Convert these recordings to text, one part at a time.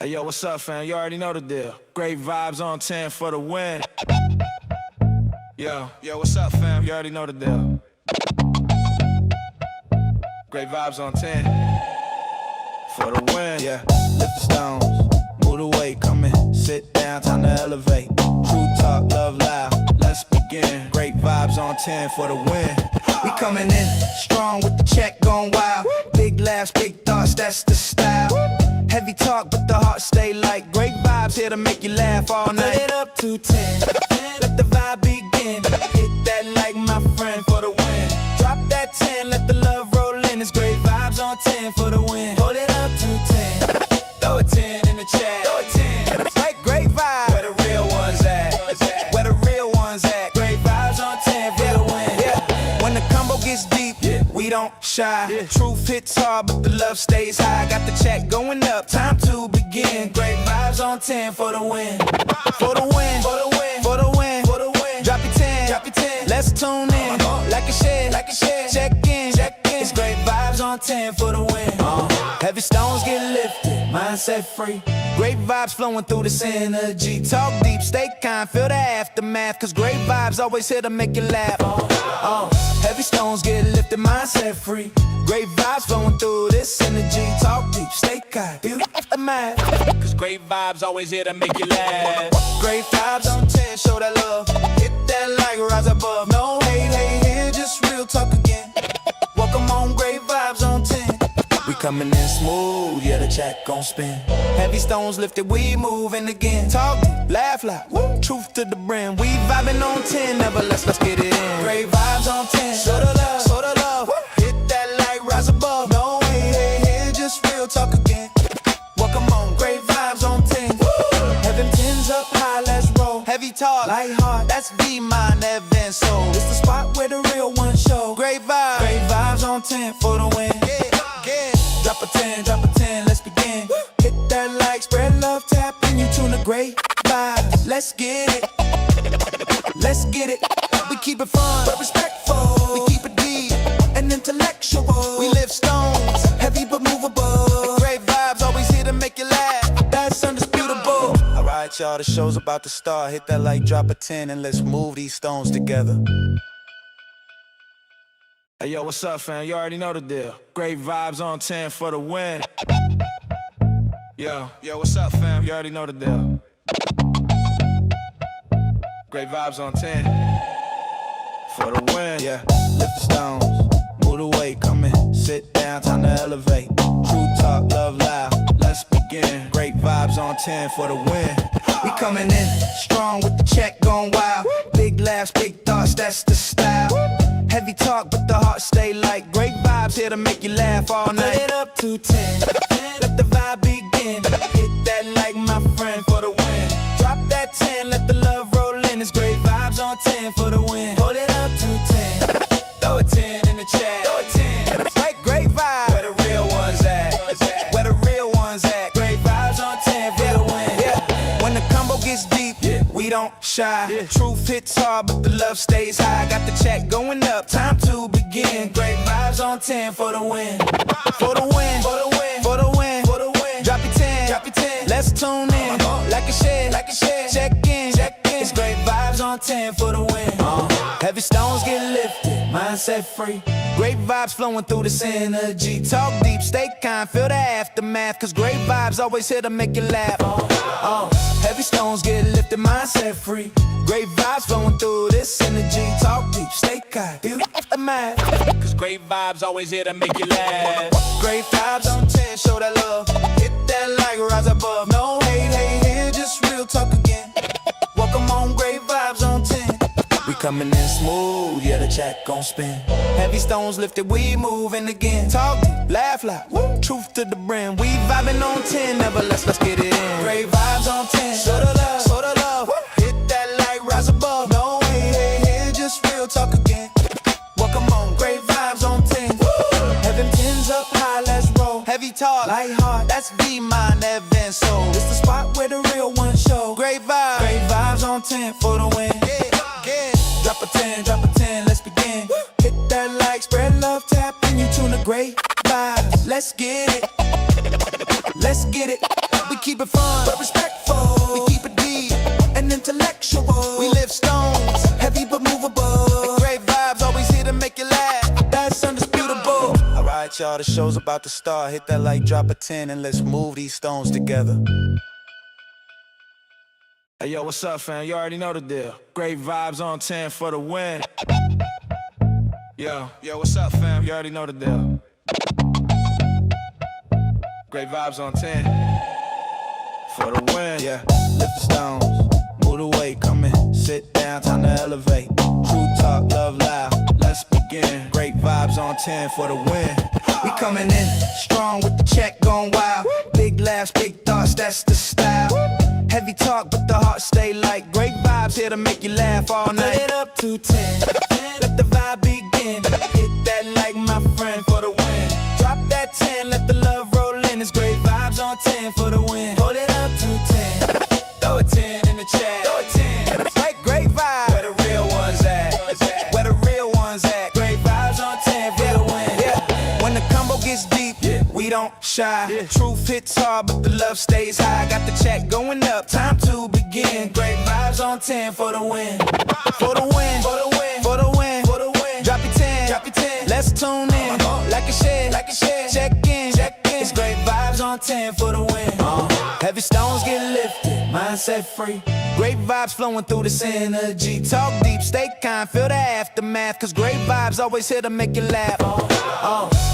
Hey yo, what's up, fam? You already know the deal. Great vibes on 10 for the win. Yo, what's up, fam? You already know the deal. Great vibes on 10 for the win. Yeah, lift the stones, move the weight, come in, sit down, time to elevate. True talk, love loud, let's begin. Great vibes on 10 for the win. We coming in strong with the check going wild. Big laughs, big thoughts, that's the style. Heavy talk, but the heart stay light. Great vibes here to make you laugh all night. Put it up to 10, let the vibe begin. Hit that like my friend for the win. Drop that 10, let the love roll in. It's great vibes on 10 for the win. Hold it up to 10, throw a 10 in the chat. Throw a 10, like great vibes. Where the real ones at? Where the real ones at? Great vibes on 10 for the win. Yeah. When the combo gets deep, we don't shy. Truth hits hard, but the love stays high. Got the check going up, time to begin. Great vibes on 10 for the win. For the win, for the win, for the win, for the win. Drop your 10, drop your 10. Let's tune in, like a share, like a share. Check in, check in. It's great vibes on 10 for the win. Heavy stones get lifted, mindset free. Great vibes flowing through this energy. Talk deep, stay kind, feel the aftermath. Cause great vibes always here to make you laugh. Heavy stones get lifted, mindset free. Great vibes flowing through this energy. Talk deep, stay kind, feel the aftermath. Cause great vibes always here to make you laugh. Great vibes on 10, show that love. Hit that like, rise above. No hate, hate here, just real talk again. Welcome on, great vibes on 10. We coming in smooth, yeah, the check gon' spin. Heavy stones lifted, we moving again. Talk deep, laugh loud, woo. Truth to the brim. We vibing on 10, never less, let's get it in. Great vibes on 10, show the love, show the love. Woo. Hit that light, rise above. No hate, hate here, just real talk again. Welcome on, great vibes on 10. Woo. Heaven 10's up high, let's roll. Heavy talk, light heart, that's be mine, Evan soul. It's the spot where the real ones show. Great vibes on 10 for the win. Drop a 10, drop a 10, let's begin. Hit that like, spread love, tap in, you tune the great vibes. Let's get it, let's get it. We keep it fun, but respectful. We keep it deep and intellectual. We lift stones, heavy but movable. Great vibes, always here to make you laugh. That's undisputable. Alright, y'all, the show's about to start. Hit that like, drop a 10, and let's move these stones together. Hey yo, what's up, fam? You already know the deal. Great vibes on 10 for the win. Yo, what's up, fam? You already know the deal. Great vibes on 10 for the win. Yeah, lift the stones, move the weight, come in, sit down, time to elevate. True talk, love loud, let's begin. Great vibes on 10 for the win. We coming in strong with the check going wild. Big laughs, big thoughts, that's the style. Heavy talk, but the heart stay light. Great vibes here to make you laugh all night. Put it up to 10, let the vibe begin. Hit that like my friend for the win. Drop that 10, let the love roll in. It's great vibes on 10 for the win. Hold it up to 10, throw a 10 in the chat. Throw a 10, like great vibes. Where the real ones at? Where the real ones at? Great vibes on 10 for the win. Yeah. When the combo gets deep, we don't shy. Truth hits hard, but the love stays high. Got the check going up, time to begin. Great vibes on 10 for the win. For the win, for the win, for the win, for the win. Drop your 10, drop your 10. Let's tune in, like a share, like a share. Check in, check in. It's great vibes on 10 for the win. Heavy stones get lifted, mindset free. Great vibes flowing through this energy. Talk deep, stay kind, feel the aftermath. Cause great vibes always here to make you laugh. Heavy stones get lifted, mindset free. Great vibes flowing through this energy. Talk deep, stay kind, feel the aftermath. Cause great vibes always here to make you laugh. Great vibes on 10, show that love. Hit that like, rise above. No hate, hate here, just real talk again. Welcome on, great vibes on 10. We coming in smooth, yeah, the check gon' spin. Heavy stones lifted, we moving again. Talk deep, laugh loud, woo. Truth to the brim. We vibing on 10, never less, let's get it in. Great vibes on 10, show the love, show the love. Woo. Hit that light, rise above. No hate, hate here, just real talk again. Welcome on, great vibes on 10. Woo. Heaven 10's up high, let's roll. Heavy talk, light heart, that's be mine, Evan soul. It's the spot where the real ones show. Great vibes on 10 for the win. Drop a 10, drop a 10, let's begin. Hit that like, spread love, tap in, you tune the great vibes. Let's get it, let's get it. We keep it fun, but respectful. We keep it deep and intellectual. We live stones, heavy but movable. Great vibes, always here to make you laugh. That's undisputable. Alright, y'all, the show's about to start. Hit that like, drop a 10, and let's move these stones together. Hey, yo, what's up, fam? You already know the deal. Great vibes on 10 for the win. Yo, what's up, fam? You already know the deal. Great vibes on 10 for the win. Yeah, lift the stones, move the weight, come in, sit down, time to elevate. True talk, love loud, let's begin. Great vibes on 10 for the win. We coming in strong with the check going wild. Big laughs, big thoughts, that's the style. Heavy talk, but the heart stay light. Great vibes here to make you laugh all night. Put it up to 10, let the vibe begin. Hit that like my friend for the win. Drop that 10, let the love roll in. It's great vibes on 10 for the win. Hold it up to 10, throw a 10 in the chat. Throw a 10, like great vibes. Where the real ones at? Where the real ones at? Great vibes on 10 for the win. Yeah. When the combo gets deep, we don't shy. Truth hits hard, but the love stays high. Got the check going up, time to begin. Great vibes on 10 for the win. For the win, for the win, for the win, for the win. Drop your 10, drop your 10. Let's tune in, like a share, like a share. Check in, check in. It's great vibes on 10 for the win. Heavy stones get lifted, mindset free. Great vibes flowing through this energy. Talk deep, stay kind, feel the aftermath. Cause great vibes always here to make you laugh.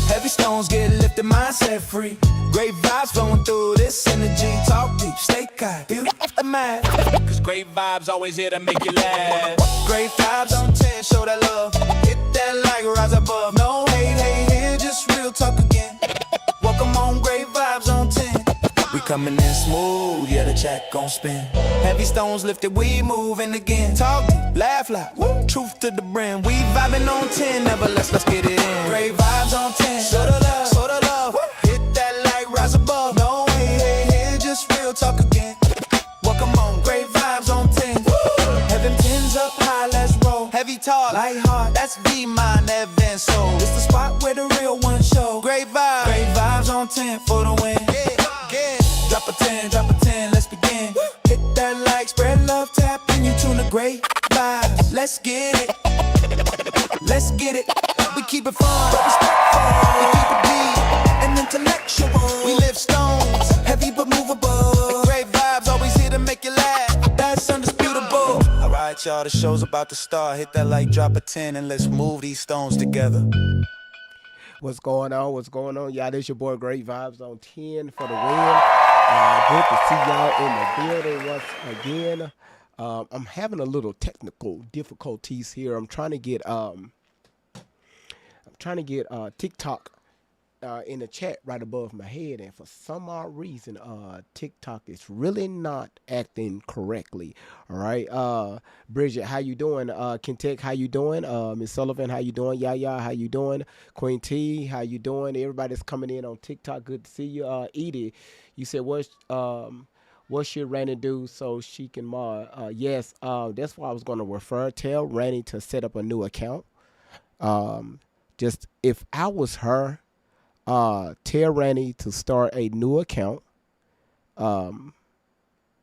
Heavy stones get lifted, mindset free. Great vibes flowing through this energy. Talk deep, stay kind, feel the aftermath. Cause great vibes always here to make you laugh. Great vibes on 10, show that love. Hit that like, rise above. No hate, hate here, just real talk again. Welcome on, great vibes on 10. We coming in smooth, yeah, the check gon' spin. Heavy stones lifted, we moving again. Talk deep, laugh loud, woo. Truth to the brim. We vibing on 10, never less, let's get it in. Great vibes on 10, show the love, show the love. Woo. Hit that like, rise above. No hate, hate here, just real talk again. Welcome on, great vibes on 10. Woo. Have them 10s up high, let's roll. Heavy talk, light heart, that's be mine, Evan soul. It's the spot where the real ones show. Great vibes on 10 for the win. Yeah. Drop a 10, let's begin. Hit that like, spread love, tap in, you tune the great vibes. Let's get it, let's get it. We keep it fun, respectful. We keep it deep and intellectual. We live stones, heavy but movable. Great vibes, always here to make you laugh. That's undisputable. Alright, y'all, the show's about to start. Hit that like, drop a 10, and let's move these stones together. What's going on? What's going on? Y'all, this your boy Great Vibes on 10 for the win. Good to see y'all in the building once again. I'm having a little technical difficulties here. I'm trying to get TikTok in the chat right above my head, and for some odd reason, TikTok is really not acting correctly. All right, Bridget, how you doing? Kentech, how you doing? Miss Sullivan, how you doing? Yaya, how you doing? Queen T, how you doing? Everybody's coming in on TikTok. Good to see you. Edie, you said what should Randy do so she can mod? Yes, that's why I was going to refer. Tell Randy to set up a new account. Just if I was her, tell Randy to start a new account. And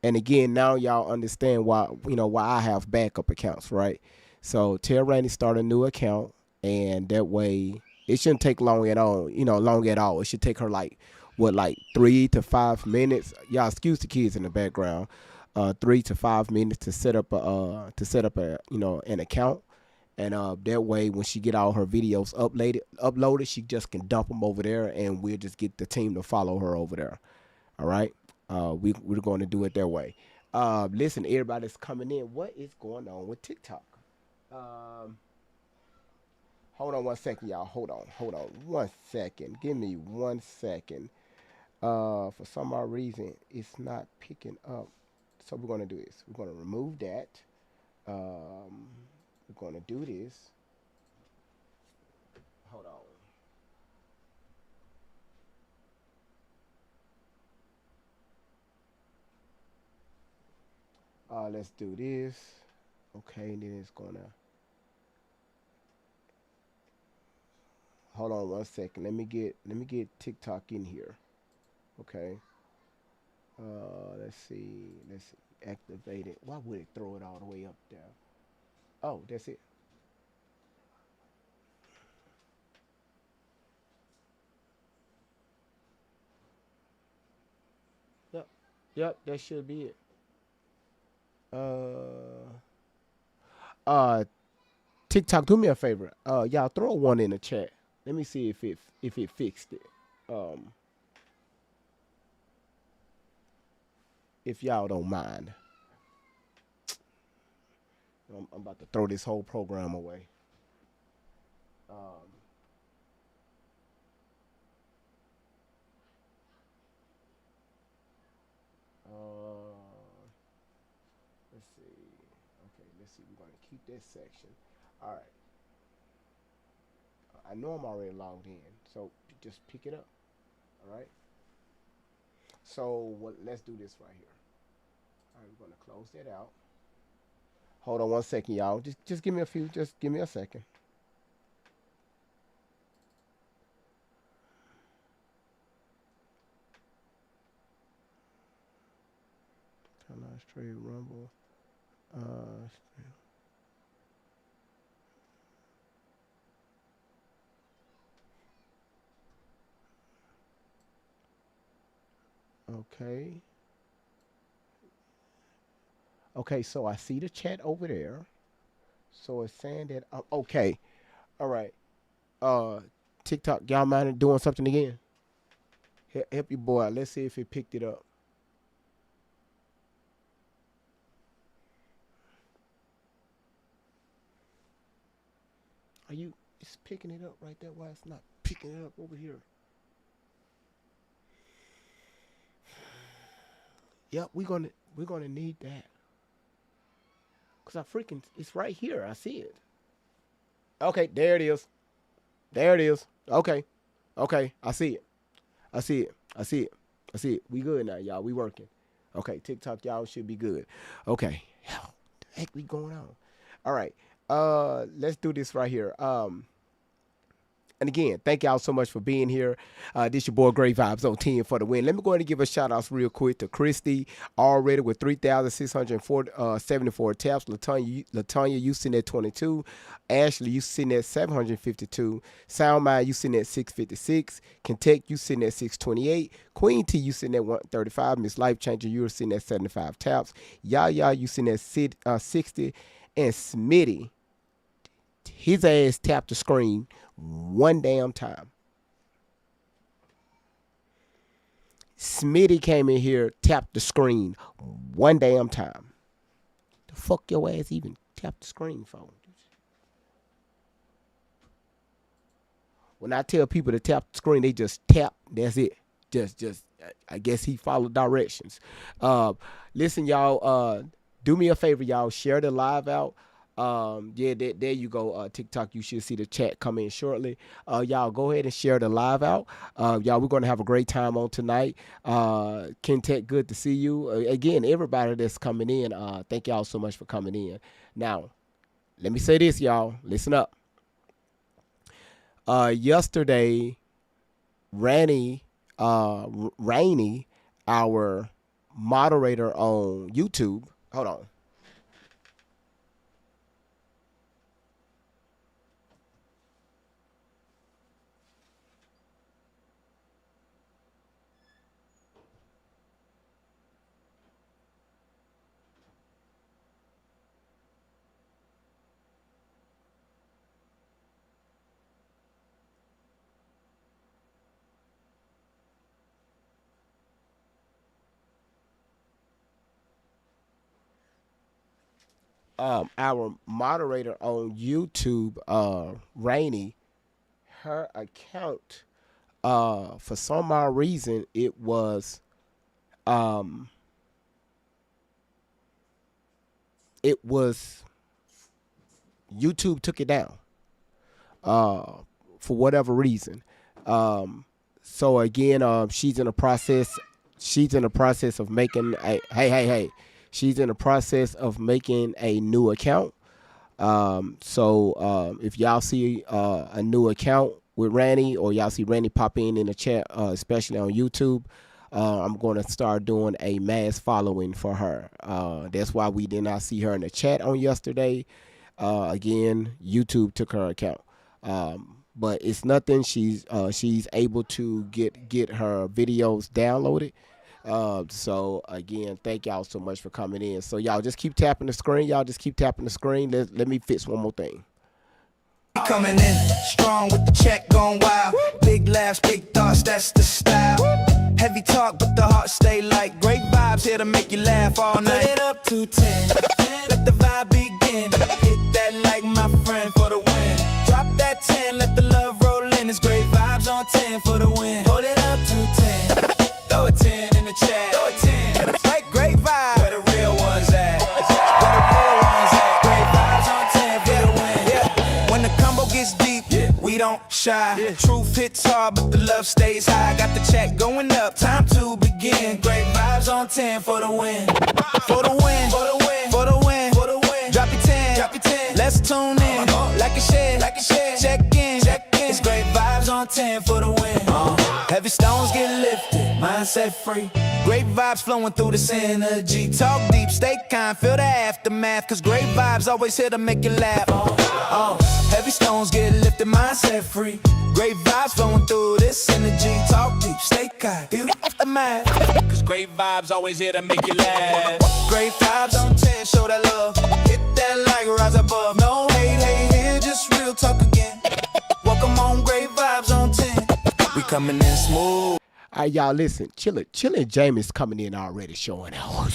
again, now y'all understand why I have backup accounts, right? So tell Randy start a new account, and that way it shouldn't take long at all. It should take her like 3 to 5 minutes. Y'all excuse the kids in the background. 3 to 5 minutes to set up an account. And that way, when she get all her videos uploaded, she just can dump them over there, and we'll just get the team to follow her over there. All right? We're going to do it that way. Listen, everybody's coming in. What is going on with TikTok? Hold on 1 second, y'all. Hold on 1 second. Give me 1 second. For some odd reason, it's not picking up. So we're going to do this. We're going to remove that. We're going to do this. Hold on. Let's do this. Okay, and then it's going to. Hold on 1 second. Let me get TikTok in here. Okay. Let's see. Let's see. Activate it. Why would it throw it all the way up there? Oh, that's it. Yep. Yep. That should be it. Uh. Uh. TikTok, do me a favor. Y'all throw one in the chat. Let me see if it fixed it. Um. If y'all don't mind, I'm about to throw this whole program away. Um. Uh. Let's see. Okay. Let's see. We're gonna keep this section. All right. I know I'm already logged in, so just pick it up. All right. So what? Let's do this right here. All right, we're gonna close that out. Hold on 1 second, y'all. Just give me a few. Just give me a second. Turn on straight rumble. Uh, okay. Okay. So I see the chat over there. So it's saying that. Okay. All right. Uh, TikTok, y'all mind doing something again? Help your boy. Let's see if it picked it up. Are you? It's picking it up right there. Why it's not picking it up over here? Yep, we're gonna need that. Cause I freaking it's right here. I see it. Okay, there it is. There it is. Okay. Okay. I see it. I see it. I see it. I see it. We good now, y'all. We working. Okay, TikTok, y'all should be good. Okay. Hell, the heck we going on? All right. Let's do this right here. And again, thank y'all so much for being here. This your boy Great Vibes on 10 for the win. Let me go ahead and give a shout out real quick to Christy, already with 3,674 taps. Latanya, you sitting at 22. Ashley, you sitting at 752. Soundmind, you sitting at 656. Kentucky, you sitting at 628. Queen T, you sitting at 135. Miss Life Changer, you're sitting at 75 taps. Yaya, you sitting at 60. And Smitty, his ass tapped the screen one damn time. Smitty came in here, tapped the screen one damn time. The fuck your ass even tapped the screen for? When I tell people to tap the screen, they just tap. That's it. Just. I guess he followed directions. Listen, y'all. Do me a favor, y'all. Share the live out. Yeah, there you go. TikTok, you should see the chat come in shortly. Y'all go ahead and share the live out. Y'all, we're gonna have a great time on tonight. Kentech, good to see you. Again, everybody that's coming in, thank y'all so much for coming in. Now, let me say this, y'all. Listen up. Yesterday, Rainey, our moderator on YouTube. Hold on. Our moderator on YouTube, Rainey, her account, for some odd reason, um, it was YouTube took it down, uh, for whatever reason. Um, so again, she's in the process. She's in the process of making a hey. She's in the process of making a new account. So if y'all see a new account with Randy, or y'all see Randy pop in the chat, especially on YouTube, I'm going to start doing a mass following for her. That's why we did not see her in the chat on yesterday. Again, YouTube took her account. But it's nothing. She's able to get her videos downloaded. So again, thank y'all so much for coming in. So y'all just keep tapping the screen. Y'all just keep tapping the screen. Let me fix one more thing. Coming in strong with the check going wild. Big laughs, big thoughts, that's the style. Heavy talk, but the heart stay light. Great vibes here to make you laugh all night. Put it up to 10. Let the vibe begin. Hit that like my friend for the win. Drop that 10, let the love roll in. It's great vibes on 10 for the win. Hold it up to 10. Throw a 10 in the chat. Throw a 10. Like great vibes. Where the real ones at? Where the real ones at? Great vibes on 10 for the win. Yeah. When the combo gets deep, we don't shy. Truth hits hard, but the love stays high. Got the check going up, time to begin. Great vibes on 10 for the win. For the win. For the win. For the win. For the win. Drop your 10. Drop your 10. Let's tune in. Like a share. Like a share. Check in. Check in. It's great vibes on 10 for the win. Heavy stones get lifted, mindset free. Great vibes flowing through this energy. Talk deep, stay kind, feel the aftermath. Cause great vibes always here to make you laugh. Heavy stones get lifted, mindset free. Great vibes flowing through this energy. Talk deep, stay kind, feel the aftermath. Cause great vibes always here to make you laugh. Great vibes on 10, show that love. Hit that like, rise above. No hate, here, just real talk again. Welcome on, great vibes on 10. We coming in smooth. All right, y'all, listen. Chillin' Jamie's coming in already showing out.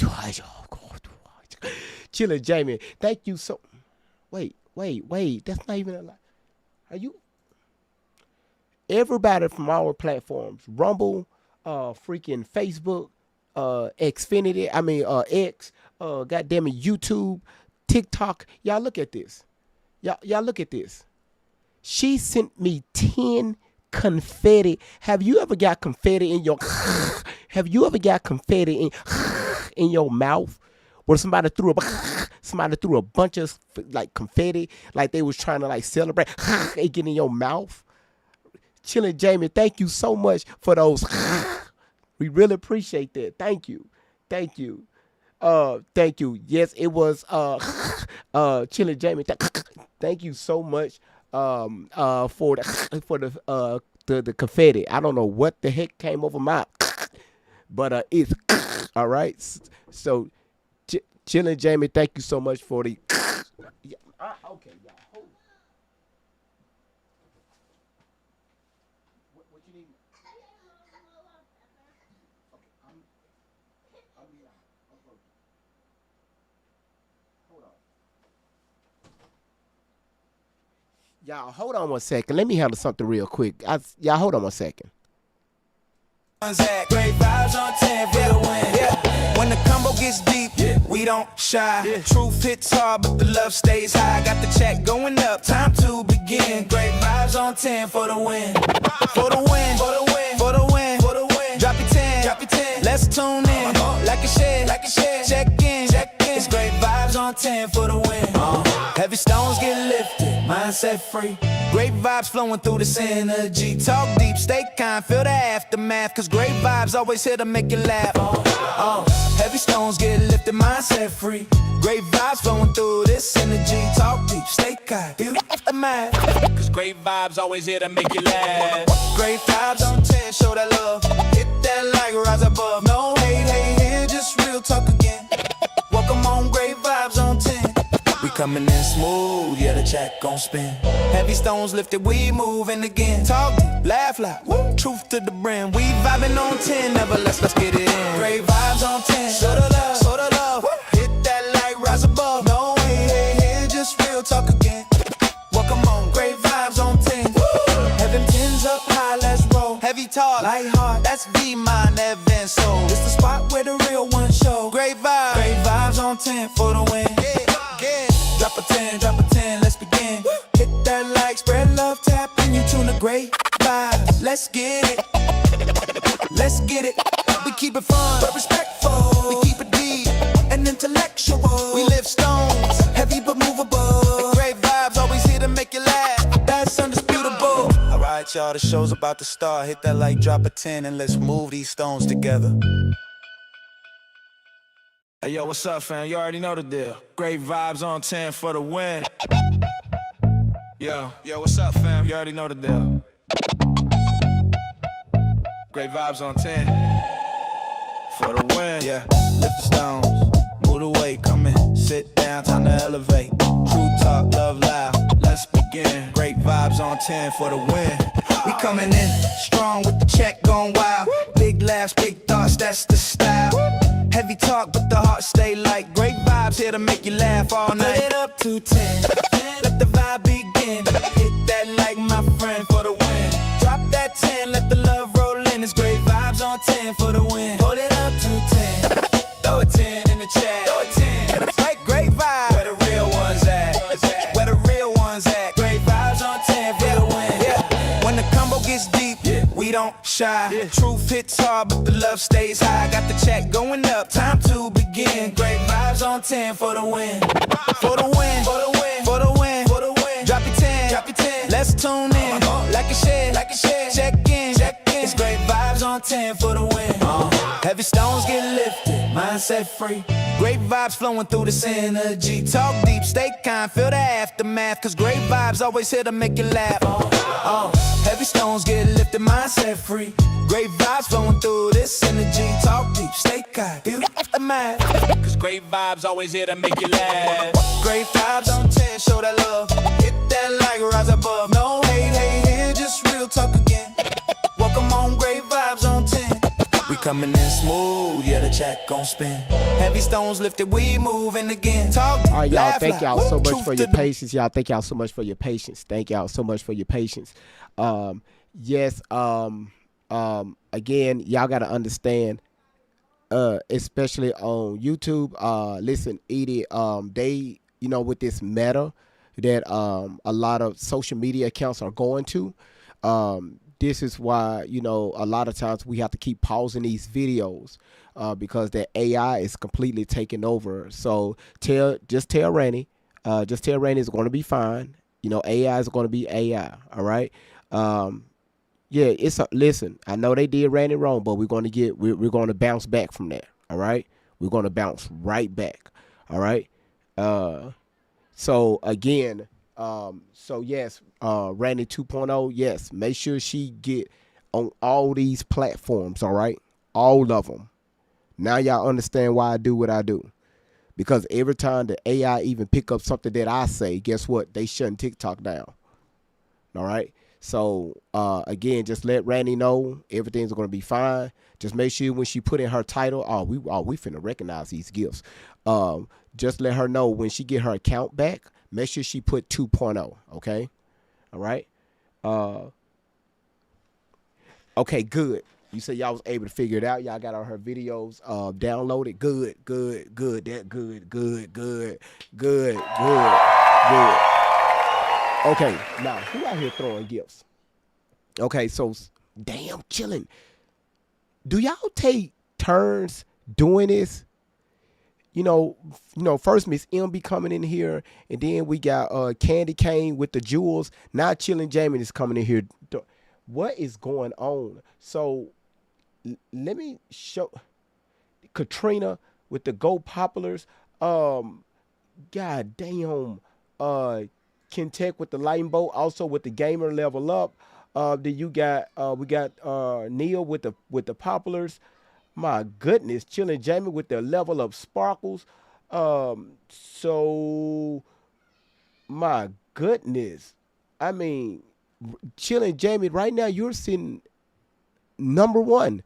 Chillin' Jamie, thank you so... Wait. That's not even a lie. Are you... Everybody from our platforms, Rumble, freaking Facebook, Xfinity, X, goddamn it, YouTube, TikTok. Y'all look at this. Y'all look at this. She sent me 10 confetti. Have you ever got confetti in your in your mouth where somebody threw a bunch of like confetti, like they was trying to like celebrate and get in your mouth? Chillin' Jamie, thank you so much for those. We really appreciate that. Thank you. Thank you. Yes, it was Chillin' Jamie. Thank you so much for the confetti. I don't know what the heck came over my but it's all right. So Chillin' Jamie, thank you so much for the okay, y'all. What you need? Hold on. Y'all, hold on one second. Let me handle something real quick. Y'all, hold on one second. Great vibes on 10 for the win. Yeah. When the combo gets deep, we don't shy. Truth hits hard, but the love stays high. Got the check going up, time to begin. Great vibes on 10 for the win. For the win. For the win. For the win. For the win. Drop your 10. Drop your 10. Let's tune in. Like a share. Like a share. Check in. Check in. It's great vibes on 10 for the win. Heavy stones get lifted, mindset free. Great vibes flowing through this energy. Talk deep, stay kind, feel the aftermath. Cause great vibes always here to make you laugh. Heavy stones get lifted, mindset free. Great vibes flowing through this energy. Talk deep, stay kind, feel the aftermath. Cause great vibes always here to make you laugh. Great vibes on 10, show that love. Hit that like, rise above. No hate, here, just real talk again. Welcome on, great vibes on 10. We coming in smooth, yeah, the check gon' spin. Heavy stones lifted, we moving again. Talk deep, laugh loud, woo. Truth to the brim. We vibing on 10, never let's get it in. Great vibes on 10, show the love, woo. Hit that light, rise above. No hate, just real talk again. Welcome on, great vibes on 10. Woo. Heaven 10's up high, let's roll. Heavy talk, light heart, that's be mine, Evan soul. It's the spot where the real ones show. Great vibes on 10 for the win. Drop a 10, let's begin. Hit that like, spread love, tap in, you tune the great vibes. Let's get it. We keep it fun, but respectful. We keep it deep and intellectual. We lift stones, heavy but movable. Great vibes, always here to make you laugh. That's undisputable. Alright, y'all, the show's about to start. Hit that like, drop a 10, and let's move these stones together. Hey, yo, what's up, fam? You already know the deal. Great vibes on 10 for the win. Yo, what's up, fam? You already know the deal. Great vibes on 10 for the win. Yeah, lift the stones, move the weight, come in, sit down, time to elevate. True talk, love loud, let's begin. Great vibes on 10 for the win. We coming in strong with the check going wild. Big laughs, big thoughts, that's the style. Heavy talk, but the heart stay light. Great vibes here to make you laugh all night. Put it up to 10, let the vibe begin. Hit that like my friend for the win. Drop that 10, let the love roll in. It's great vibes on 10 for the win. Hold it up to 10, throw a 10 in the chat. Throw a 10, like great vibes. Where the real ones at? Where the real ones at? Great vibes on 10 for the win. Yeah. When the combo gets deep, we don't shy. Truth hits hard, but the love stays high. Got the check going up, time to begin. Great vibes on 10 for the win. For the win, for the win, for the win, for the win. Drop your 10, drop your 10. Let's tune in, like a share, like a share. Check in, check in. It's great vibes on 10 for the win. Heavy stones get lifted, mindset free. Great vibes flowing through this energy. Talk deep, stay kind, feel the aftermath. Cause great vibes always here to make you laugh. Heavy stones get lifted, mindset free. Great vibes flowing through this energy. Talk deep, stay kind, feel the aftermath. Cause great vibes always here to make you laugh. Great vibes on 10, show that love. Hit that like, rise above. No hate, hate here, just real talk again. Welcome on, great vibes on 10. We coming in smooth, yeah, the check gon' spin. Heavy stones lifted, we moving again. Talk, all right, y'all, laugh, thank y'all laugh. so much Truth for to your the- patience. Y'all, thank y'all so much for your patience. Thank y'all so much for your patience. Yes, again, y'all got to understand, especially on YouTube. Listen, Edie, they, with this meta that a lot of social media accounts are going to, this is why, a lot of times we have to keep pausing these videos because the AI is completely taking over. So just tell Randy it's going to be fine. AI is going to be AI. All right. Yeah, listen, I know they did Randy wrong, but we're going to bounce back from that. All right. We're going to bounce right back. All right. So again, so yes, Randy 2.0, yes, make sure she get on all these platforms, all right? All of them. Now y'all understand why I do what I do. Because every time the AI even pick up something that I say, guess what? They shutting TikTok down. All right? So, again, just let Randy know everything's going to be fine. Just make sure when she put in her title, we finna recognize these gifts. Just let her know when she get her account back, make sure she put 2.0, okay? All right? Okay, good. You said y'all was able to figure it out. Y'all got all her videos downloaded. Good. That good. Okay, now who out here throwing gifts? Okay, so damn chilling. Do y'all take turns doing this? First Miss M be coming in here, and then we got Candy Cane with the jewels. Now Chillin' Jamie is coming in here. What is going on? So let me show Katrina with the Go Poplars. God damn. Kentech with the Lightning Bolt, also with the Gamer Level Up. Then we got Neil with the Poplars. My goodness, Chillin' Jamie with the Level Up Sparkles. So my goodness, I mean, Chillin' Jamie, right now you're sitting number one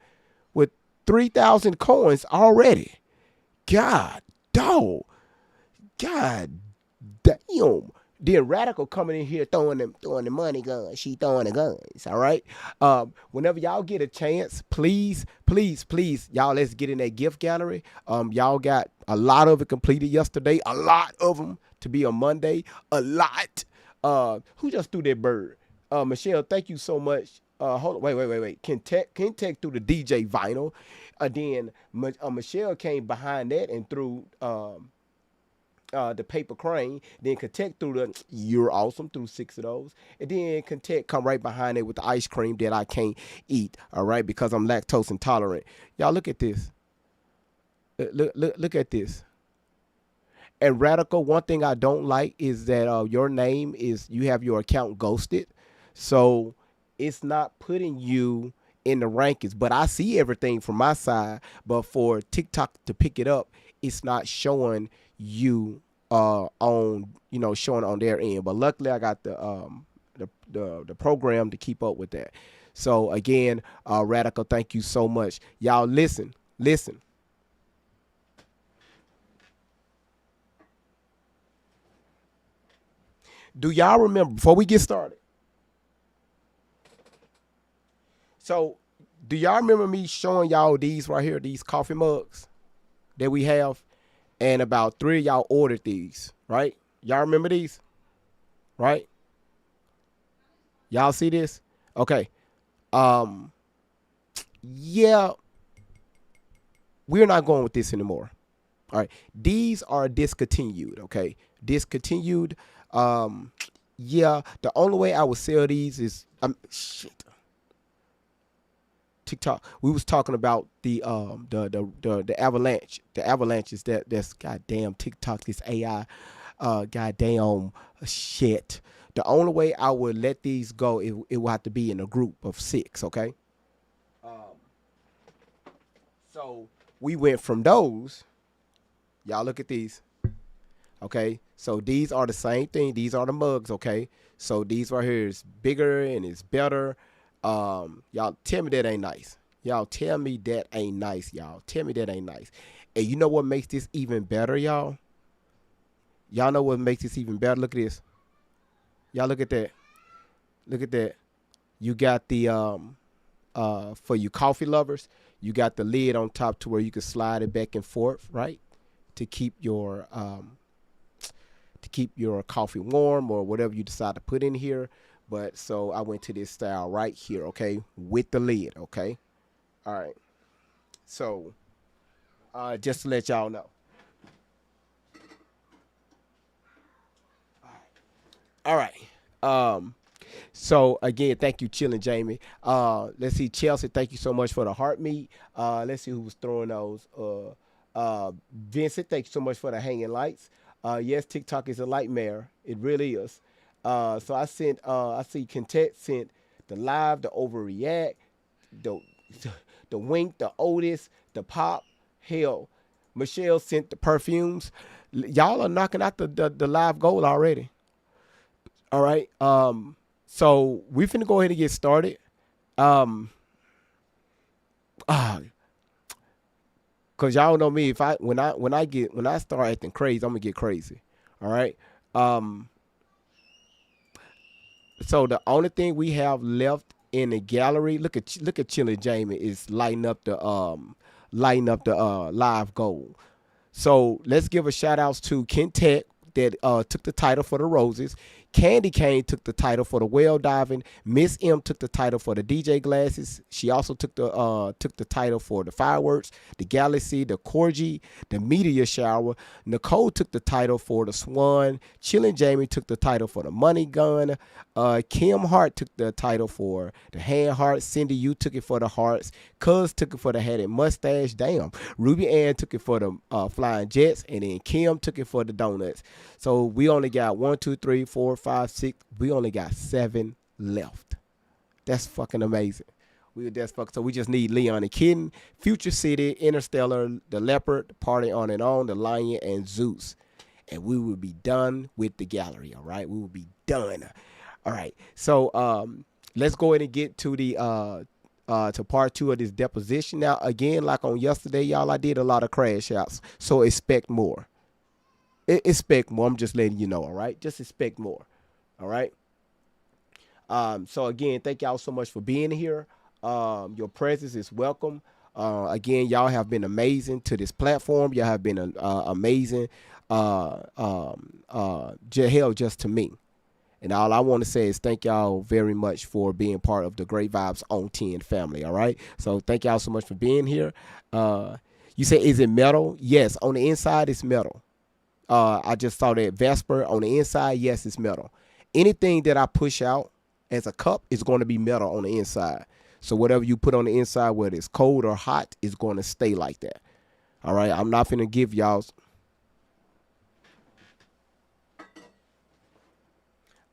with 3,000 coins already. God damn. Then Radical coming in here throwing the money guns. She throwing the guns. All right. Whenever y'all get a chance, please, y'all, let's get in that gift gallery. Y'all got a lot of it completed yesterday. A lot of them to be on Monday. A lot. Who just threw that bird? Michelle, thank you so much. Hold on, wait. Kentech threw the DJ vinyl. Then Michelle came behind that and threw the paper crane. Then Content threw the "You're awesome" through 6 of those, and then Content come right behind it with the ice cream that I can't eat. All right, because I'm lactose intolerant. Y'all look at this. Look at this. And Radical, one thing I don't like is that your name is, you have your account ghosted, so it's not putting you in the rankings. But I see everything from my side. But for TikTok to pick it up, it's not showing you on, showing on their end. But luckily, I got the program to keep up with that. So again, Radical, thank you so much. Y'all listen. Do y'all remember, before we get started? So, do y'all remember me showing y'all these right here, these coffee mugs that we have? And about 3 of y'all ordered these, right? Y'all remember these? Right? Y'all see this? Okay. Um, yeah, we're not going with this anymore. All right. These are discontinued, okay? Discontinued. Yeah, the only way I would sell these is shit. TikTok. We was talking about the avalanche, the avalanches that's goddamn TikTok, this AI, goddamn shit. The only way I would let these go, it will have to be in a group of 6, okay? Um, so we went from those. Y'all look at these. Okay, so these are the same thing. These are the mugs. Okay, so these right here is bigger and it's better. Y'all tell me that ain't nice. Y'all tell me that ain't nice. Y'all tell me that ain't nice. And you know what makes this even better, y'all? Y'all know what makes this even better? Look at this. Y'all look at that. Look at that. You got the for you coffee lovers, you got the lid on top to where you can slide it back and forth, right? To keep your coffee warm or whatever you decide to put in here. But so I went to this style right here, okay, with the lid, okay. All right. So just to let y'all know. All right. So again, thank you, Chillin' Jamie. Let's see, Chelsea, thank you so much for the heart meat. Let's see who was throwing those. Vincent, thank you so much for the hanging lights. Yes, TikTok is a nightmare. It really is. So I see Content sent the live, the overreact, the the wink, the Otis, the pop. Hell, Michelle sent the perfumes. Y'all are knocking out the live goal already. All right. So we finna go ahead and get started. Um, ah, Cause y'all know me. If I when I start acting crazy, I'm gonna get crazy. All right. Um. So the only thing we have left in the gallery, look at Chili Jamie is lighting up the live goal. So let's give a shout outs to Kent Tech that took the title for the Roses. Candy Cane took the title for the well diving. Miss M took the title for the DJ glasses. She also took the title for the fireworks, the galaxy, the corgi, the meteor shower. Nicole took the title for the swan. Chillin' Jamie took the title for the money gun. Kim Hart took the title for the hand heart. Cindy, you took it for the hearts. Cuz took it for the head and mustache. Damn. Ruby Ann took it for the flying jets, and then Kim took it for the donuts. So we only got 1, 2, 3, 4, 5, 6. We only got 7 left. That's fucking amazing. So we just need Leon and Kitten, Future City, Interstellar, the Leopard, the Party On and On, the Lion, and Zeus. And we will be done with the gallery, all right? We will be done. All right. So let's go ahead and get to the to part 2 of this deposition. Now, again, like on yesterday, y'all, I did a lot of crash outs. So expect more. Expect more. I'm just letting you know, all right? Just expect more. All right. So again, thank y'all so much for being here. Your presence is welcome. Again, y'all have been amazing to this platform. Y'all have been amazing. Hell, just to me. And all I want to say is thank y'all very much for being part of the Great Vibes on 10 family. All right. So thank y'all so much for being here. You say, is it metal? Yes. On the inside, it's metal. I just saw that Vesper on the inside. Yes, it's metal. Anything that I push out as a cup is going to be metal on the inside. So whatever you put on the inside, whether it's cold or hot, is going to stay like that. All right. I'm not finna give y'all.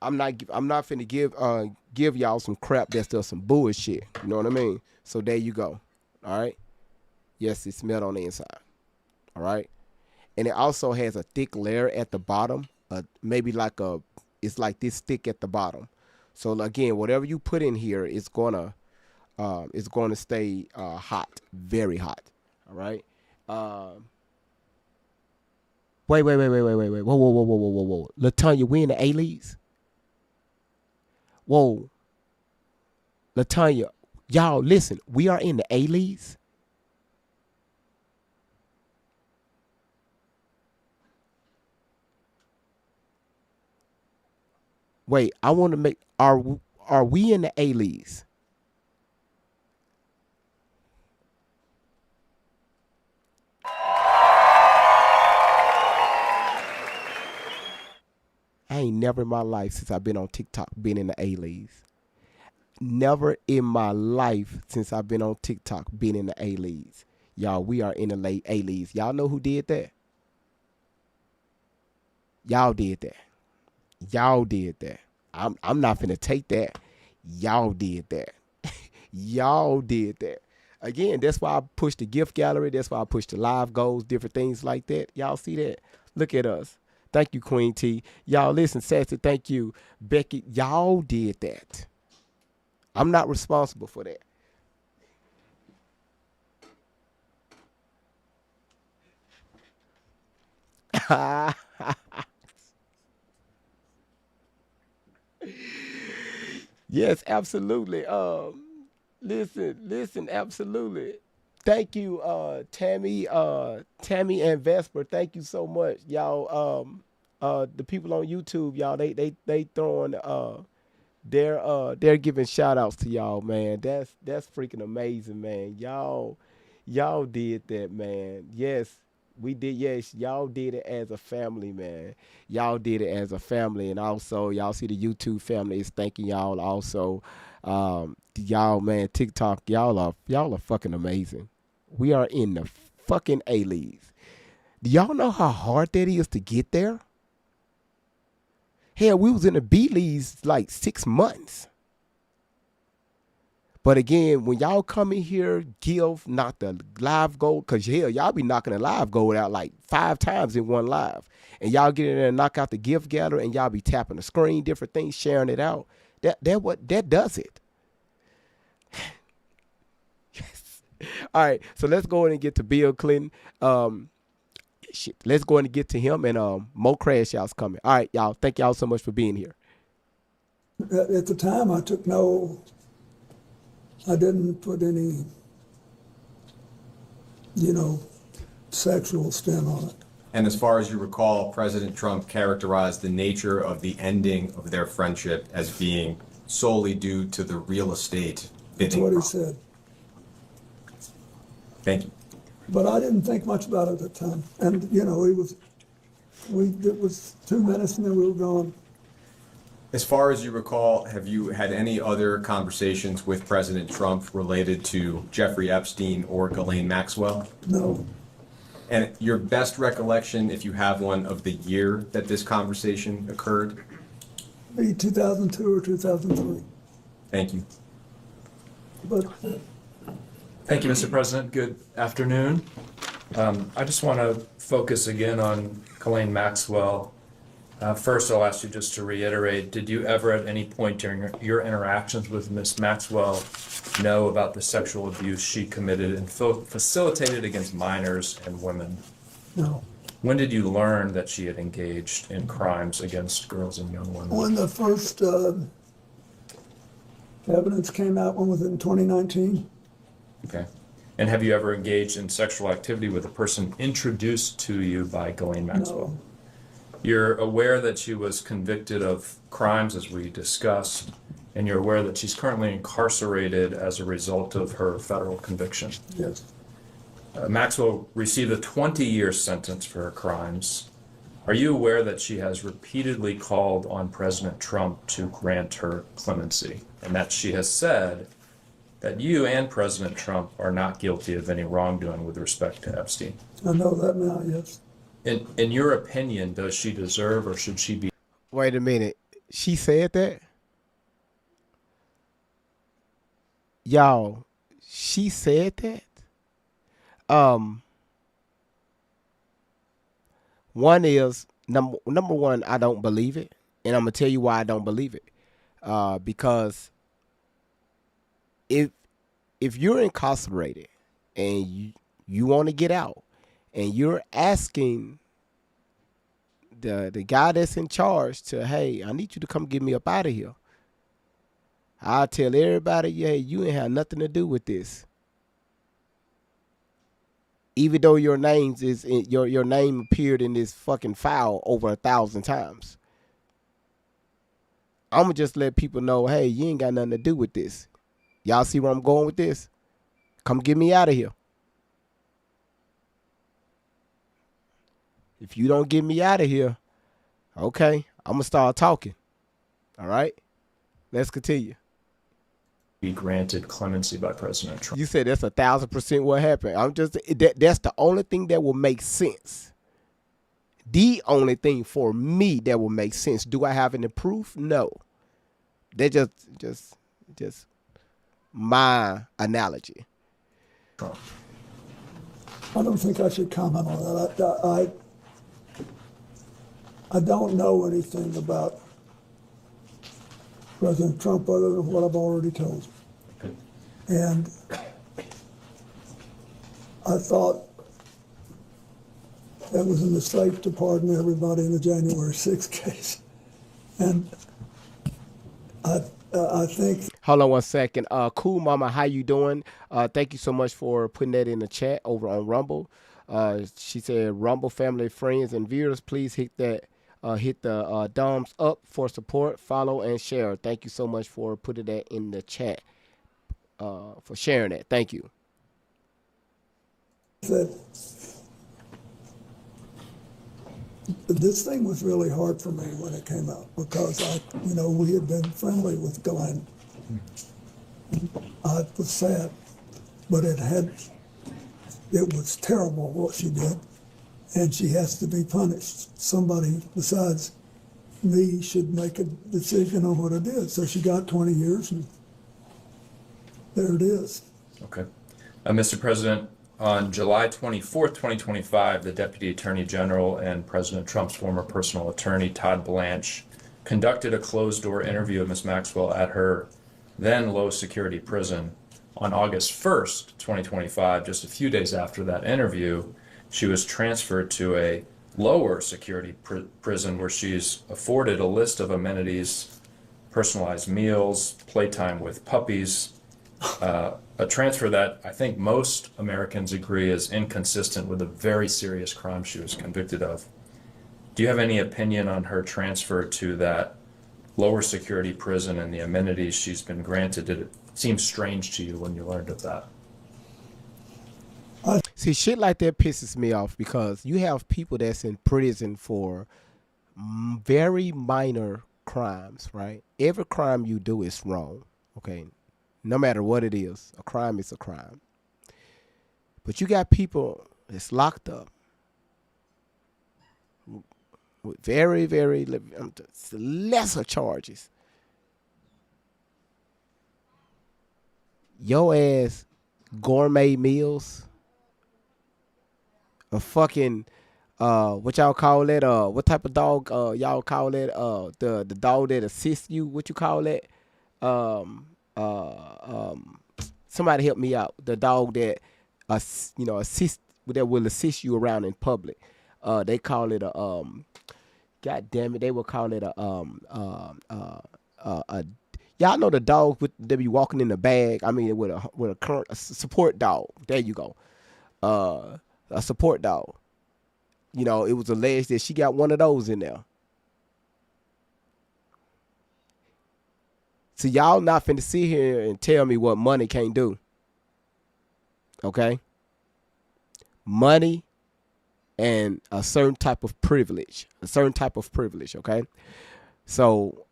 I'm not finna give y'all some crap that's just some bullshit. You know what I mean? So there you go. All right. Yes, it's metal on the inside. All right. And it also has a thick layer at the bottom. Maybe like it's like this thick at the bottom. So again, whatever you put in here is gonna stay hot, very hot. All right. Wait. Whoa. Latanya, we in the A-Leagues? Whoa. Latanya, y'all listen, we are in the A-Leagues? Wait, I want to make, are we in the A-Leagues? I ain't never in my life since I've been on TikTok been in the A-Leagues. Never in my life since I've been on TikTok been in the A-Leagues. Y'all, we are in the A-Leagues. Y'all know who did that? Y'all did that. Y'all did that. I'm not finna take that. Y'all did that. Y'all did that. Again, that's why I push the gift gallery. That's why I push the live goals, different things like that. Y'all see that? Look at us. Thank you, Queen T. Y'all listen, Sassy, thank you. Becky, y'all did that. I'm not responsible for that. Yes, absolutely. Listen, absolutely. Thank you, Tammy and Vesper. Thank you so much, y'all. The people on YouTube, y'all, they throwing they're giving shout outs to y'all, man. That's freaking amazing, man. Y'all did that, man. Yes, we did. Yes, y'all did it as a family, man. Y'all did it as a family, and also y'all see the YouTube family is thanking y'all. Also, y'all, man, TikTok, y'all are fucking amazing. We are in the fucking A-Leagues. Do y'all know how hard that is to get there? Hell, we was in the B-Leagues like 6 months. But again, when y'all come in here, give, knock the live goal, because hell, y'all be knocking the live goal out like 5 times in one live. And y'all get in there and knock out the gift gather, and y'all be tapping the screen, different things, sharing it out. That does it. Yes. All right, so let's go in and get to Bill Clinton. Shit, let's go in and get to him, and Mo Crash y'all's coming. All right, y'all, thank y'all so much for being here. At the time, I didn't put any, sexual spin on it. And as far as you recall, President Trump characterized the nature of the ending of their friendship as being solely due to the real estate bidding. That's what he said. Thank you. But I didn't think much about it at the time. And, it was 2 minutes and then we were gone. As far as you recall, have you had any other conversations with President Trump related to Jeffrey Epstein or Ghislaine Maxwell? No. And your best recollection, if you have one, of the year that this conversation occurred? Maybe 2002 or 2003. Thank you. But Thank you, Mr. President. Good afternoon. I just want to focus again on Ghislaine Maxwell. First, I'll ask you just to reiterate, did you ever at any point during your interactions with Ms. Maxwell know about the sexual abuse she committed and facilitated against minors and women? no. When did you learn that she had engaged in crimes against girls and young women? When the first evidence came out, when was it, in 2019? Okay. And have you ever engaged in sexual activity with a person introduced to you by Ghislaine Maxwell? No. You're aware that she was convicted of crimes, as we discussed, and you're aware that she's currently incarcerated as a result of her federal conviction. Yes. Maxwell received a 20-year sentence for her crimes. Are you aware that she has repeatedly called on President Trump to grant her clemency, and that she has said that you and President Trump are not guilty of any wrongdoing with respect to Epstein? I know that now, yes. In your opinion, does she deserve or should she be? Wait a minute. She said that? Y'all, she said that? One is number one, I don't believe it. And I'm gonna tell you why I don't believe it. Because if you're incarcerated and you want to get out and you're asking the guy that's in charge to, hey, I need you to come get me up out of here, I'll tell everybody, yeah, you ain't have nothing to do with this. Even though your names is your name appeared in this fucking file over 1,000 times. I'ma just let people know, hey, you ain't got nothing to do with this. Y'all see where I'm going with this? Come get me out of here. If you don't get me out of here, okay, I'm gonna start talking. All right? Let's continue. Be granted clemency by President Trump? You said that's 1,000% what happened. I'm just that's the only thing that will make sense. The only thing for me that will make sense. Do I have any proof? No. They're just my analogy. Trump. I don't think I should comment on that. I don't know anything about President Trump other than what I've already told you. And I thought that was a mistake to pardon everybody in the January 6th case. And I think. Hold on one second. Cool Mama, how you doing? Thank you so much for putting that in the chat over on Rumble. She said, Rumble family, friends, and viewers, please hit that. Hit the thumbs up for support, follow, and share. Thank you so much for putting that in the chat, for sharing that. Thank you. That this thing was really hard for me when it came out because we had been friendly with Glenn. I was sad, but it was terrible what she did. And she has to be punished. Somebody besides me should make a decision on what it is. So she got 20 years, and there it is. Okay. Mr. President, on July 24th, 2025, the Deputy Attorney General and President Trump's former personal attorney, Todd Blanche, conducted a closed-door interview of Ms. Maxwell at her then low-security prison. On August 1st, 2025, just a few days after that interview, she was transferred to a lower security prison where she's afforded a list of amenities, personalized meals, playtime with puppies, a transfer that I think most Americans agree is inconsistent with a very serious crime she was convicted of. Do you have any opinion on her transfer to that lower security prison and the amenities she's been granted? Did it seem strange to you when you learned of that? See, shit like that pisses me off because you have people that's in prison for very minor crimes, right? Every crime you do is wrong, okay? No matter what it is, a crime is a crime. But you got people that's locked up with very, very lesser charges. Your ass gourmet meals. A fucking what y'all call that? What type of dog y'all call that? The dog that assists you. What you call that? Somebody help me out. The dog that assist that will assist you around in public. They call it a God damn it, they will call it a y'all know the dogs with they be walking in the bag. I mean with a support dog. There you go. A support dog. It was alleged that she got one of those in there. So y'all not finna sit here and tell me what money can't do. Okay? Money and a certain type of privilege, okay? So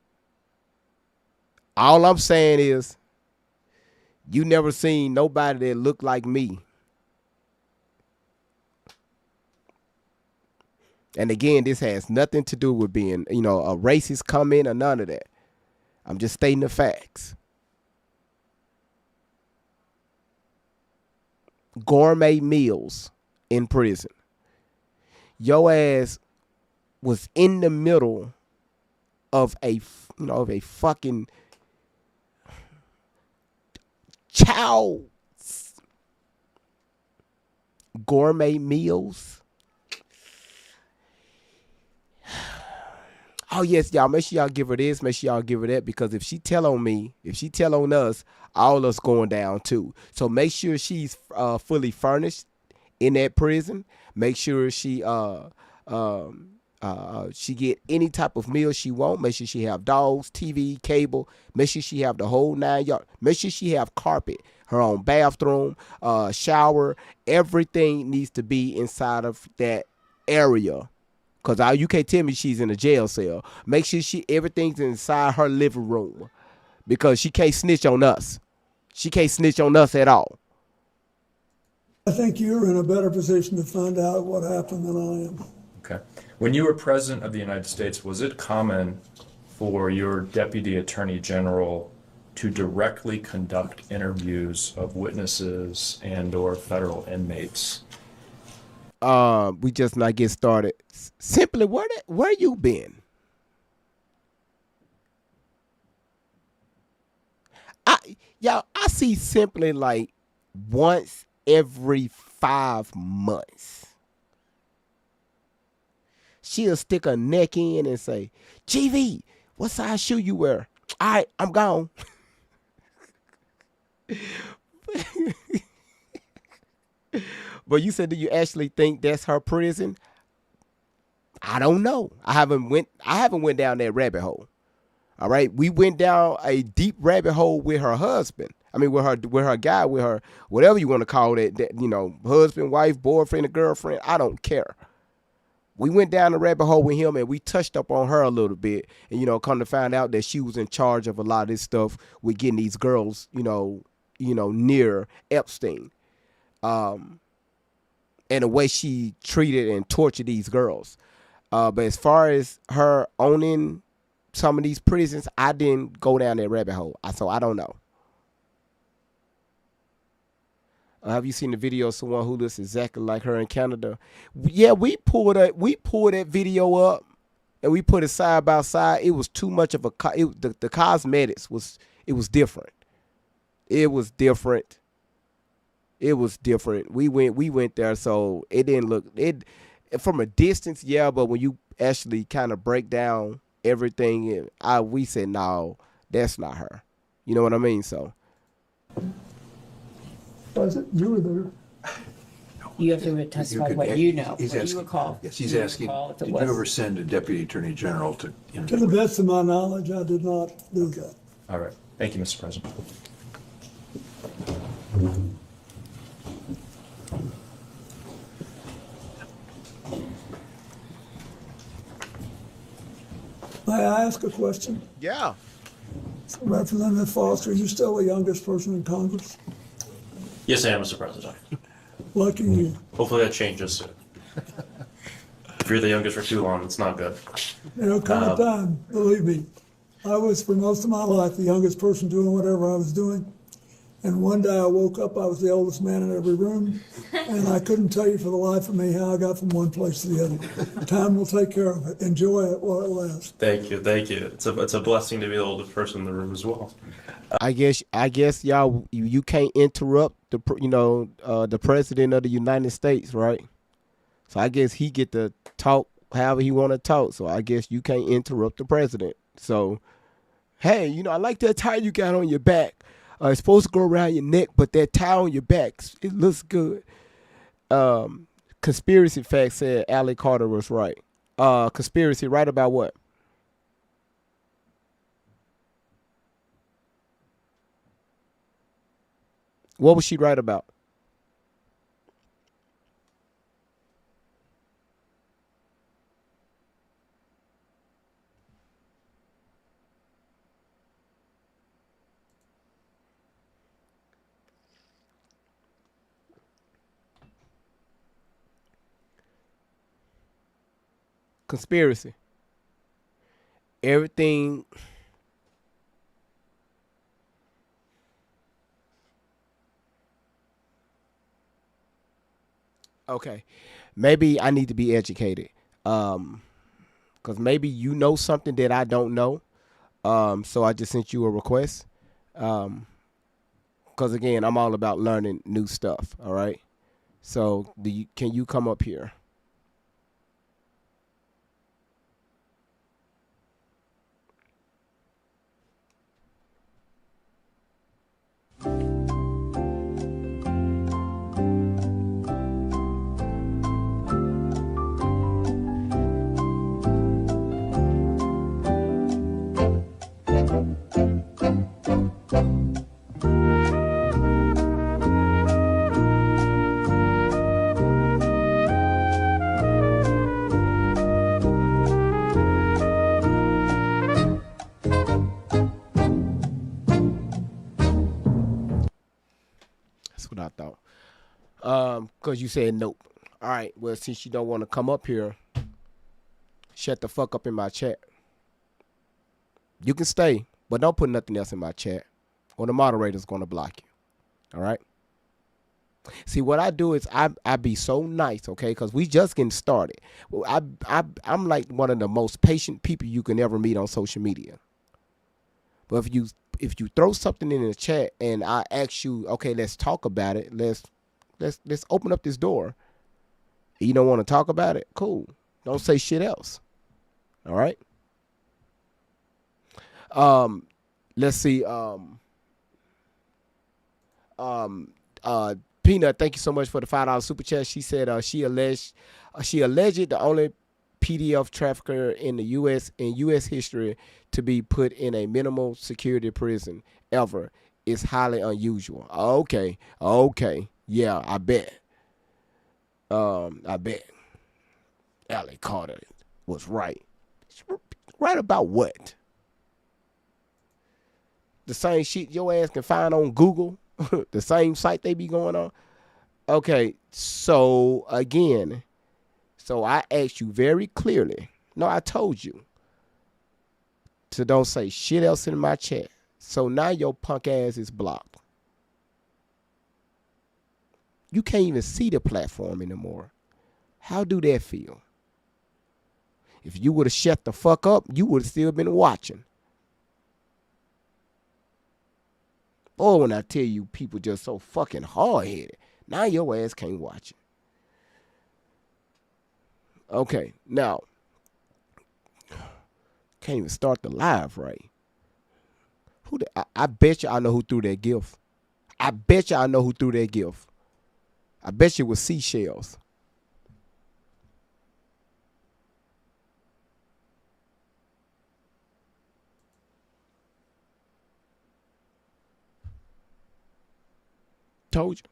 all I'm saying is you never seen nobody that looked like me. And again, this has nothing to do with being, a racist comment or none of that. I'm just stating the facts. Gourmet meals in prison. Your ass was in the middle of a fucking child gourmet meals. Oh yes, y'all. Make sure y'all give her this. Make sure y'all give her that, because if she tell on me, if she tell on us, all us going down too. So make sure she's fully furnished in that prison. Make sure she she get any type of meal she want. Make sure she have dogs, TV, cable. Make sure she have the whole 9 yards. Make sure she have carpet, her own bathroom, shower. Everything needs to be inside of that area. Cause you can't tell me she's in a jail cell. Make sure everything's inside her living room, because she can't snitch on us. She can't snitch on us at all. I think you're in a better position to find out what happened than I am. Okay. When you were president of the United States, was it common for your deputy attorney general to directly conduct interviews of witnesses and or federal inmates? We just not get started. Simply, where you been? I see Simply like once every 5 months. She'll stick her neck in and say, "GV, what size shoe you wear? All right, I'm gone." But you said, do you actually think that's her prison? I don't know. I haven't went down that rabbit hole. All right, we went down a deep rabbit hole with her husband. I mean, with her guy, with her whatever you want to call that, husband, wife, boyfriend, or girlfriend. I don't care. We went down the rabbit hole with him, and we touched up on her a little bit, and come to find out that she was in charge of a lot of this stuff with getting these girls, near Epstein. And the way she treated and tortured these girls. But as far as her owning some of these prisons, I didn't go down that rabbit hole. So I don't know. Have you seen the video of someone who looks exactly like her in Canada? Yeah, we pulled that video up and we put it side by side. It was too much of the cosmetics was different. It was different. It was different. We went there, so it didn't look from a distance, yeah, but when you actually kind of break down everything, we said, no, that's not her. You know what I mean? So Was it? You were there. You have to testify what you know, He's what asking, you recall. yes, he's You asking, recall if it did you was- ever send a deputy attorney general to To the interview? best of my knowledge, I did not do that. All right. Thank you, Mr. President. May I ask a question? yeah. Representative Foster, you're still the youngest person in Congress. Yes, I am, Mr. President. Lucky you. Hopefully that changes soon. If you're the youngest for too long, it's not good. There'll come a time, believe me. I was for most of my life the youngest person doing whatever I was doing. And one day I woke up, I was the oldest man in every room, and I couldn't tell you for the life of me how I got from one place to the other. Time will take care of it. Enjoy it while it lasts. Thank you, thank you. It's a blessing to be the oldest person in the room as well. I guess y'all, you can't interrupt the president of the United States, right? So I guess he get to talk however he want to talk. So I guess you can't interrupt the president. So, hey, I like that tie you got on your back. It's supposed to go around your neck, but that tie on your back, it looks good. Conspiracy Fact said Allie Carter was right. Conspiracy, right about what? What was she right about? Conspiracy. Everything. Okay. Maybe I need to be educated. Because maybe you know something that I don't know. So I just sent you a request. Because again, I'm all about learning new stuff. All right. So can you come up here? That's what I thought. Because you said nope. All right. Well, since you don't want to come up here, shut the fuck up in my chat. You can stay, but don't put nothing else in my chat, or the moderator's going to block you. All right. See, what I do is I be so nice, okay? Because we just getting started. Well, I'm like one of the most patient people you can ever meet on social media. But if you throw something in the chat and I ask you, okay, let's talk about it. Let's open up this door. You don't want to talk about it? Cool. Don't say shit else. All right. Let's see. Peanut, thank you so much for the $5 super chat. She said she alleged the only PDF trafficker in the U.S. history to be put in a minimal security prison ever is highly unusual. Okay, yeah, I bet. Allie Carter was right. Right about what? The same shit your ass can find on Google. The same site they be going on. Okay, so again, I asked you very clearly. No, I told you to don't say shit else in my chat. So now your punk ass is blocked. You can't even see the platform anymore. How do that feel? If you would have shut the fuck up, you would have still been watching. Or when I tell you people just so fucking hard-headed, now your ass can't watch it. Okay, now, can't even start the live right. I bet you I know who threw that gift. I bet you I know who threw that gift. I bet you it was seashells. Told you.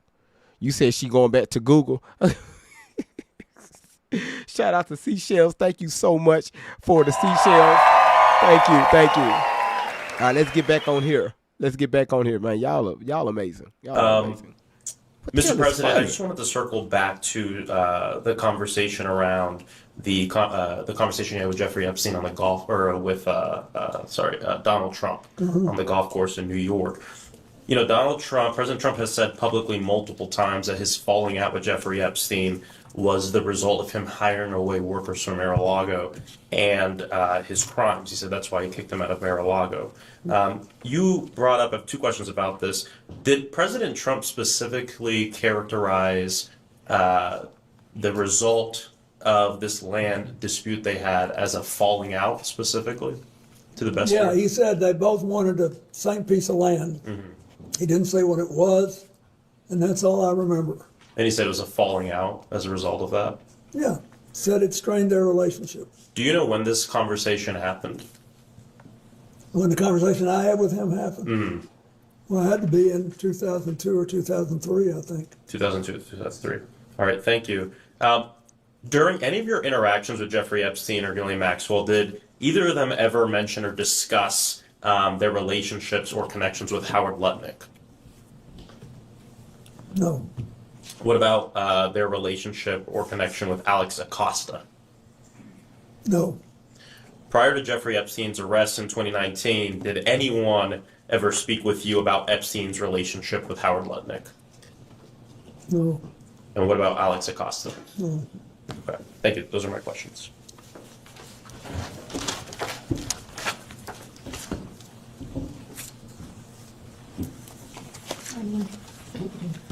You said she going back to Google. Shout out to Seashells. Thank you so much for the seashells. Thank you. All right, let's get back on here. Man. Y'all amazing. Amazing. Mr. President, I just wanted to circle back to the conversation around the conversation you had with Jeffrey Epstein on the golf, or with Donald Trump on the golf course in New York. You know, President Trump has said publicly multiple times that his falling out with Jeffrey Epstein was the result of him hiring away workers from Mar-a-Lago and his crimes. He said that's why he kicked him out of Mar-a-Lago. You brought up two questions about this. Did President Trump specifically characterize the result of this land dispute they had as a falling out specifically, to the best? Yeah, he said they both wanted the same piece of land. Mm-hmm. He didn't say what it was, and that's all I remember. And he said it was a falling out as a result of that? Yeah, said it strained their relationship. Do you know when this conversation happened? When the conversation I had with him happened? Mm-hmm. Well, it had to be in 2002 or 2003, I think. 2002, 2003. All right, thank you. During any of your interactions with Jeffrey Epstein or Ghislaine Maxwell, did either of them ever mention or discuss their relationships or connections with Howard Lutnick? No. What about their relationship or connection with Alex Acosta? No, Prior to Jeffrey Epstein's arrest in 2019, did anyone ever speak with you about Epstein's relationship with Howard Lutnick? no, And what about Alex Acosta? no. Okay, thank you. Those are my questions.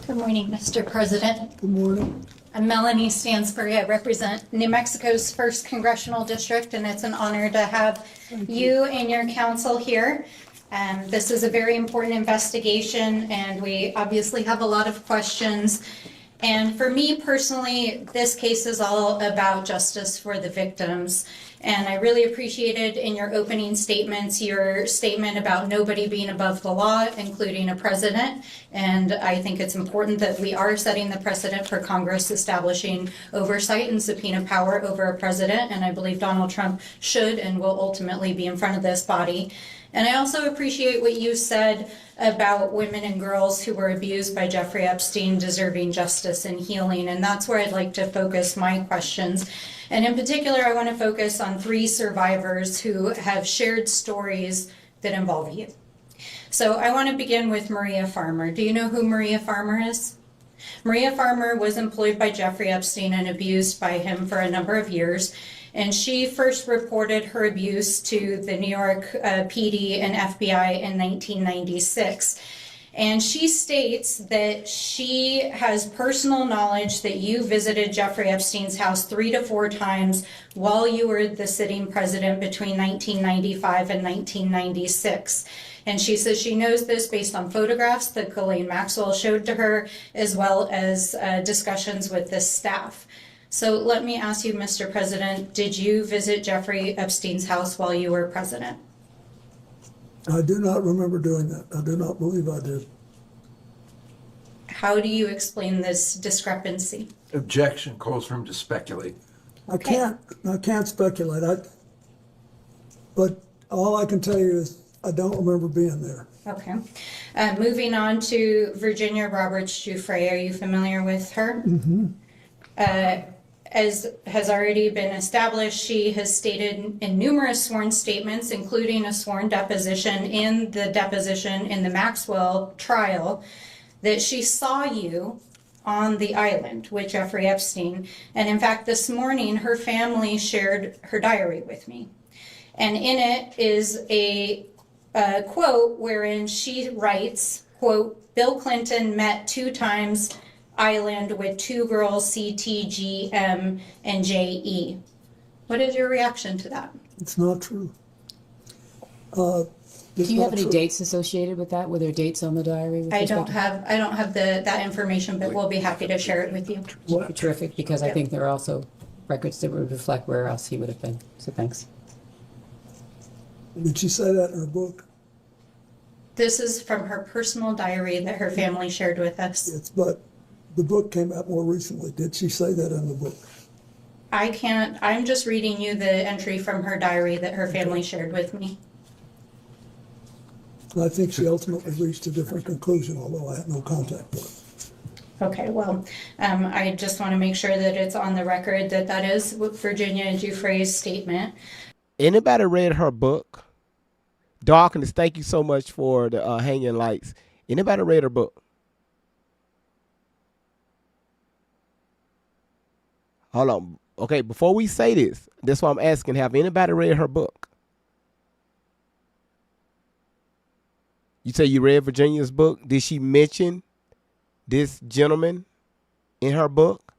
Good morning, Mr. President. Good morning. I'm Melanie Stansbury. I represent New Mexico's 1st Congressional District, and it's an honor to have you and your council here. This is a very important investigation, and we obviously have a lot of questions. And for me personally, this case is all about justice for the victims. And I really appreciated in your opening statements, your statement about nobody being above the law, including a president. And I think it's important that we are setting the precedent for Congress establishing oversight and subpoena power over a president. And I believe Donald Trump should and will ultimately be in front of this body. And I also appreciate what you said about women and girls who were abused by Jeffrey Epstein deserving justice and healing. And that's where I'd like to focus my questions. And in particular, I want to focus on 3 survivors who have shared stories that involve you. So I want to begin with Maria Farmer. Do you know who Maria Farmer is? Maria Farmer was employed by Jeffrey Epstein and abused by him for a number of years. And she first reported her abuse to the New York PD and FBI in 1996. And she states that she has personal knowledge that you visited Jeffrey Epstein's house 3 to 4 times while you were the sitting president between 1995 and 1996. And she says she knows this based on photographs that Ghislaine Maxwell showed to her, as well as discussions with the staff. So let me ask you, Mr. President, did you visit Jeffrey Epstein's house while you were president? I do not remember doing that. I do not believe I did. How do you explain this discrepancy? Objection calls for him to speculate. I can't speculate. But all I can tell you is I don't remember being there. Okay. Moving on to Virginia Roberts Giuffre. Are you familiar with her? Mm-hmm. As has already been established, she has stated in numerous sworn statements, including a sworn deposition in the Maxwell trial, that she saw you on the island with Jeffrey Epstein. And in fact, this morning, her family shared her diary with me. And in it is a quote wherein she writes, quote, Bill Clinton met 2 times island with 2 girls, CT, GM, and JE. What is your reaction to that? It's not true. Do you have any dates associated with that? Were there dates on the diary? I don't have that information, but we'll be happy to share it with you. Would be terrific, because I think there are also records that would reflect where else he would have been. So thanks. Did she say that in her book? This is from her personal diary that her family shared with us. Yes, but the book came out more recently. Did she say that in the book? I'm just reading you the entry from her diary that her family shared with me. I think she ultimately reached a different conclusion, although I had no contact with her. Okay, well, I just want to make sure that it's on the record that that is Virginia Giuffre's statement. Anybody read her book? Darkness, thank you so much for the hanging lights. Anybody read her book? Hold on. Okay, before we say this, that's why I'm asking, have anybody read her book? You say you read Virginia's book. Did she mention this gentleman in her book?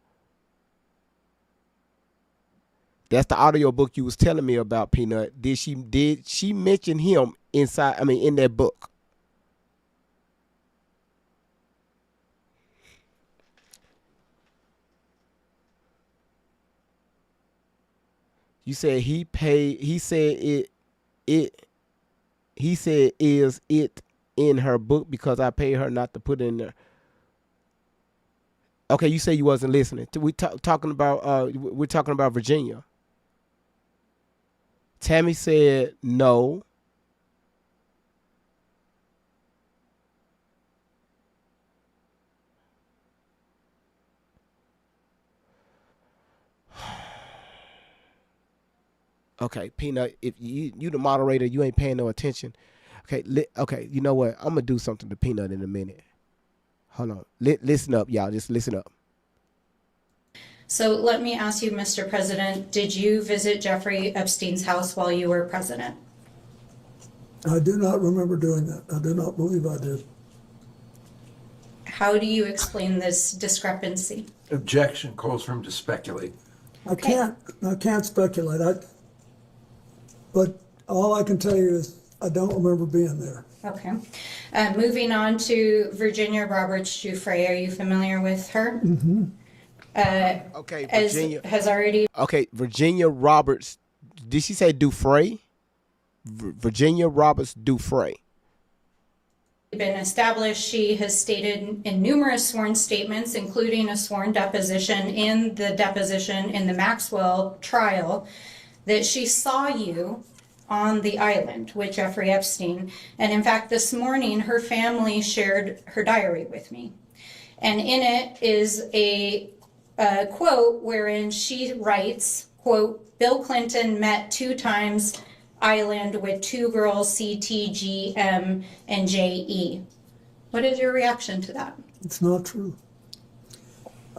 That's the audio book you was telling me about, Peanut. Did she mention him in that book? You said he said is it in her book because I paid her not to put it in there. Okay, you say you wasn't listening. We're talking about Virginia. Tammy said no. Okay, Peanut, if you the moderator, you ain't paying no attention. Okay, okay, you know what? I'm gonna do something to Peanut in a minute. Hold on. Listen up, y'all. Just listen up. So let me ask you, Mr. President, did you visit Jeffrey Epstein's house while you were president? I do not remember doing that. I do not believe I did. How do you explain this discrepancy? Objection calls for him to speculate. I can't speculate. But all I can tell you is I don't remember being there. Okay. Moving on to Virginia Roberts Giuffre. Are you familiar with her? Mm-hmm. Okay, Virginia has already. Okay, Virginia Roberts. Did she say Dufresne? Virginia Roberts Dufresne. Been established. She has stated in numerous sworn statements, including a sworn deposition in the Maxwell trial, that she saw you on the island with Jeffrey Epstein. And in fact, this morning, her family shared her diary with me. And in it is a quote wherein she writes, quote, Bill Clinton met 2 times island with 2 girls, CT, GM, and JE. What is your reaction to that? It's not true.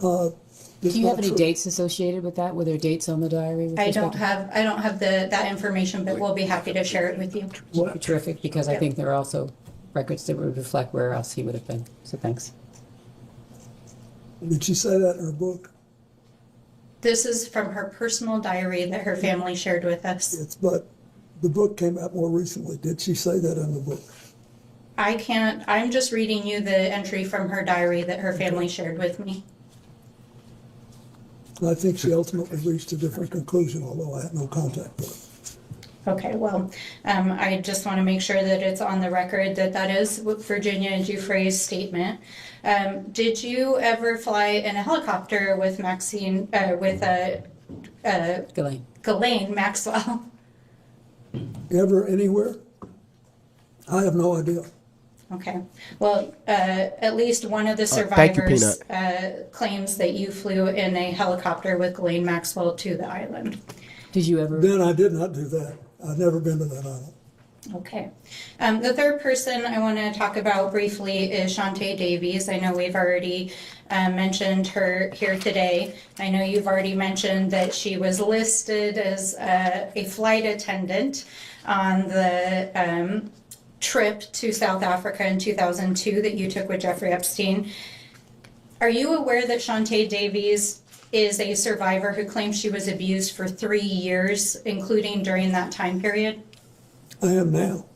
Do you have any dates associated with that? Were there dates on the diary? I don't have that information, but we'll be happy to share it with you. Terrific, because I think there are also records that would reflect where else he would have been. So thanks. Did she say that in her book? This is from her personal diary that her family shared with us. But the book came out more recently. Did she say that in the book? I'm just reading you the entry from her diary that her family shared with me. I think she ultimately reached a different conclusion, although I had no contact with her. Okay, well, I just want to make sure that it's on the record that is Virginia Giuffre's statement. Did you ever fly in a helicopter with Ghislaine Maxwell? Ever, anywhere? I have no idea. Okay. Well, at least one of the Thank you, survivors claims that you flew in a helicopter with Ghislaine Maxwell to the island. Did you ever? Then I did not do that. I've never been to that island. Okay. The third person I want to talk about briefly is Shantae Davies. I know we've already mentioned her here today. I know you've already mentioned that she was listed as a flight attendant on the trip to South Africa in 2002 that you took with Jeffrey Epstein. Are you aware that Shantae Davies is a survivor who claims she was abused for 3 years, including during that time period? I am now.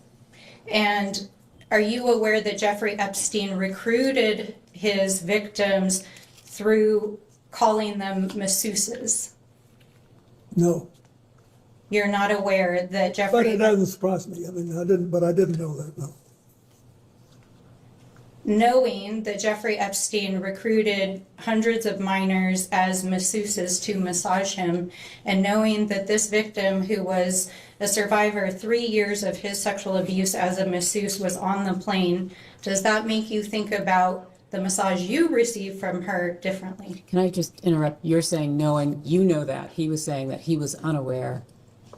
And are you aware that Jeffrey Epstein recruited his victims through calling them masseuses? No. You're not aware that Jeffrey... But it doesn't surprise me. I mean, I didn't know that, no. Knowing that Jeffrey Epstein recruited hundreds of minors as masseuses to massage him, and knowing that this victim, who was a survivor 3 years of his sexual abuse as a masseuse, was on the plane, does that make you think about the massage you received from her differently? Can I just interrupt? You're saying knowing, you know that. He was saying that he was unaware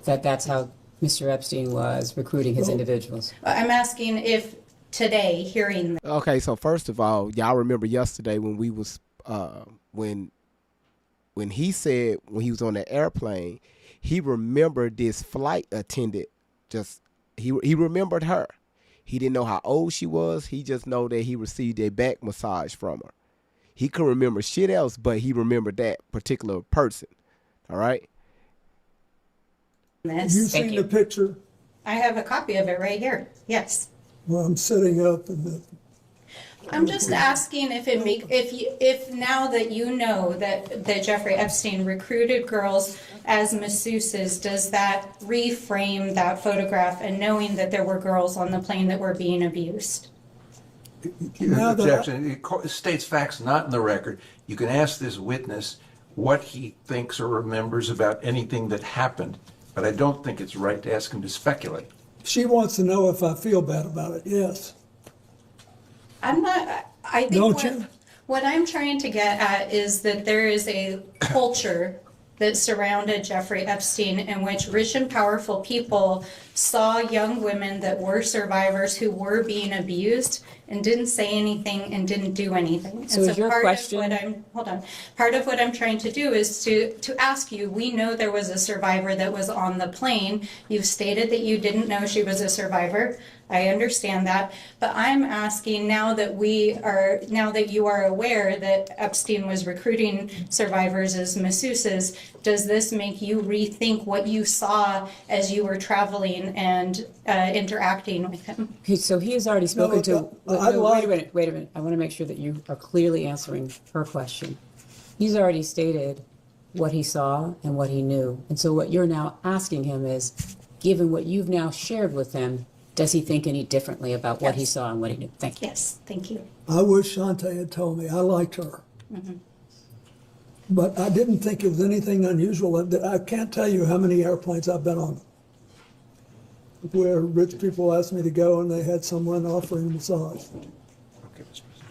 that that's how Mr. Epstein was recruiting his individuals. I'm asking if today, hearing that. Okay, so first of all, y'all remember yesterday when we was when he said when he was on the airplane, he remembered this flight attendant. He remembered her. He didn't know how old she was. He just know that he received a back massage from her. He couldn't remember shit else, but he remembered that particular person. All right. Have you seen the picture? I have a copy of it right here. Yes. Well, I'm sitting up and I'm just asking if now that you know that Jeffrey Epstein recruited girls as masseuses, does that reframe that photograph, and knowing that there were girls on the plane that were being abused? Objection. It states facts not in the record. You can ask this witness what he thinks or remembers about anything that happened, but I don't think it's right to ask him to speculate. she wants to know if I feel bad about it, yes. I'm not, I think Don't you? what I'm trying to get at is that there is a culture that surrounded Jeffrey Epstein, in which rich and powerful people saw young women that were survivors who were being abused and didn't say anything and didn't do anything. So is your question? Part of what I'm trying to do is to ask you, we know there was a survivor that was on the plane. You've stated that you didn't know she was a survivor. I understand that, but I'm asking now that you are aware that Epstein was recruiting survivors as masseuses, does this make you rethink what you saw as you were traveling and interacting with him? So he has already spoken wait a minute. I want to make sure that you are clearly answering her question. He's already stated what he saw and what he knew. And so what you're now asking him is, given what you've now shared with him, does he think any differently about what he saw and what he knew? Thank you. Yes, thank you. I wish Shantae had told me. I liked her. But I didn't think it was anything unusual. I can't tell you how many airplanes I've been on where rich people asked me to go and they had someone offering a massage.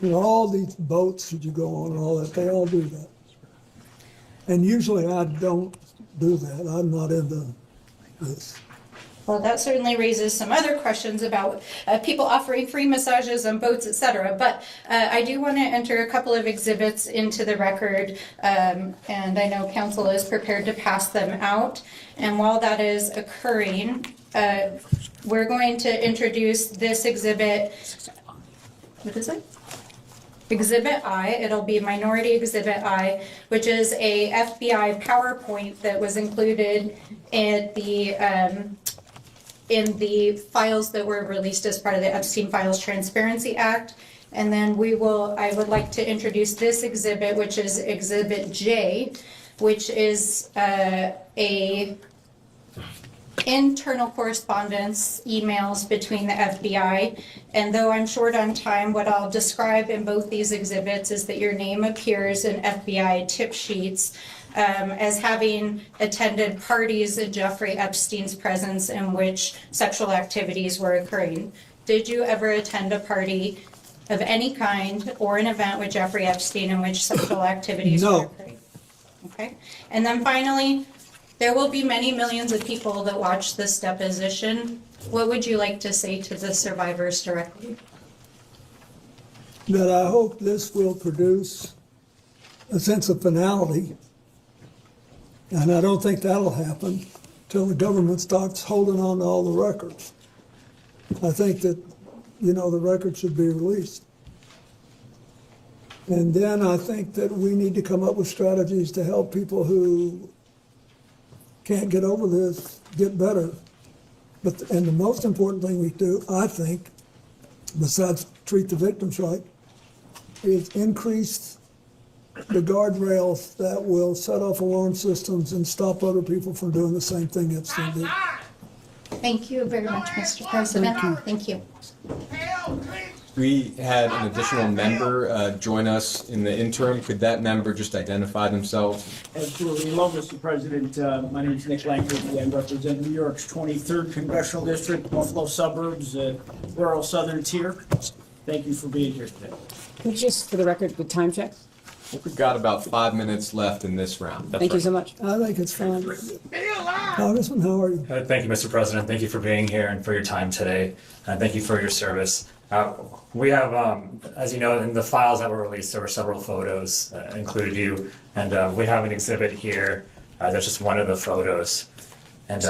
You know, all these boats that you go on and all that, they all do that. And usually I don't do that. I'm not into this. Well, that certainly raises some other questions about people offering free massages on boats, etc. But I do want to enter a couple of exhibits into the record, and I know council is prepared to pass them out. And while that is occurring, we're going to introduce this exhibit. What is it? Exhibit I, it'll be Minority Exhibit I, which is a FBI PowerPoint that was included in the files that were released as part of the Epstein Files Transparency Act. And then I would like to introduce this exhibit, which is Exhibit J, which is a internal correspondence, emails between the FBI. And though I'm short on time, what I'll describe in both these exhibits is that your name appears in FBI tip sheets as having attended parties in Jeffrey Epstein's presence in which sexual activities were occurring. Did you ever attend a party of any kind or an event with Jeffrey Epstein in which sexual activities were occurring? Okay. And then finally, there will be many millions of people that watch this deposition. What would you like to say to the survivors directly? That I hope this will produce a sense of finality. And I don't think that'll happen till the government starts holding on to all the records. I think that, you know, the records should be released. And then I think that we need to come up with strategies to help people who can't get over this get better. And the most important thing we do, I think, besides treat the victims right, is increase the guardrails that will set off alarm systems and stop other people from doing the same thing Epstein did. Thank you very much, Mr. President. Thank you. We had an additional member join us in the interim. Could that member just identify themselves? Absolutely. Hello, Mr. President. My name is Nick Langley. I represent New York's 23rd Congressional District, Buffalo suburbs, rural southern tier. Thank you for being here today. Just for the record, the time check. We've got about 5 minutes left in this round. Thank you so much. I think it's fine. Congressman, how are you? Thank you, Mr. President. Thank you for being here and for your time today. Thank you for your service. We have, as you know, in the files that were released, there were several photos included you, and we have an exhibit here. That's just one of the photos, and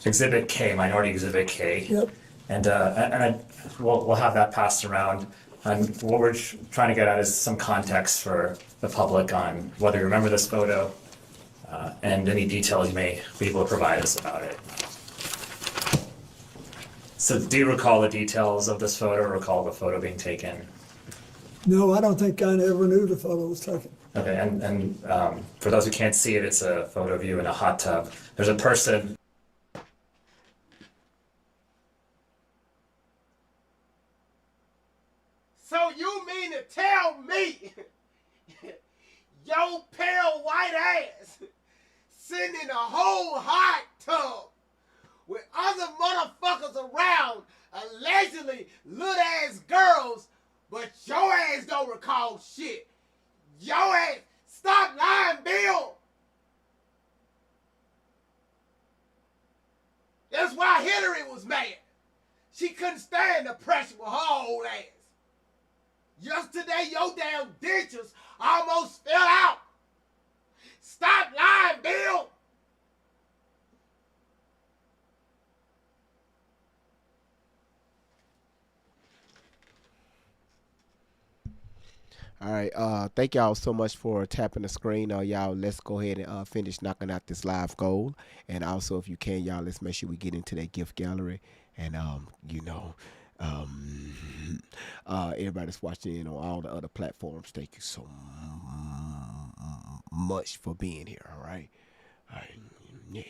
Exhibit K, Minority Exhibit K. Yep. And we'll have that passed around. And what we're trying to get at is some context for the public on whether you remember this photo and any details you may be able to provide us about it. So do you recall the details of this photo or recall the photo being taken? No, I don't think I ever knew the photo was taken. Okay, and for those who can't see it, it's a photo of you in a hot tub. There's a person. So you mean to tell me your pale white ass sitting in a whole hot tub with other motherfuckers around, allegedly little ass girls, but your ass don't recall shit. Your ass, stop lying, Bill. She couldn't stand the pressure with her old ass. Yesterday, your damn dentures almost fell out. Stop lying, Bill. All right. Thank y'all so much for tapping the screen. Y'all, let's go ahead and finish knocking out this live goal. And also, if you can, y'all, let's make sure we get into that gift gallery. And everybody that's watching on all the other platforms, thank you so much for being here. All right. All right. Yeah.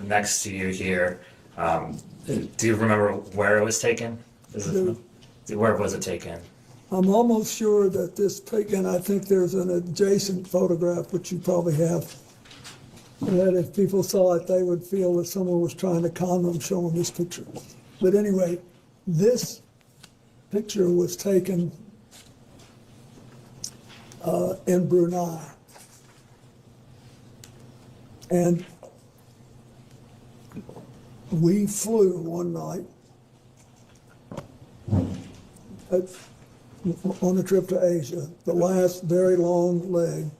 Next to you here, do you remember where it was taken? Where was it taken? I'm almost sure that this pic, and I think there's an adjacent photograph, which you probably have, that if people saw it, they would feel that someone was trying to con them showing this picture. But anyway, this picture was taken in Brunei. And we flew one night on a trip to Asia, the last very long leg.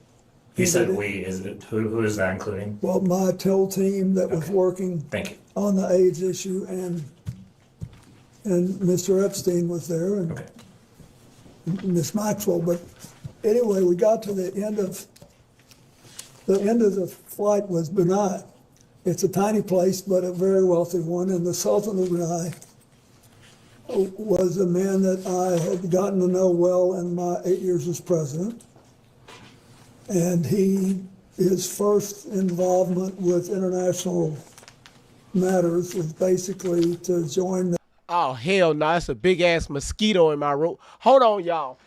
You said we. Is it who is that including? Well, my TEL team that was working Thank you. on the AIDS issue, and Mr. Epstein was there, and Okay. Miss Maxwell. But anyway, we got to the end of the flight was Brunei. It's a tiny place, but a very wealthy one, and the Sultan of Brunei was a man that I had gotten to know well in my 8 years as president. And his first involvement with international matters was basically to join the... Oh, hell no. That's a big ass mosquito in my room. Hold on, y'all.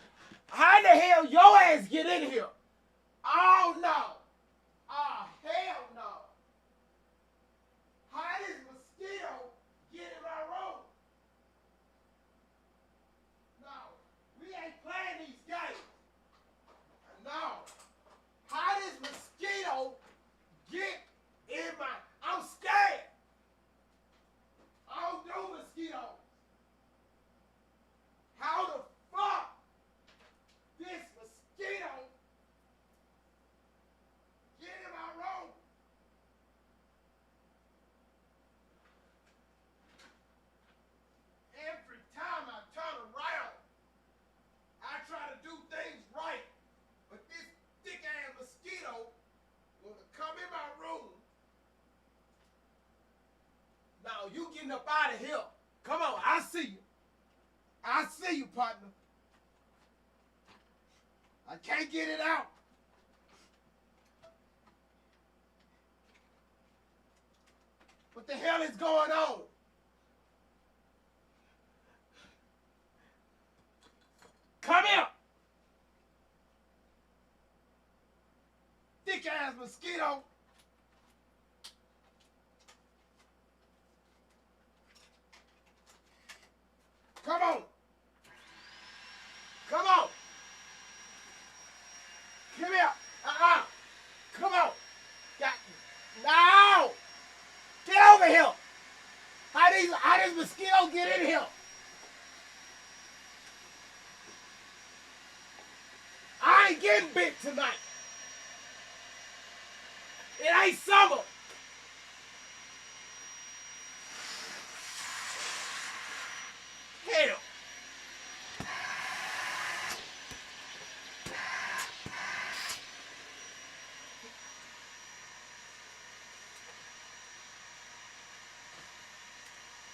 How in the hell your ass get in here? Oh, no. Oh, hell no. How this mosquito get in my room? No, we ain't playing these games. No. How this mosquito get in my... I'm scared. I don't do mosquitoes. How the fuck this mosquito get in my room? Every time I turn around, I try to do things right, but this thick ass mosquito wanna come in my room. Now you getting up out of here. Come on, I see you. I see you, partner. I can't get it out. What the hell is going on? Come here. Thick ass mosquito. Come on. Come on. Come here. Come on. No. Get over here. How does mosquito get in here? I ain't getting bit tonight. It ain't summer. Hell.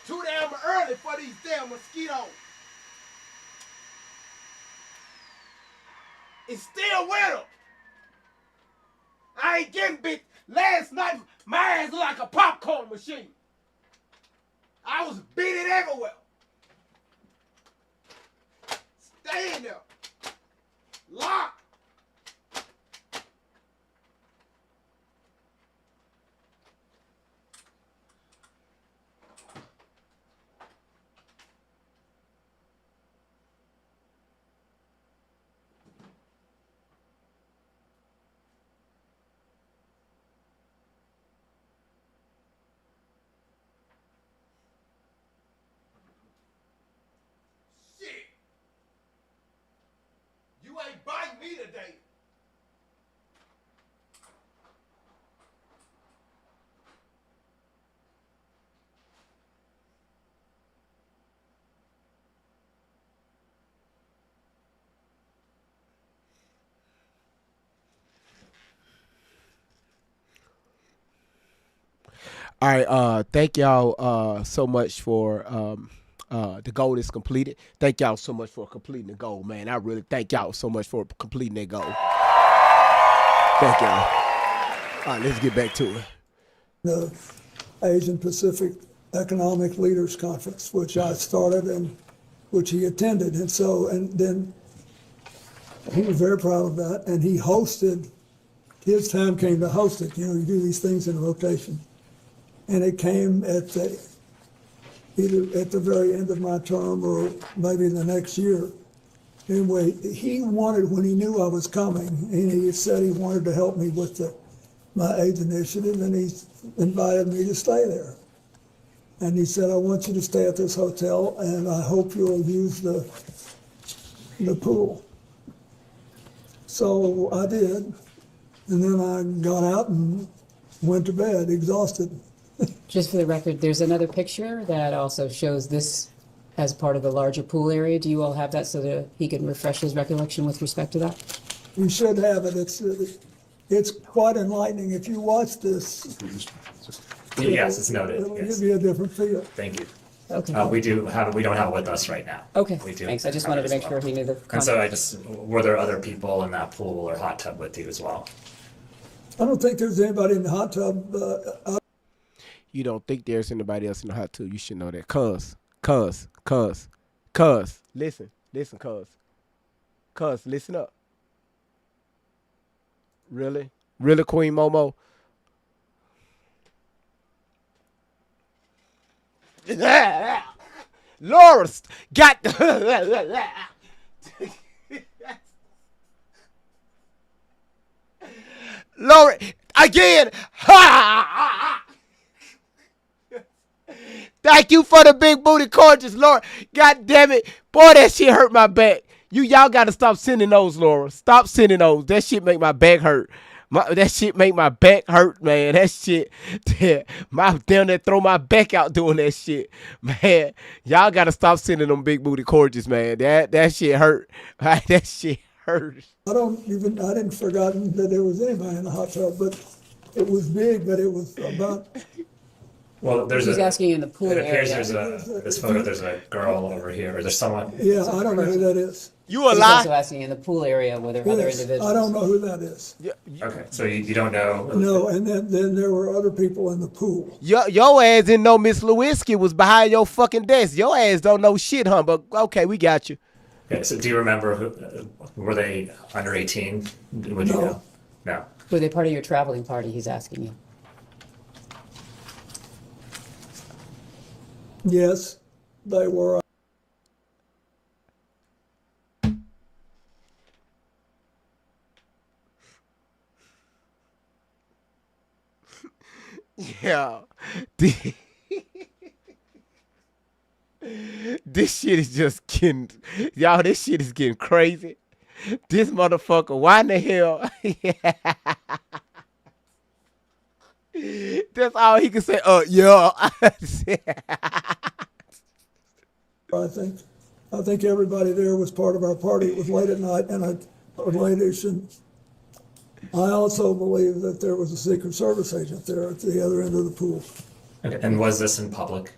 Too damn early for these damn mosquitoes. It's still winter. I ain't getting bit. Last night, my ass looked like a popcorn machine. I was beating everywhere. Stay in there. Lock. ain't biting me today. All right, thank y'all so much for the goal is completed. Thank y'all so much for completing the goal, man. I really thank y'all so much for completing that goal. Thank y'all. All right, let's get back to it. The Asian Pacific Economic Leaders Conference, which I started and which he attended. And then he was very proud of that. And he hosted, his time came to host it. You know, you do these things in rotation. And it came at either at the very end of my term or maybe the next year. Anyway, he wanted, when he knew I was coming, and he said he wanted to help me with my AIDS initiative, and he invited me to stay there. And he said, I want you to stay at this hotel, and I hope you'll use the pool. So I did, and then I got out and went to bed, exhausted. Just for the record, there's another picture that also shows this as part of the larger pool area. Do you all have that so that he can refresh his recollection with respect to that? You should have it. It's quite enlightening. If you watch this, Yes, it's noted. it'll Yes. give you a different feel. Thank you. Okay. We don't have it with us right now. Okay, We do. thanks. I just wanted to make sure he knew the And so context. were there other people in that pool or hot tub with you as well? I don't think there's anybody in the hot tub. You don't think there's anybody else in the hot tub? You should know that. Cuz. Listen, cuz, listen up. Really, Queen Momo? Laura got Laura again. Thank you for the big booty gorgeous, Laura. God damn it. Boy, that shit hurt my back. Y'all gotta stop sending those, Laura. Stop sending those. That shit make my back hurt. That shit make my back hurt, man. That shit, my down there throw my back out doing that shit, man. Y'all gotta stop sending them big booty gorgeous, man. That shit hurt. That shit hurt. I didn't forgotten that there was anybody in the hot tub, but it was big, but it was about. Well, He's asking in the pool it appears area. this photo, there's a girl over here. Is there someone? Yeah, I don't know who that is. You a He's lie? also asking in the pool area whether other Yes, individuals. I don't know who that is. Okay, so you don't know? No, and then there were other people in the pool. Your ass didn't know Miss Lewinsky was behind your fucking desk. Your ass don't know shit, huh? But okay, we got you. Okay, so do you remember were they under 18? Would you No. know? No. Were they part of your traveling party? He's asking you. Yes, they were. Yeah. This shit is just getting, y'all, this shit is getting crazy. This motherfucker, why in the hell? That's all he can say. Yeah. I think everybody there was part of our party. It was late at night and a late-ish. And I also believe that there was a Secret Service agent there at the other end of the pool. Okay, and was this in public?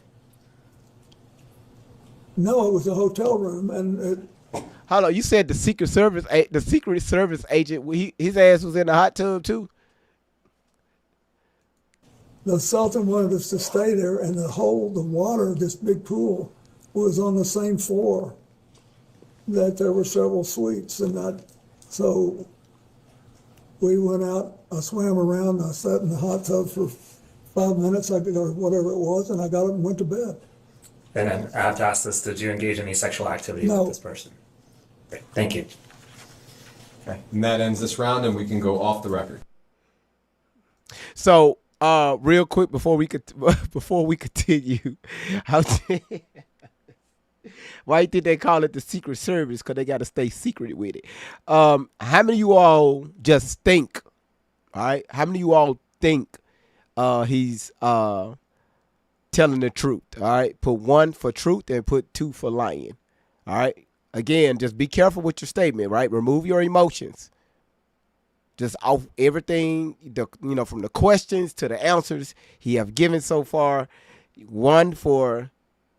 No, it was a hotel room, and Hold on, you said the Secret Service agent, his ass was in the hot tub too? the Sultan wanted us to stay there, and the water of this big pool was on the same floor that there were several suites, and so we went out, I swam around, I sat in the hot tub for 5 minutes, or whatever it was, and I got up and went to bed. And then I have to ask this, did you engage in any sexual activity No. with this person? Great, thank you. Okay, and that ends this round, and we can go off the record. So, real quick before we continue, Why you think they call it the Secret Service? Because they got to stay secret with it. How many of you all just think, all right? How many of you all think he's telling the truth, all right? Put 1 for truth and put 2 for lying, all right? Again, just be careful with your statement, right? Remove your emotions. Just off everything, from the questions to the answers he have given so far. 1 for...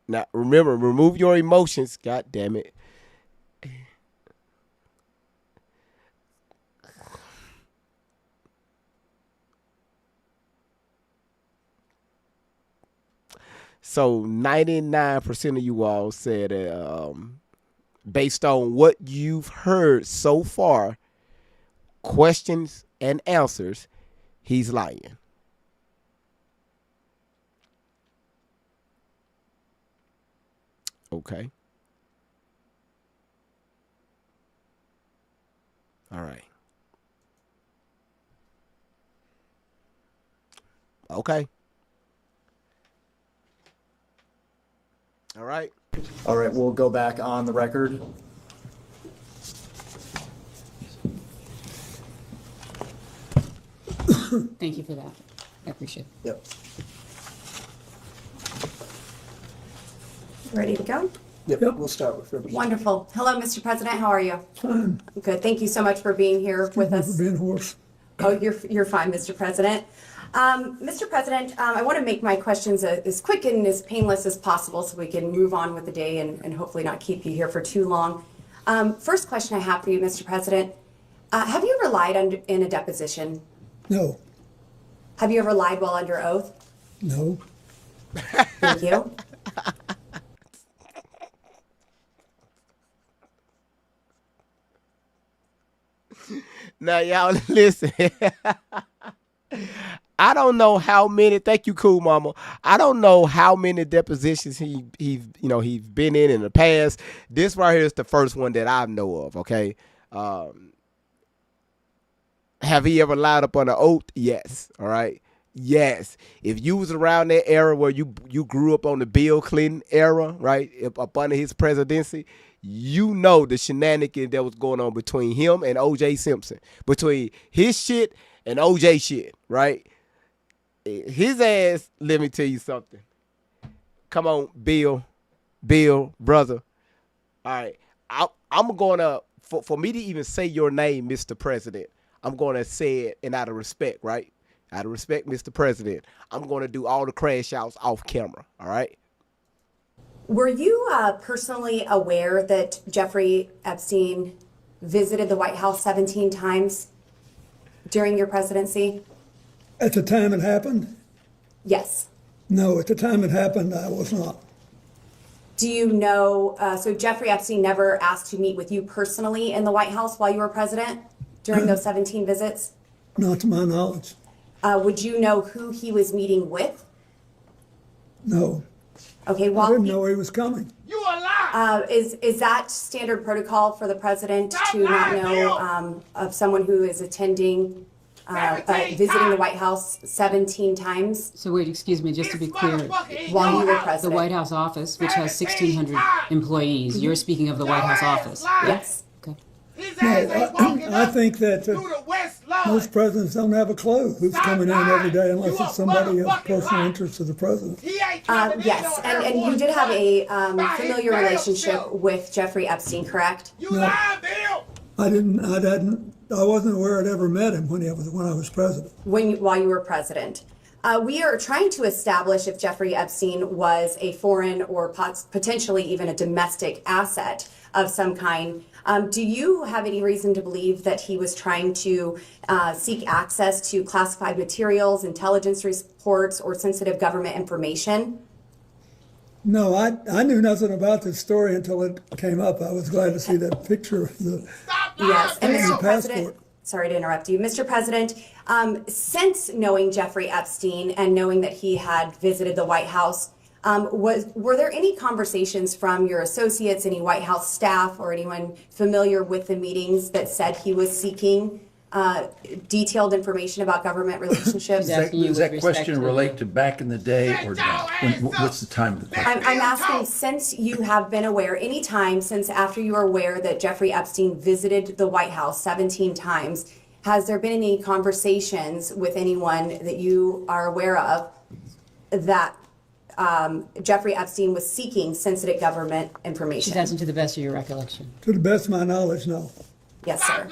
Now, remember, remove your emotions. God damn it. So 99% of you all said, based on what you've heard so far, questions and answers, he's lying. Okay. All right. Okay. All right. All right, we'll go back on the record. Thank you for that. I appreciate it. Yep. Ready to go? Yep, we'll start with Representative. Wonderful. Hello, Mr. President. How are you? Fine. Good. Thank you so much for being here with us. For being hoarse. Oh, you're fine, Mr. President. Mr. President, I want to make my questions as quick and as painless as possible so we can move on with the day and hopefully not keep you here for too long. First question I have for you, Mr. President. Have you ever lied in a deposition? No. Have you ever lied while under oath? No. Thank you. Now, y'all listen. I don't know how many. Thank you, Cool Mama. I don't know how many depositions he's been in the past. This right here is the first one that I know of. Okay. Have he ever lied up on an oath? Yes. All right. Yes. If you was around that era where you grew up on the Bill Clinton era, right, up under his presidency, you know the shenanigans that was going on between him and O.J. Simpson, between his shit and O.J. shit, right? His ass, let me tell you something. Come on, Bill, brother. All right, I'm going to, for me to even say your name, Mr. President, I'm going to say it, and out of respect, right? Out of respect, Mr. President, I'm going to do all the crash outs off camera, all right? Were you personally aware that Jeffrey Epstein visited the White House 17 times during your presidency? At the time it happened? Yes. No, at the time it happened, I was not. Do you know, so Jeffrey Epstein never asked to meet with you personally in the White House while you were president during those 17 visits? Not to my knowledge. Would you know who he was meeting with? No. Okay, I well, didn't know he was coming. You a lie! is that standard protocol for the president to not know of someone who is attending, visiting the White House 17 times? So wait, excuse me, just to be clear, While you were the president? White House office, which has 1,600 employees, you're speaking of the White House office? Yes. Okay. I think that most presidents don't have a clue who's coming in every day unless it's somebody of personal interest to the president. Yes, and you did have a familiar relationship with Jeffrey Epstein, correct? No, I wasn't aware I'd ever met him when I was president. While you were president. We are trying to establish if Jeffrey Epstein was a foreign or potentially even a domestic asset of some kind. Do you have any reason to believe that he was trying to seek access to classified materials, intelligence reports, or sensitive government information? No, I knew nothing about this story until it came up. I was glad to see that picture of the Yes, and Mr. President, passport. sorry to interrupt you. Mr. President, since knowing Jeffrey Epstein and knowing that he had visited the White House, were there any conversations from your associates, any White House staff, or anyone familiar with the meetings that said he was seeking detailed information about government relationships? Does that question relate to back in the day or not? What's the time of the question? I'm asking, since you have been aware, any time since after you were aware that Jeffrey Epstein visited the White House 17 times, has there been any conversations with anyone that you are aware of that Jeffrey Epstein was seeking sensitive government information? She's asking to the best of your recollection. To the best of my knowledge, no. Yes, sir.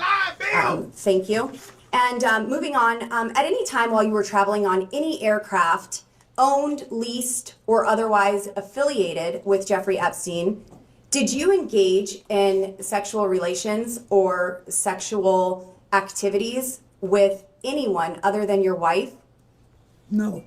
Thank you. And moving on, at any time while you were traveling on any aircraft owned, leased, or otherwise affiliated with Jeffrey Epstein, did you engage in sexual relations or sexual activities with anyone other than your wife? No.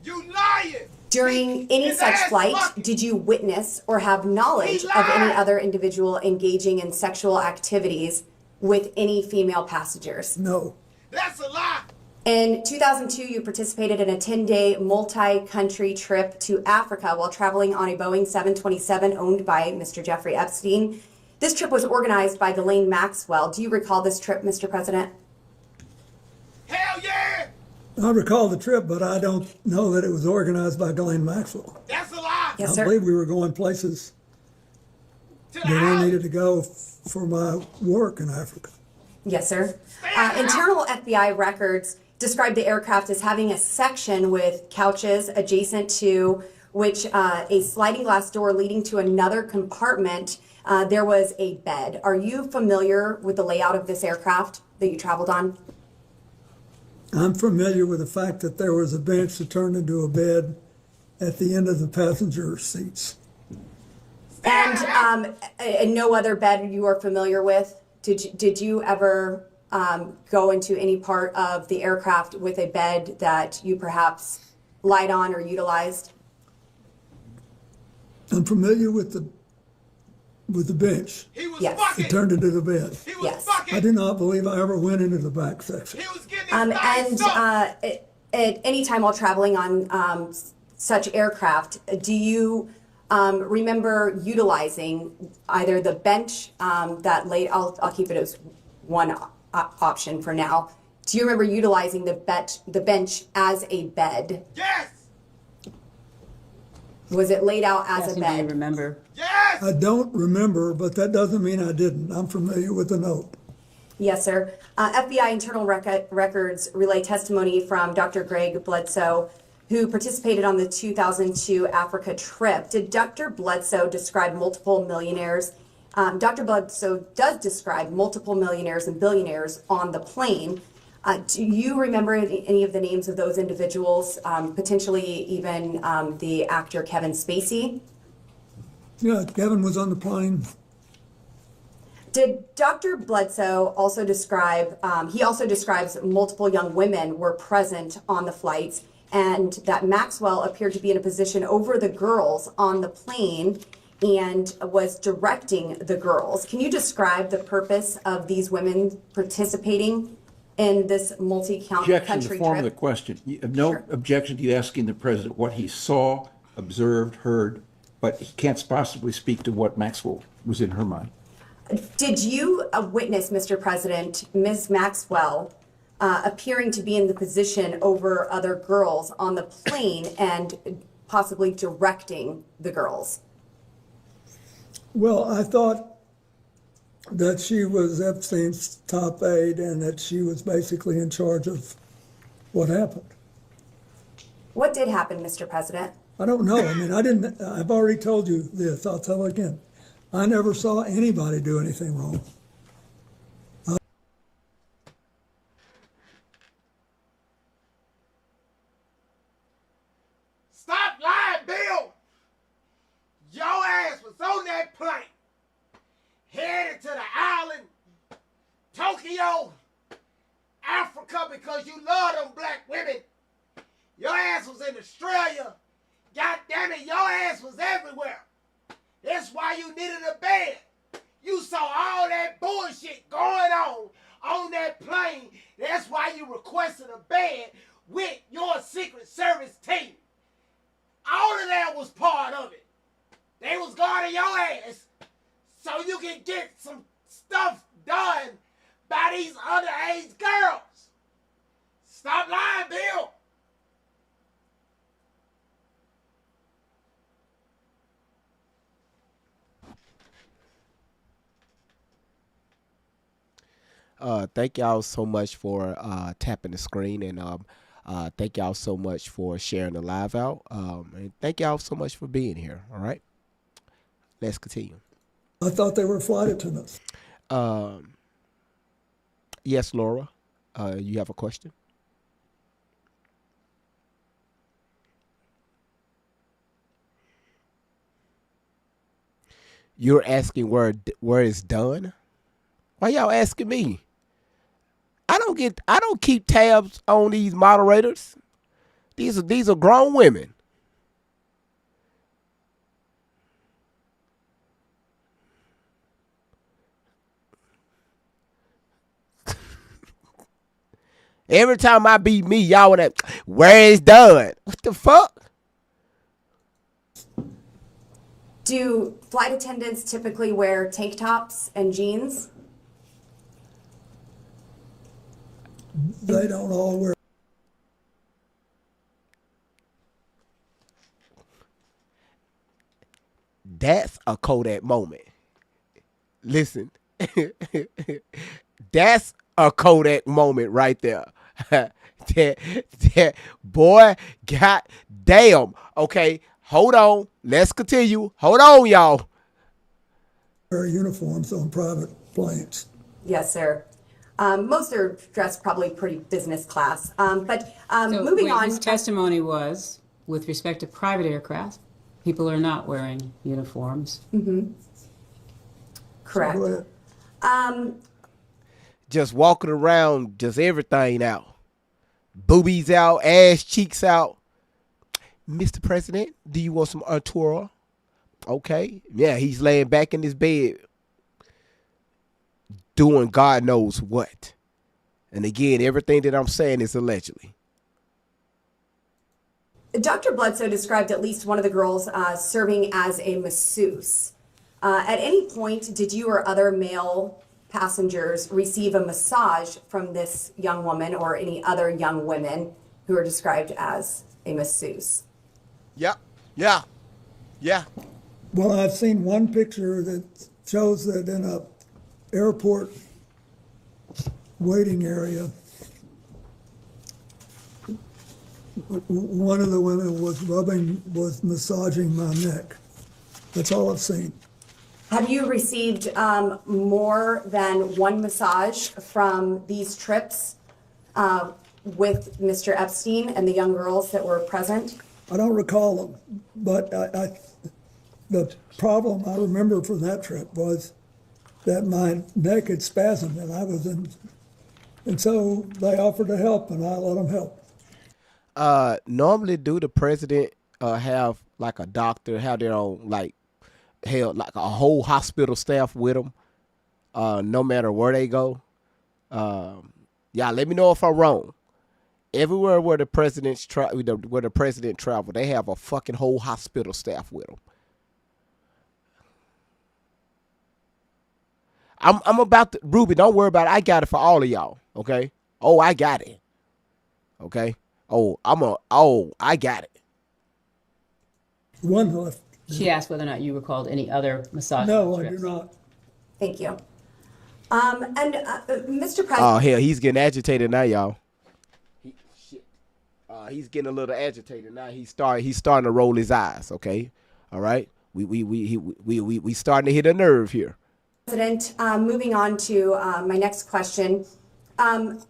You lying! During any such flight, did you witness or have knowledge of any other individual engaging in sexual activities with any female passengers? No. That's a lie! In 2002, you participated in a 10-day multi-country trip to Africa while traveling on a Boeing 727 owned by Mr. Jeffrey Epstein. This trip was organized by Ghislaine Maxwell. Do you recall this trip, Mr. President? Hell yeah! I recall the trip, but I don't know that it was organized by Ghislaine Maxwell. That's a lie! Yes, I sir. believe we were going places that I needed to go for my work in Africa. Yes, sir. Internal FBI records described the aircraft as having a section with couches adjacent to which a sliding glass door leading to another compartment. There was a bed. Are you familiar with the layout of this aircraft that you traveled on? I'm familiar with the fact that there was a bench that turned into a bed at the end of the passenger seats. And no other bed you are familiar with? Did you ever go into any part of the aircraft with a bed that you perhaps lied on or utilized? I'm familiar with the bench. He was Yes. fucking! It turned into the bed. He was Yes. fucking! I do not believe I ever went into the back section. He was getting his At any time while traveling on such aircraft, do you remember utilizing either the bench that laid? I'll keep it as one option for now. Do you remember utilizing the bench as a bed? Yes! Was it laid out as a Do you bed? remember? Yes! I don't remember, but that doesn't mean I didn't. I'm familiar with the note. Yes, sir. FBI internal records relay testimony from Dr. Greg Bledsoe, who participated on the 2002 Africa trip. Did Dr. Bledsoe describe multiple millionaires? Dr. Bledsoe does describe multiple millionaires and billionaires on the plane. Do you remember any of the names of those individuals, potentially even the actor Kevin Spacey? Yeah, Kevin was on the plane. Did Dr. Bledsoe also describe, he also describes multiple young women were present on the flights and that Maxwell appeared to be in a position over the girls on the plane and was directing the girls. Can you describe the purpose of these women participating in this multi-country Objection to the form of the trip? question. You have no objection to you asking the president what he saw, observed, heard, but he can't possibly speak to what Maxwell was in her mind. Did you witness, Mr. President, Ms. Maxwell appearing to be in the position over other girls on the plane and possibly directing the girls? Well, I thought that she was Epstein's top aide and that she was basically in charge of what happened. What did happen, Mr. President? I don't know. I mean, I've already told you this. I'll tell it again. I never saw anybody do anything wrong. Stop lying, Bill! Your ass was on that plane, headed to the island, Tokyo, Africa, because you love them black women. Your ass was in Australia. God damn it, your ass was everywhere. That's why you needed a bed. You saw all that bullshit going on that plane. That's why you requested a bed with your Secret Service team. All of that was part of it. They was guarding your ass so you can get some stuff done by these underage girls. Stop lying, Bill. Thank y'all so much for tapping the screen, and thank y'all so much for sharing the live out. And thank y'all so much for being here. All right, let's continue. I thought they were flight attendants. Yes, Laura, you have a question? You're asking where it's done? Why y'all asking me? I don't keep tabs on these moderators. These are grown women. Every time I beat me, y'all want to, where it's done. What the fuck? Do flight attendants typically wear tank tops and jeans? They don't all wear. That's a Kodak moment. Listen, that's a Kodak moment right there. that boy, god damn. Okay, hold on. Let's continue. Hold on, y'all. Wear uniforms on private planes. Yes, sir. Most are dressed probably pretty business class. But So moving wait, on. his testimony was, with respect to private aircraft, people are not wearing uniforms. Correct. So go ahead. Just walking around, just everything out. Boobies out, ass cheeks out. Mr. President, do you want some Arturo? Okay. Yeah, he's laying back in his bed doing God knows what. And again, everything that I'm saying is allegedly. Dr. Bledsoe described at least one of the girls serving as a masseuse. At any point, did you or other male passengers receive a massage from this young woman or any other young women who are described as a masseuse? Yep. Yeah. Yeah. Well, I've seen one picture that shows that in a airport waiting area, one of the women was massaging my neck. That's all I've seen. Have you received more than one massage from these trips with Mr. Epstein and the young girls that were present? I don't recall them, but the problem I remember from that trip was that my neck had spasmed and I was in, and so they offered to help and I let them help. Normally, do the president have like a doctor, have their own like a whole hospital staff with them, no matter where they go? Yeah, let me know if I'm wrong. Everywhere where the president travel, they have a fucking whole hospital staff with them. I'm about to, Ruby, don't worry about it. I got it for all of y'all, okay? Oh, I got it. Okay? I got it. One left. She asked whether or not you recalled any other massage No, I trips. do not. Thank you. Mr. President. Oh, hell, he's getting agitated now, y'all. He's getting a little agitated now. He's starting to roll his eyes, okay? All right? We starting to hit a nerve here. President, moving on to my next question.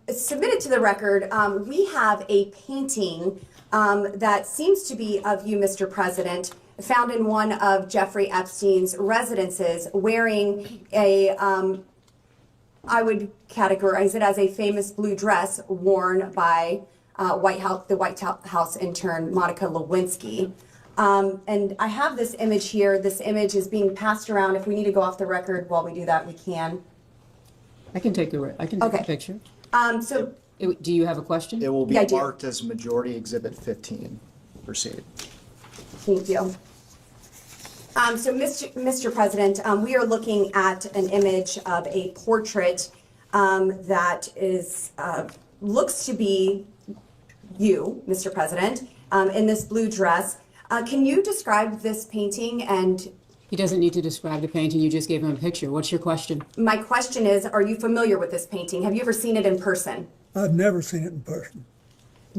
Submitted to the record, we have a painting that seems to be of you, Mr. President, found in one of Jeffrey Epstein's residences wearing a, I would categorize it as a famous blue dress worn by the White House intern Monica Lewinsky. And I have this image here. This image is being passed around. If we need to go off the record while we do that, we can. I can take a picture. Do you have a question? It will be Yeah, I do. marked as Majority Exhibit 15. Proceed. Thank you. So, Mr. President, we are looking at an image of a portrait that is looks to be you, Mr. President, in this blue dress. Can you describe this painting? And He doesn't need to describe the painting. You just gave him a picture. What's your question? my question is, are you familiar with this painting? Have you ever seen it in person? I've never seen it in person.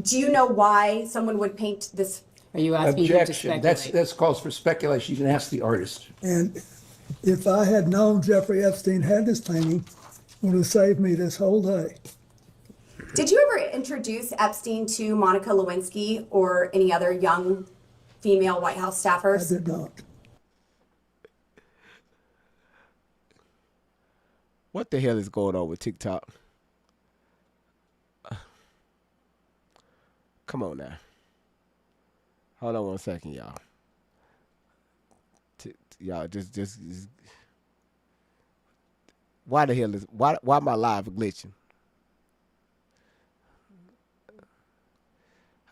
Do you know why someone would paint this? Are you asking him to Objection. speculate? That's calls for speculation. You can ask the artist. And if I had known Jeffrey Epstein had this painting, it would have saved me this whole day. Did you ever introduce Epstein to Monica Lewinsky or any other young female White House staffers? I did not. What the hell is going on with TikTok? Come on now. Hold on 1 second, y'all. Y'all, just why the hell is why my live glitching?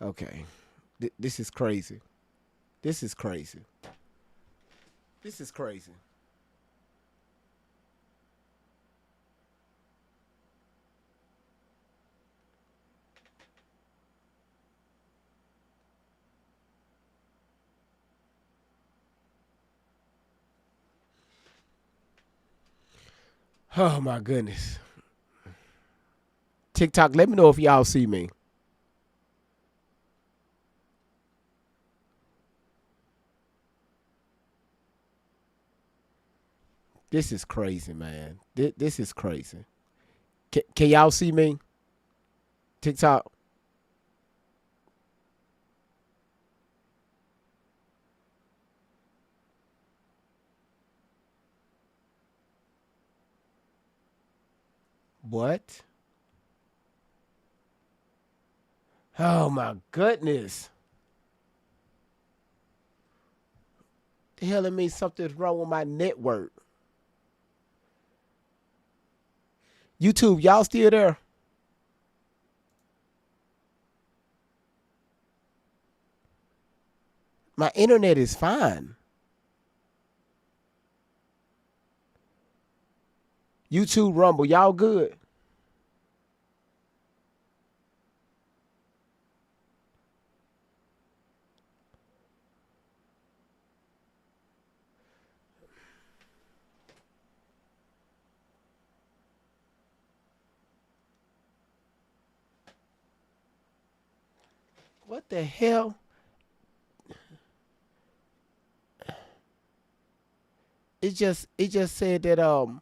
Okay, this is crazy. This is crazy. This is crazy. Oh my goodness. TikTok, let me know if y'all see me. This is crazy, man. This is crazy. Can y'all see me? TikTok. What? Oh my goodness. The hell it means something's wrong with my network. YouTube, y'all still there? My internet is fine. YouTube, Rumble, y'all good? What the hell? It just said that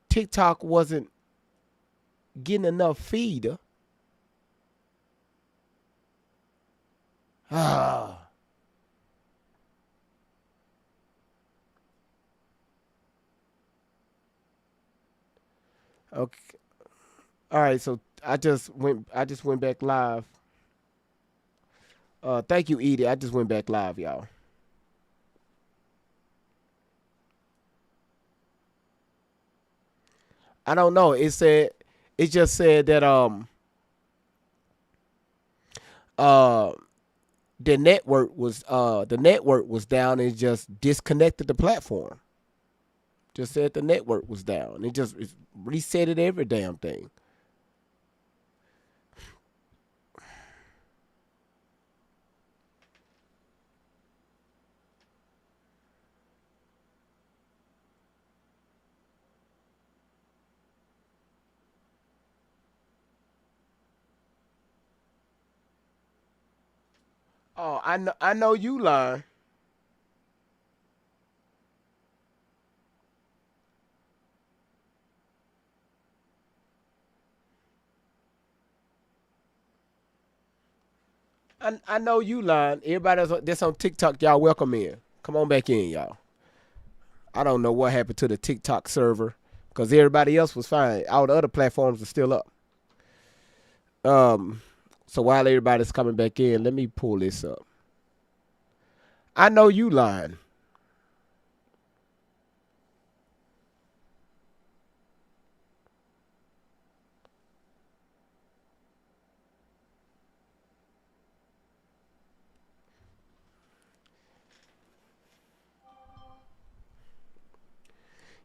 TikTok wasn't getting enough feed. Ah. Okay. All right, so I just went back live. Thank you, Edie. I just went back live, y'all. I don't know. It just said that the network was down and just disconnected the platform. Just said the network was down. It resetted every damn thing. Oh, I know you lying. I know you lying. Everybody that's on TikTok, y'all welcome in. Come on back in, y'all. I don't know what happened to the TikTok server because everybody else was fine. All the other platforms are still up. So while everybody's coming back in, let me pull this up. I know you lying.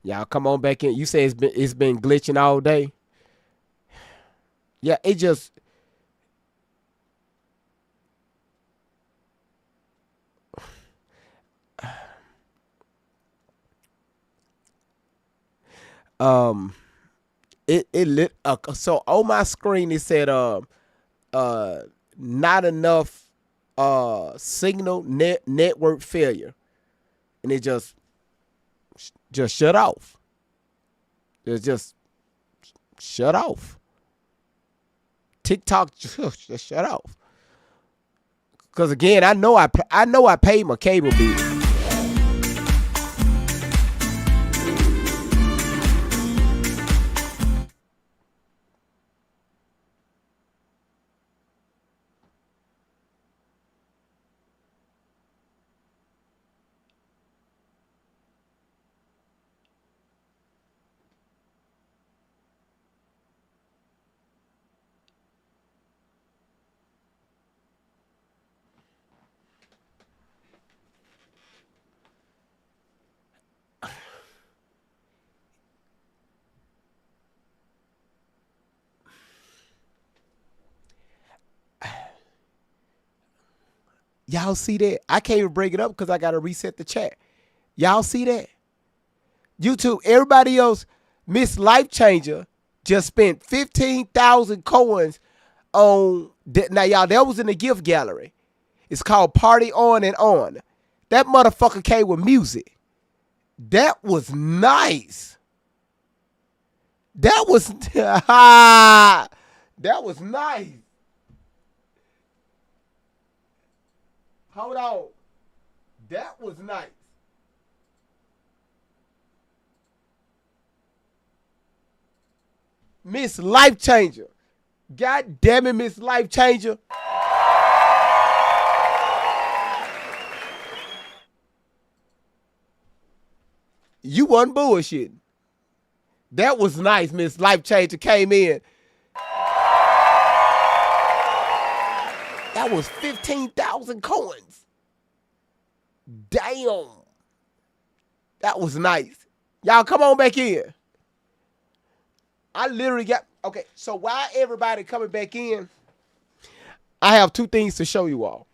Y'all come on back in. You say it's been glitching all day. Yeah, it just it lit so on my screen it said not enough signal network failure, and it just shut off. It just shut off. TikTok just shut off. Cause again, I know I paid my cable bill. Y'all see that? I can't even break it up because I got to reset the chat. Y'all see that? YouTube, everybody else, Miss Life Changer just spent 15,000 coins on, now y'all, that was in the gift gallery. It's called Party On and On. That motherfucker came with music. That was nice. That was, that was nice. Hold on. That was nice. Miss Life Changer. God damn it, Miss Life Changer. You wasn't bullshitting. That was nice, Miss Life Changer came in. That was 15,000 coins. Damn. That was nice. Y'all come on back in. I literally got, okay, so while everybody coming back in, I have two things to show you all.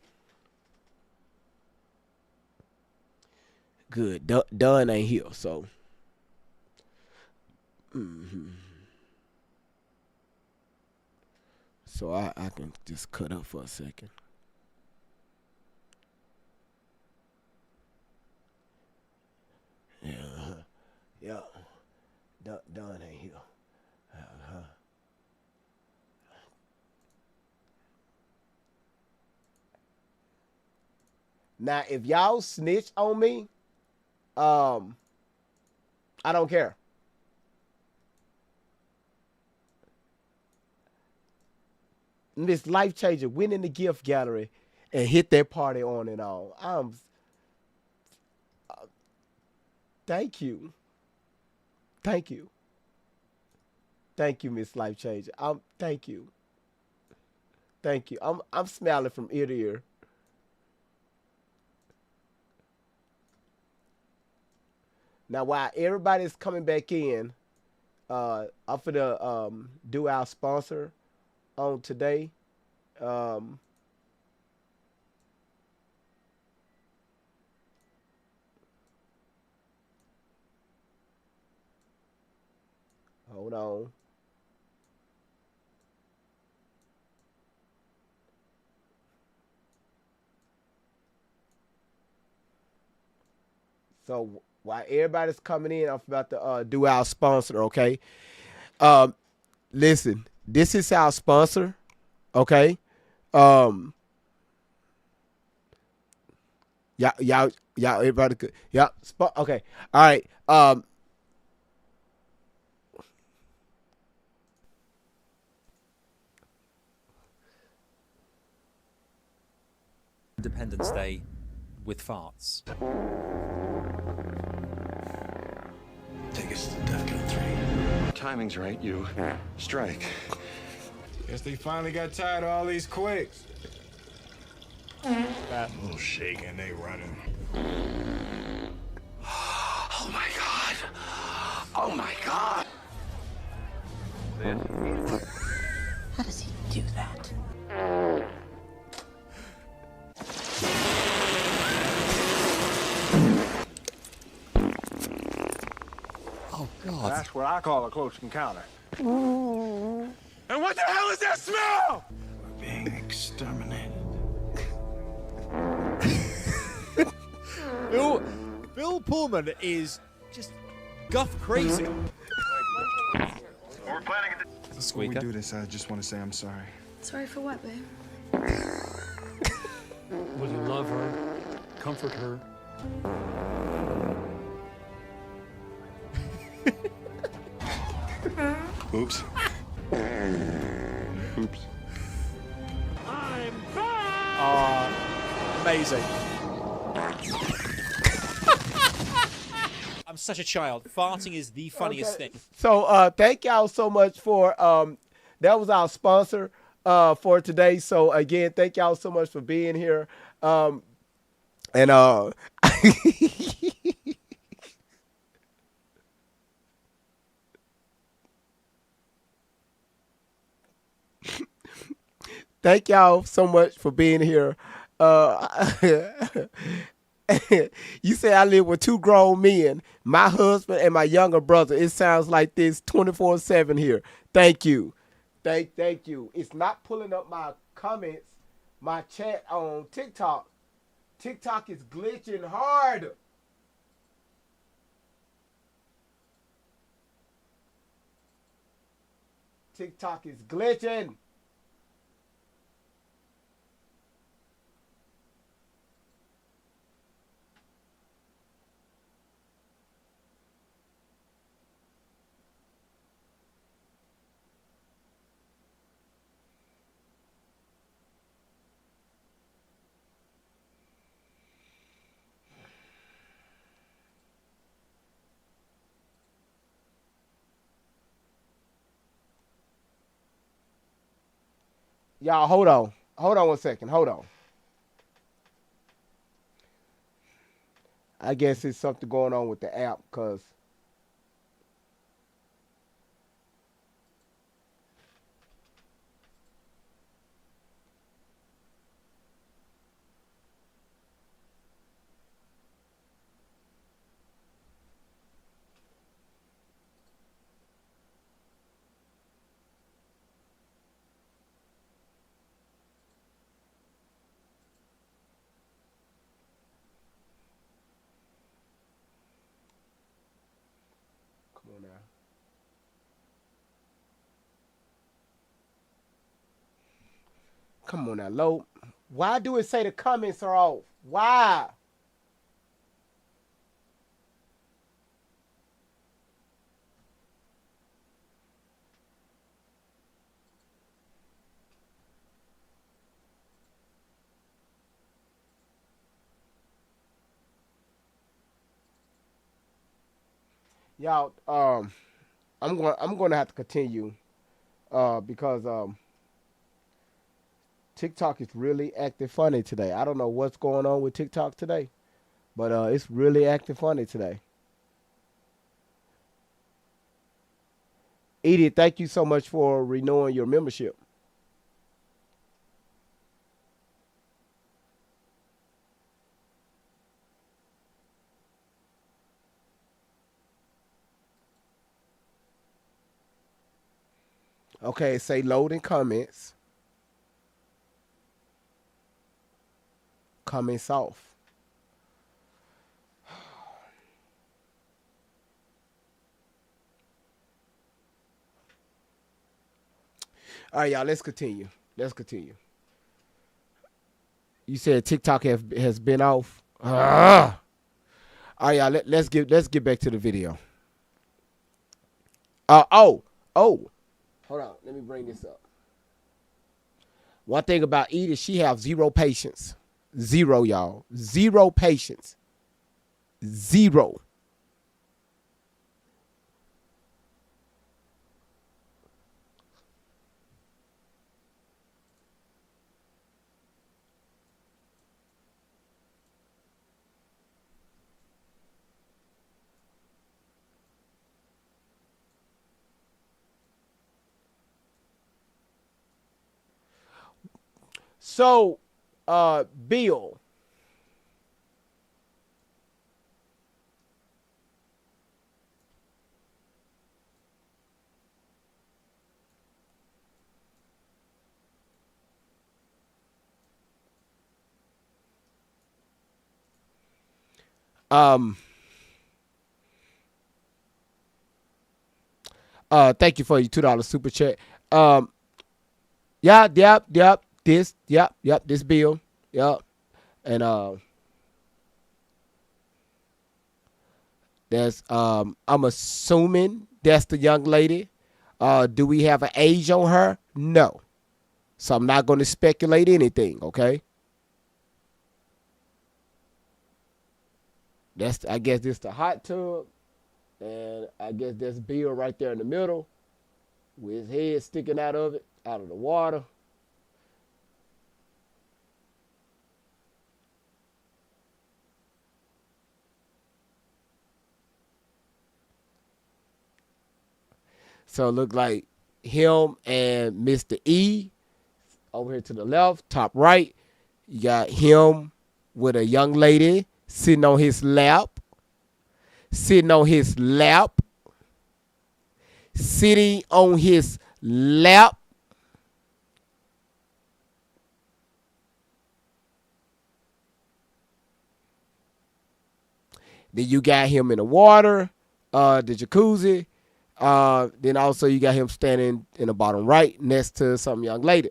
Good. Dunn ain't here, so. So I can just cut up for a second. Yeah. Dunn ain't here. Now, if y'all snitch on me, I don't care. This Life Changer went in the gift gallery and hit that Party On and On. Thank you. Thank you. Thank you, Miss Life Changer. Thank you. Thank you. I'm smiling from ear to ear. Now, while everybody's coming back in, I'm gonna do our sponsor on today. Hold on. So while everybody's coming in, I'm about to do our sponsor, okay? Listen, this is our sponsor, okay? Y'all, everybody good. Yeah, okay. All right. Independence Day with farts. Take us to DEFCON 3. Timing's right, you strike. Guess they finally got tired of all these quicks. That little shaking, they running. Oh my God. How does he do that? Oh, God. That's what I call a close encounter. And what the hell is that smell? We're being exterminated. Bill Pullman is just guff crazy. Before we do this, I just want to say I'm sorry. Sorry for what, babe? Will you love her, comfort her? Oops. Oops. Amazing. I'm such a child. Farting is the funniest thing. So thank y'all so much for that was our sponsor for today. So again, thank y'all so much for being here. Thank y'all so much for being here. You say I live with two grown men, my husband and my younger brother. It sounds like this 24/7 here. Thank you. Thank you. It's not pulling up my comments, my chat on TikTok. TikTok is glitching hard. TikTok is glitching. Y'all, hold on. Hold on 1 second. Hold on. I guess it's something going on with the app, because come on now. Come on now, Lo. Why do it say the comments are off? Why? Y'all, I'm going to have to continue because TikTok is really acting funny today. I don't know what's going on with TikTok today, but it's really acting funny today. Edie, thank you so much for renewing your membership. Okay, say loading comments. Comments off. All right, y'all, let's continue. Let's continue. You said TikTok has been off. All right, y'all, let's get back to the video. Hold on, let me bring this up. One thing about Edith, she have zero patience. Zero, y'all. Zero patience. Zero. So, Bill. Thank you for your $2 super chat. Yep. This bill. Yep. And that's I'm assuming that's the young lady. Do we have an age on her? No. So I'm not going to speculate anything, okay? I guess this the hot tub. And I guess that's Bill right there in the middle with his head sticking out of the water. So it looked like him and Mr. E over here to the left, top right. You got him with a young lady sitting on his lap. Sitting on his lap. Sitting on his lap. Then you got him in the water, the jacuzzi. Then also you got him standing in the bottom right next to some young lady.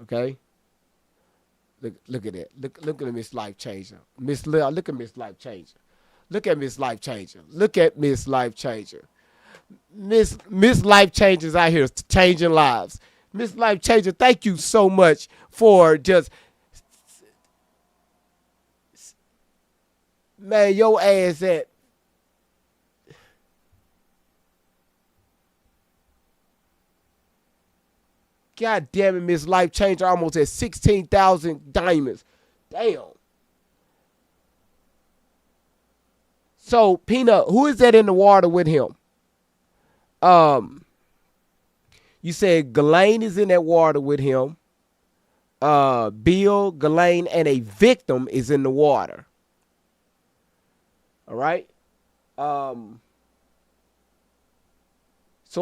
Okay. Look at that. Look at Miss Life Changer. Look at Miss Life Changer. Look at Miss Life Changer. Look at Miss Life Changer. Miss Life Changers out here changing lives. Miss Life Changer, thank you so much for just, man, your ass at God damn it, Miss Life Changer almost at 16,000 diamonds. Damn. So, Peanut, who is that in the water with him? You said Ghislaine is in that water with him. Bill, Ghislaine, and a victim is in the water. All right. So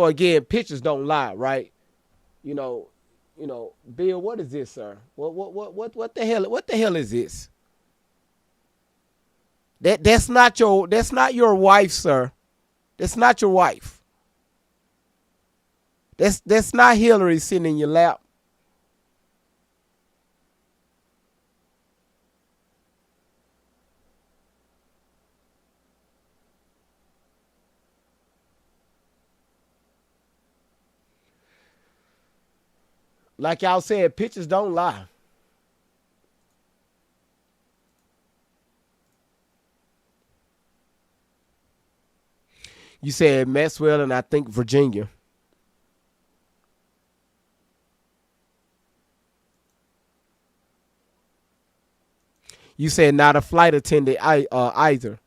again, pictures don't lie, right? You know, Bill, what is this, sir? What the hell? What the hell is this? That's not your wife, sir. That's not your wife. That's not Hillary sitting in your lap. Like y'all said, pictures don't lie. You said Maxwell and I think Virginia. You said not a flight attendant either.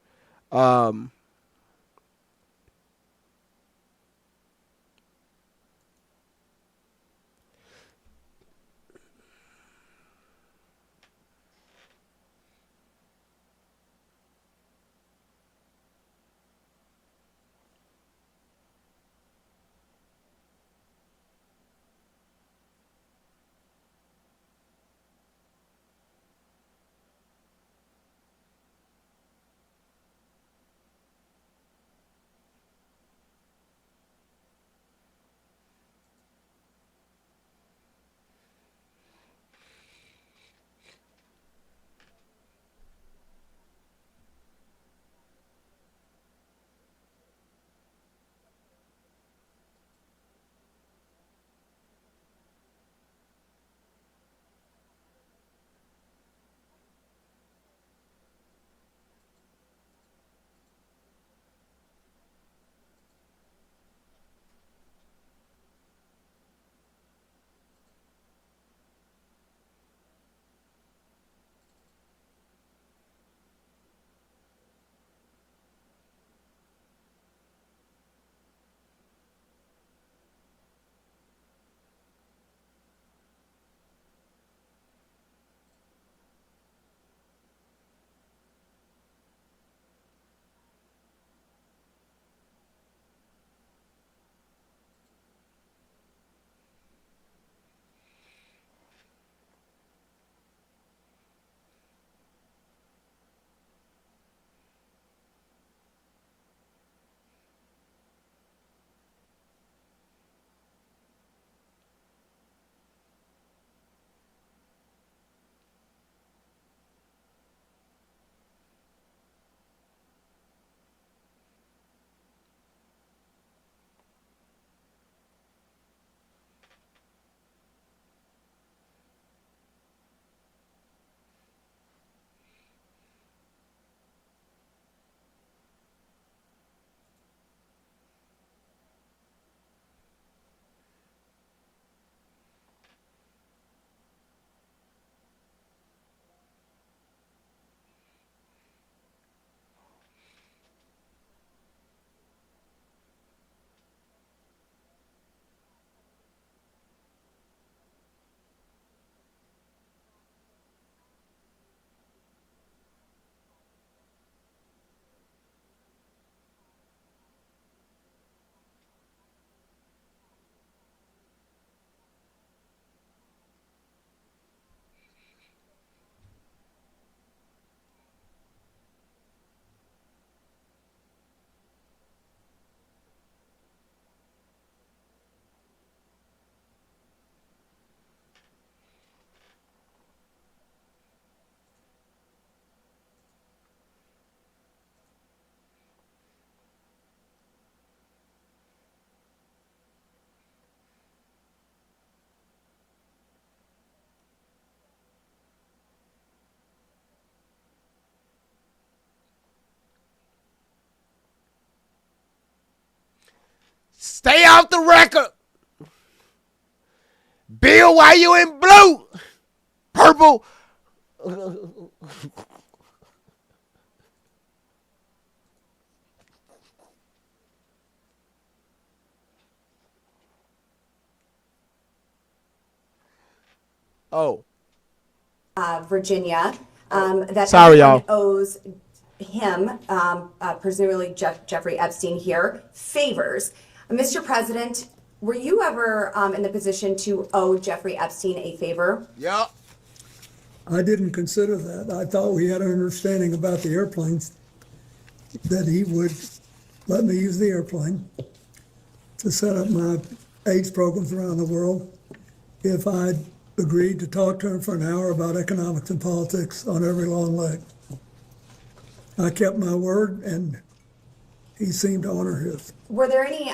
Stay off the record. Bill, why you in blue? Purple. Oh. Virginia, that Sorry, everyone y'all. owes him, presumably Jeffrey Epstein here, favors. Mr. President, were you ever in the position to owe Jeffrey Epstein a favor? Yeah. I didn't consider that. I thought we had an understanding about the airplanes, that he would let me use the airplane to set up my AIDS programs around the world if I'd agreed to talk to him for an hour about economics and politics on every long leg. I kept my word, and he seemed to honor his. Were there any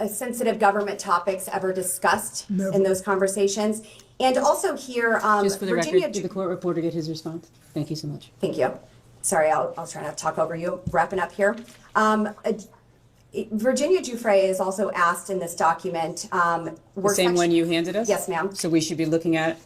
sensitive government topics ever discussed Never. in those conversations? And also here, Just for the Virginia. record, did the court reporter get his response? Thank you so much. Thank you. Sorry, I'll try not to talk over you. Wrapping up here. Virginia Giuffre is also asked in this document. The same one you handed us? Yes, ma'am. So we should be looking at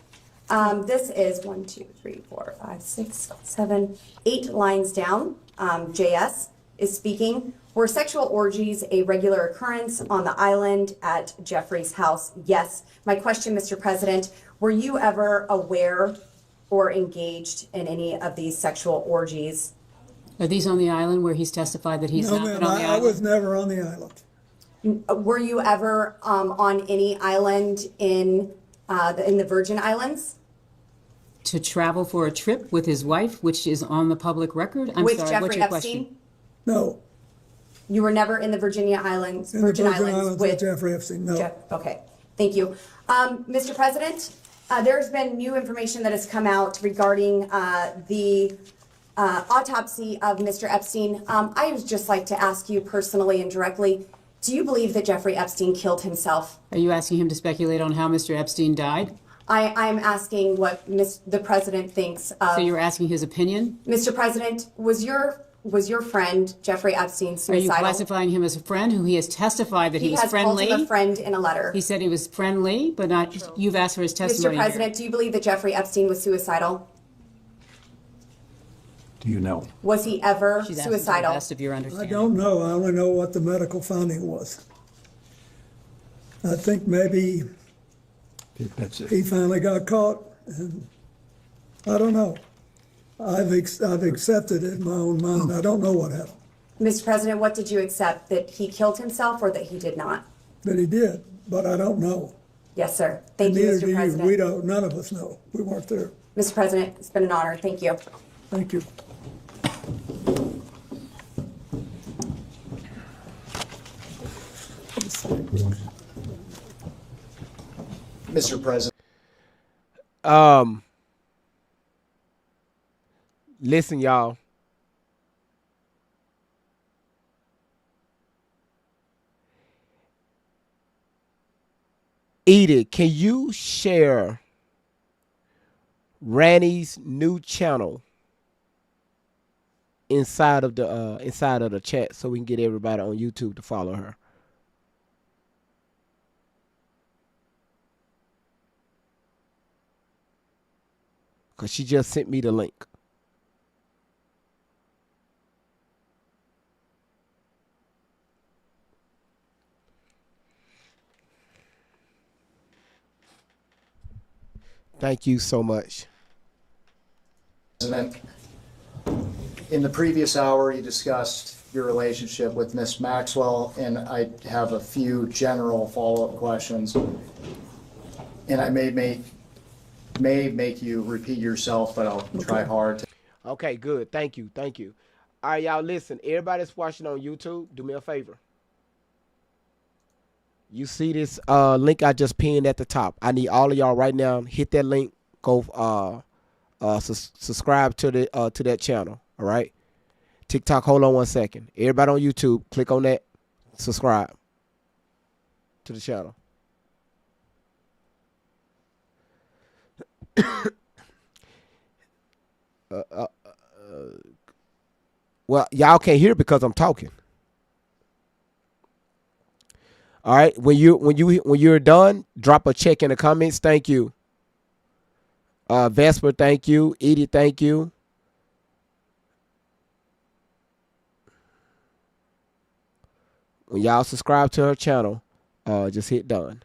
This is 1, 2, 3, 4, 5, 6, 7, 8 lines down. JS is speaking. Were sexual orgies a regular occurrence on the island at Jeffrey's house? Yes. My question, Mr. President, were you ever aware or engaged in any of these sexual orgies? Are these on the island where he's testified that he's No, not ma'am, been on the I island? was never on the island. Were you ever on any island in the Virgin Islands? To travel for a trip with his wife, which is on the public record? I'm With sorry, Jeffrey what's your Epstein? question? No, You were never in the Virginia Islands, in the Virgin Islands with Jeffrey Epstein, no. Okay, thank you. Mr. President, there's been new information that has come out regarding the autopsy of Mr. Epstein. I would just like to ask you personally and directly, do you believe that Jeffrey Epstein killed himself? Are you asking him to speculate on how Mr. Epstein died? I'm asking what the president thinks of. So you're asking his opinion? Mr. President, was your friend Jeffrey Epstein Are suicidal? you classifying him as a friend who he has testified that he was has called friendly? him a friend in a letter. He said he was friendly, but not. You've asked for his testimony. Mr. President, do you believe that Jeffrey Epstein was suicidal? Do you know? Was he ever She's asking for the suicidal? best of your I understanding. don't know. I only know what the medical finding was. I think maybe That's it. he finally got caught, and I don't know. I've accepted it in my own mind. I don't know what happened, Mr. President, what did you accept? That he killed himself or that he did not? but he did, but I don't know. Yes, sir. Thank And you, neither Mr. do you. President. We don't, none of us know. We weren't there. Mr. President, it's been an honor. Thank you. Thank you. Mr. President. Listen, y'all. Edith, can you share Ranny's new channel inside of the chat so we can get everybody on YouTube to follow her? Cause she just sent me the link. Thank you so much. President, in the previous hour, you discussed your relationship with Miss Maxwell, and I have a few general follow-up questions. And I may make you repeat yourself, but I'll try hard to. Okay, good. Thank you. Thank you. All right, y'all, listen. Everybody that's watching on YouTube, do me a favor. You see this link I just pinned at the top. I need all of y'all right now. Hit that link. Go subscribe to that channel. All right. TikTok, hold on 1 second. Everybody on YouTube, click on that. Subscribe to the channel. Well, y'all can't hear because I'm talking. All right. When you're done, drop a check in the comments. Thank you. Vesper, thank you. Edie, thank you. When y'all subscribe to her channel, just hit done.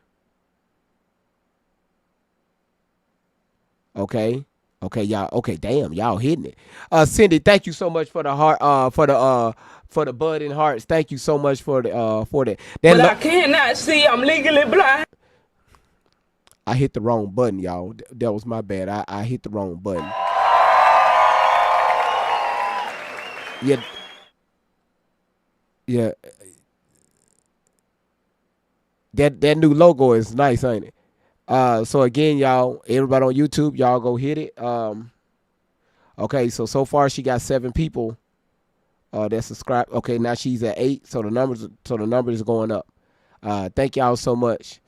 Okay. Okay, y'all. Okay, damn, y'all hitting it. Cindy, thank you so much for the heart. For the bud and hearts. Thank you so much for that. But I cannot see. I'm legally blind. I hit the wrong button, y'all. That was my bad. I hit the wrong button. Yeah. Yeah. That new logo is nice, ain't it? So again, y'all, everybody on YouTube, y'all go hit it. Okay, so far she got 7 people that subscribe. Okay, now she's at 8, so the numbers is going up. Thank y'all so much.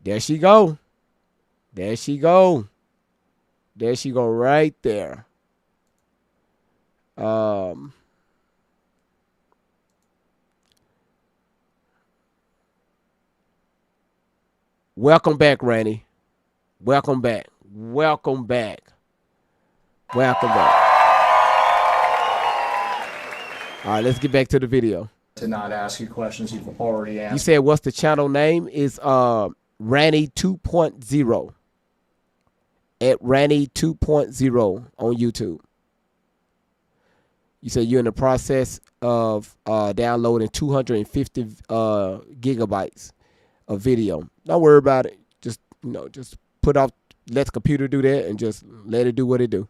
There she go. There she go. There she go right there. Welcome back, Randy. Welcome back. Welcome back. Welcome back. All right, let's get back to the video. To not ask you questions you've already answered. You said what's the channel name? Is Randy 2.0. At Randy 2.0 on YouTube. You said you're in the process of downloading 250 gigabytes of video. Don't worry about it. Just put off, let the computer do that and just let it do what it do.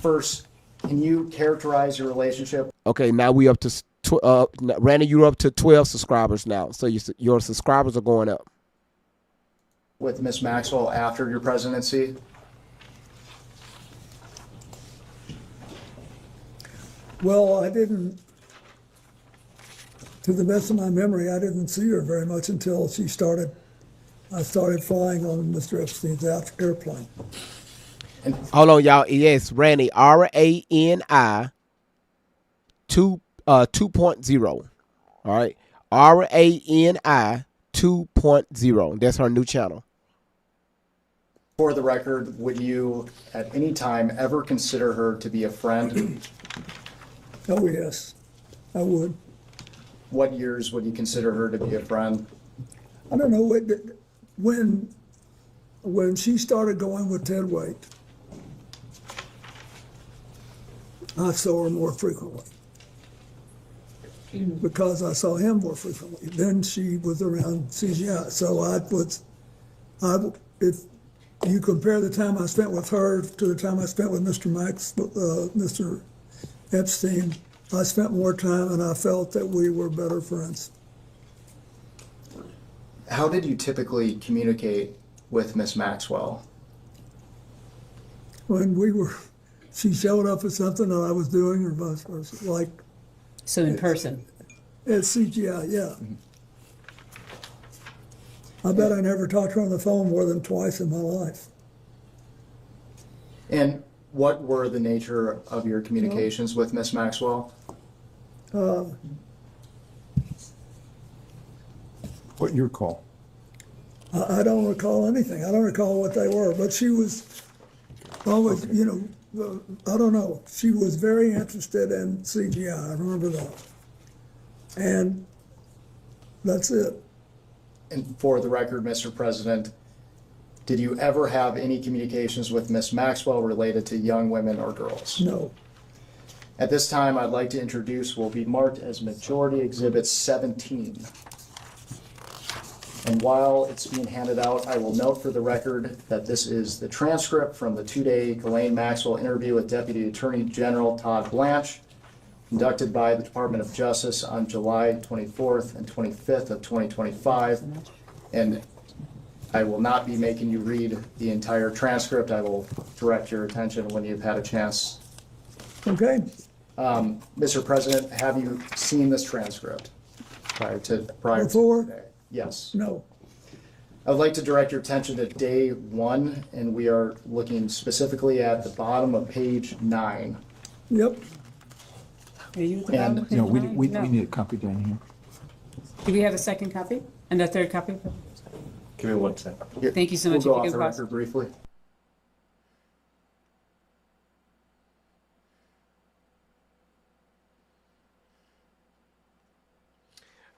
First, can you characterize your relationship? Okay, now we up to Randy, you're up to 12 subscribers now. So your subscribers are going up. With Miss Maxwell after your presidency? Well, I didn't, to the best of my memory, I didn't see her very much until I started flying on Mr. Epstein's airplane. Hold on, y'all. Yes, Randy, RANI 2.0. All right. RANI 2.0. That's her new channel. For the record, would you at any time ever consider her to be a friend? Oh, yes, I would. What years would you consider her to be a friend? I don't know. When she started going with Ted Waite, I saw her more frequently because I saw him more frequently. Then she was around CGI. So if you compare the time I spent with her to the time I spent with Mr. Epstein, I spent more time and I felt that we were better friends. How did you typically communicate with Miss Maxwell? When she showed up at something that I was doing or vice versa, like. So in person? At CGI, yeah. I bet I never talked to her on the phone more than twice in my life. And what were the nature of your communications with Miss Maxwell? What you recall? I don't recall anything. I don't recall what they were, but she was always, I don't know. She was very interested in CGI. I remember that. And that's it. And for the record, Mr. President, did you ever have any communications with Miss Maxwell related to young women or girls? No. At this time, I'd like to introduce what will be marked as Majority Exhibit 17. And while it's being handed out, I will note for the record that this is the transcript from the 2-day Ghislaine Maxwell interview with Deputy Attorney General Todd Blanche, conducted by the Department of Justice on July 24th and 25th of 2025. And I will not be making you read the entire transcript. I will direct your attention when you've had a chance. Okay. Mr. President, have you seen this transcript prior to today? Yes. No. I would like to direct your attention to day 1, and we are looking specifically at the bottom of page 9. Yep. Are you And we need a copy down here. Do we have a second copy and a third copy? Give me 1 second. Thank you so much. We'll go If you off the can pause. record briefly.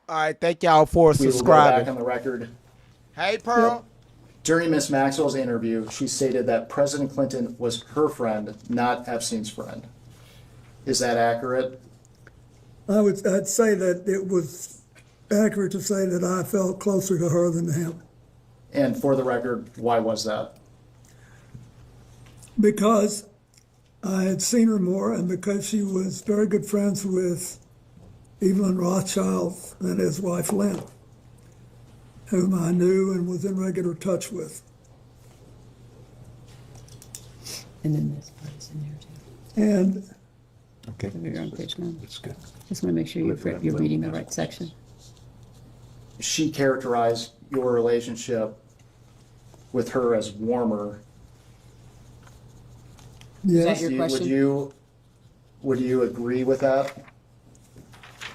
All right, thank y'all for We will go back subscribing. on the record. Hey, Pearl. During Ms. Maxwell's interview, she stated that President Clinton was her friend, not Epstein's friend. Is that accurate? I'd say that it was accurate to say that I felt closer to her than to him. And for the record, why was that? Because I had seen her more and because she was very good friends with Evelyn Rothschild and his wife Lynn, whom I knew and was in regular touch with. And then this part is in there too. And Okay. So we're on page 9. That's good. Just want to make sure you're reading the right section. She characterized your relationship with her as warmer. Is that yes, your question? Would you agree with that?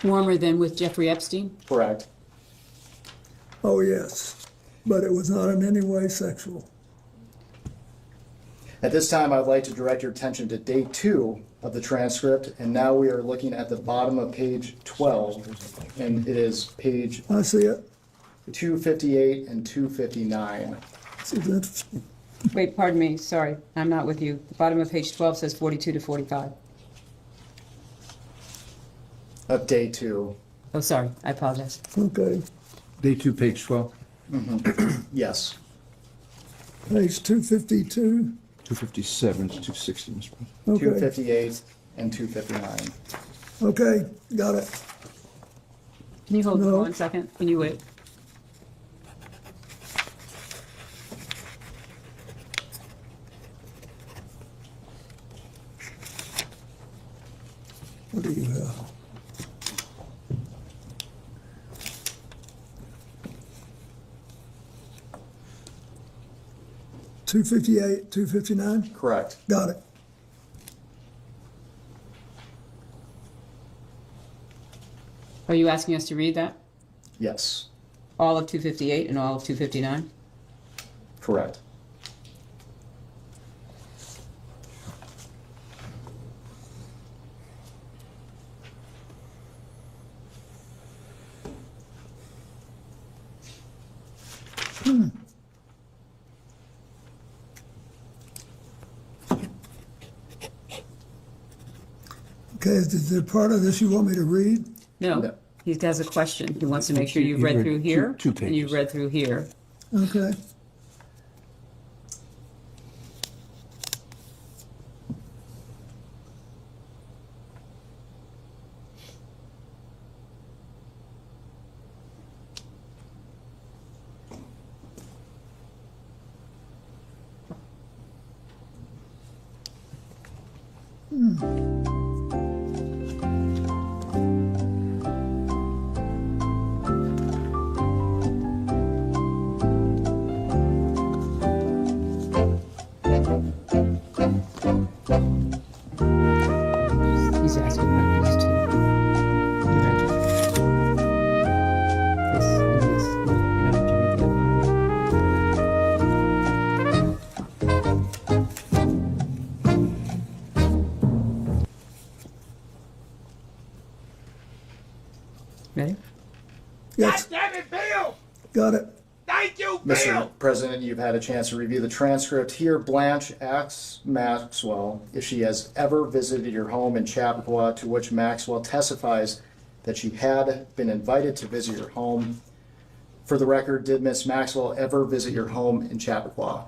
Warmer than with Jeffrey Epstein? Correct. oh yes, but it was not in any way sexual. At this time, I'd like to direct your attention to day 2 of the transcript, and now we are looking at the bottom of page 12, and it is page I see it. 258 and 259. This is interesting. Wait, pardon me, sorry, I'm not with you. The bottom of page 12 says 42 to 45. Of day 2. Oh, sorry, I apologize. Okay, Day 2, page 12, Yes. page 252. 257 to 260, Mr. President. Okay, 258 and 259. okay, got it. Can you hold No. for 1 second? Can you wait? What do you have? $258, $259? Correct. Got it. Are you asking us to read that? Yes. All of 258 and all of 259? Correct. Okay, is there part of this you want me to read? No, No. he has a question. He wants to make sure you've You read read through here. two And you've pages. read through here. Okay. He's asking about these two. You read it. This and this. No, you don't have to read the other one. Ready? Yes, Damn it, Bill! got it. Thank you, Bill! Mr. President, you've had a chance to review the transcript. Here, Blanche asks Maxwell if she has ever visited your home in Chappaqua, to which Maxwell testifies that she had been invited to visit your home. For the record, did Miss Maxwell ever visit your home in Chappaqua?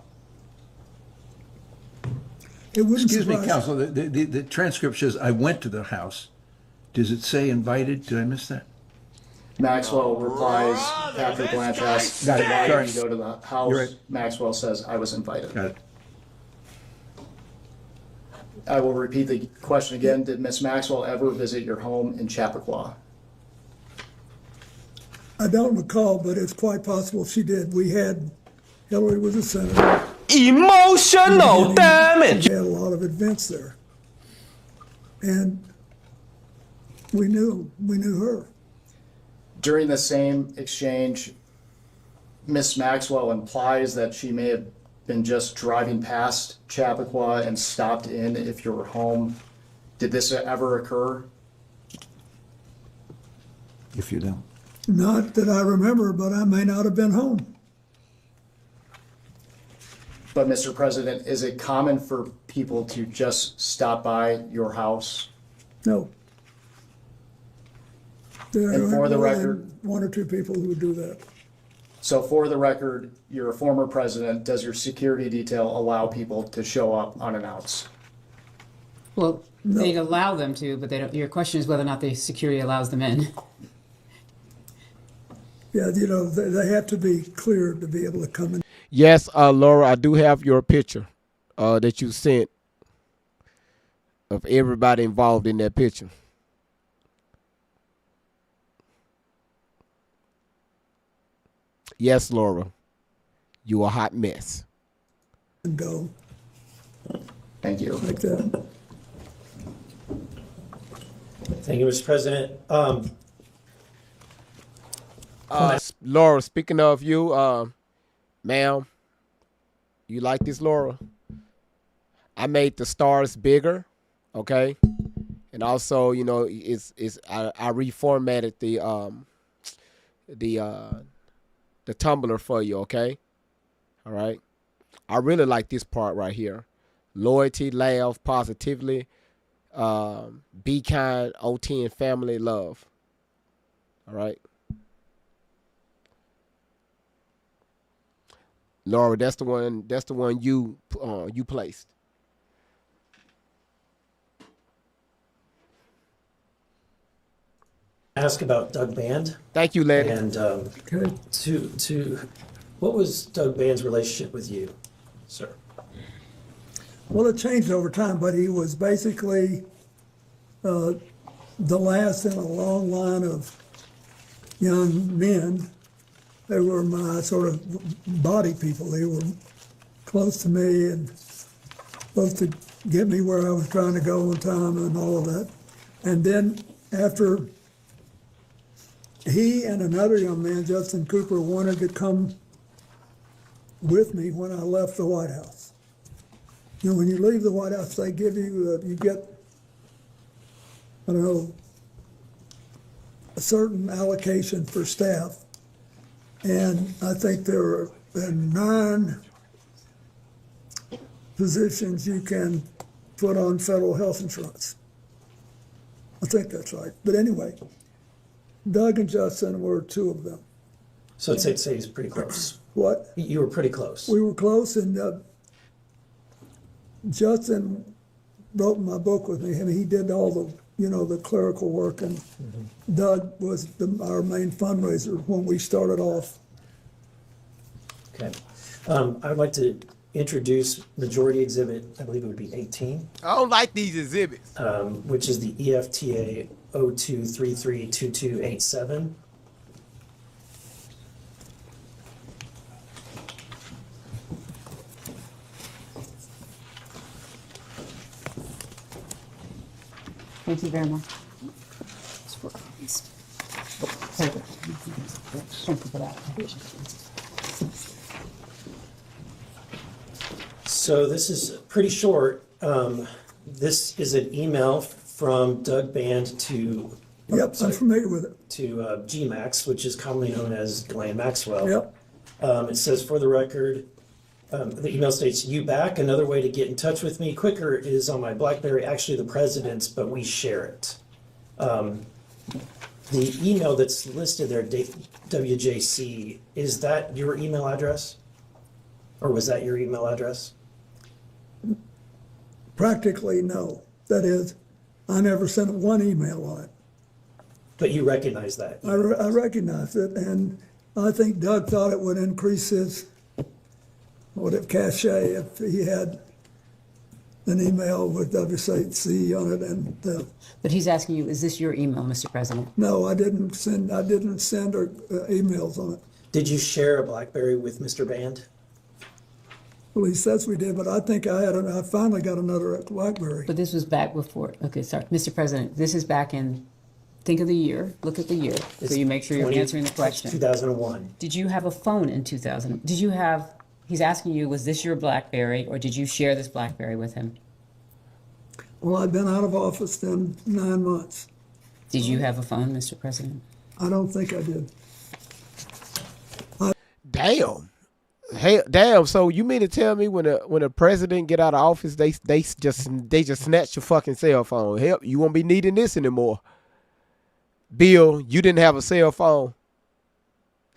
It wouldn't Excuse me, surprise- counsel, the transcript says I went to the house. Does it say invited? Did I miss that? Maxwell replies after Blanche asks Got it. why Sorry. did you go to the You're house. right. Maxwell says, I was invited. Got it. I will repeat the question again. Did Miss Maxwell ever visit your home in Chappaqua? I don't recall, but it's quite possible she did. Hillary was a senator. Emotional damage. We had a lot of events there. And we knew her. During the same exchange, Miss Maxwell implies that she may have been just driving past Chappaqua and stopped in if you were home. Did this ever occur? If you don't. Not that I remember, but I may not have been home. But Mr. President, is it common for people to just stop by your house? No. There And for are the more than record- one or two people who would do that. So for the record, you're a former president. Does your security detail allow people to show up unannounced? Well, they'd allow them to, but they don't, your question is whether or not the security allows them in. Yeah, you know, they have to be cleared to be able to come in. Yes, Laura, I do have your picture that you sent of everybody involved in that picture. Yes, Laura, you a hot mess. And go Thank you. like that. Thank you, Mr. President. Laura, speaking of you, ma'am, you like this, Laura? I made the stars bigger, okay, and also, you know, I reformatted the tumbler for you, okay? All right. I really like this part right here. Loyalty, laugh, positively, be kind, OT and family, love. All right. Laura, that's the one you placed. Ask about Doug Band. Thank you, Letty. And to what was Doug Band's relationship with you, sir? Well, it changed over time, but he was basically the last in a long line of young men. They were my sort of body people. They were close to me and supposed to get me where I was trying to go on time and all of that. And then after he and another young man, Justin Cooper, wanted to come with me when I left the White House. You know, when you leave the White House, they give you, you get, I don't know, a certain allocation for staff. And I think there are 9 positions you can put on federal health insurance. I think that's right. But anyway, Doug and Justin were 2 of them. So I'd say he's pretty close. What? You were pretty close. We were close, and Justin wrote my book with me. I mean, he did all the, you know, the clerical work, and Doug was our main fundraiser when we started off. Okay. I would like to introduce Majority Exhibit, I believe it would be 18. I don't like these exhibits. Which is the EFTA 02332287. Thank you very much. Thank you for that. So this is pretty short. This is an email from Doug Band to. Yep, I'm familiar with it. To GMAX, which is commonly known as Ghislaine Maxwell. Yep. It says, for the record, the email states, "You back? Another way to get in touch with me quicker is on my BlackBerry, actually the president's, but we share it." The email that's listed there, WJC, is that your email address? Or was that your email address? Practically, no. That is, I never sent one email on it. But you recognize that? I recognized it, and I think Doug thought it would increase his cachet if he had an email with WCC on it. And But he's asking you, is this your email, Mr. President? no, I didn't send emails on it. Did you share a BlackBerry with Mr. Band? Well, he says we did, but I think I finally got another BlackBerry. But this was back before, okay, sorry, Mr. President, this is back in think of the year, look at the year, so you make sure you're answering the question. 2001. Did you have a phone in 2000? He's asking you, was this your BlackBerry, or did you share this BlackBerry with him? Well, I'd been out of office then 9 months. Did you have a phone, Mr. President? I don't think I did. Damn. Hey, damn. So you mean to tell me when a president get out of office, they just snatch your fucking cell phone? Hell, you won't be needing this anymore. Bill, you didn't have a cell phone.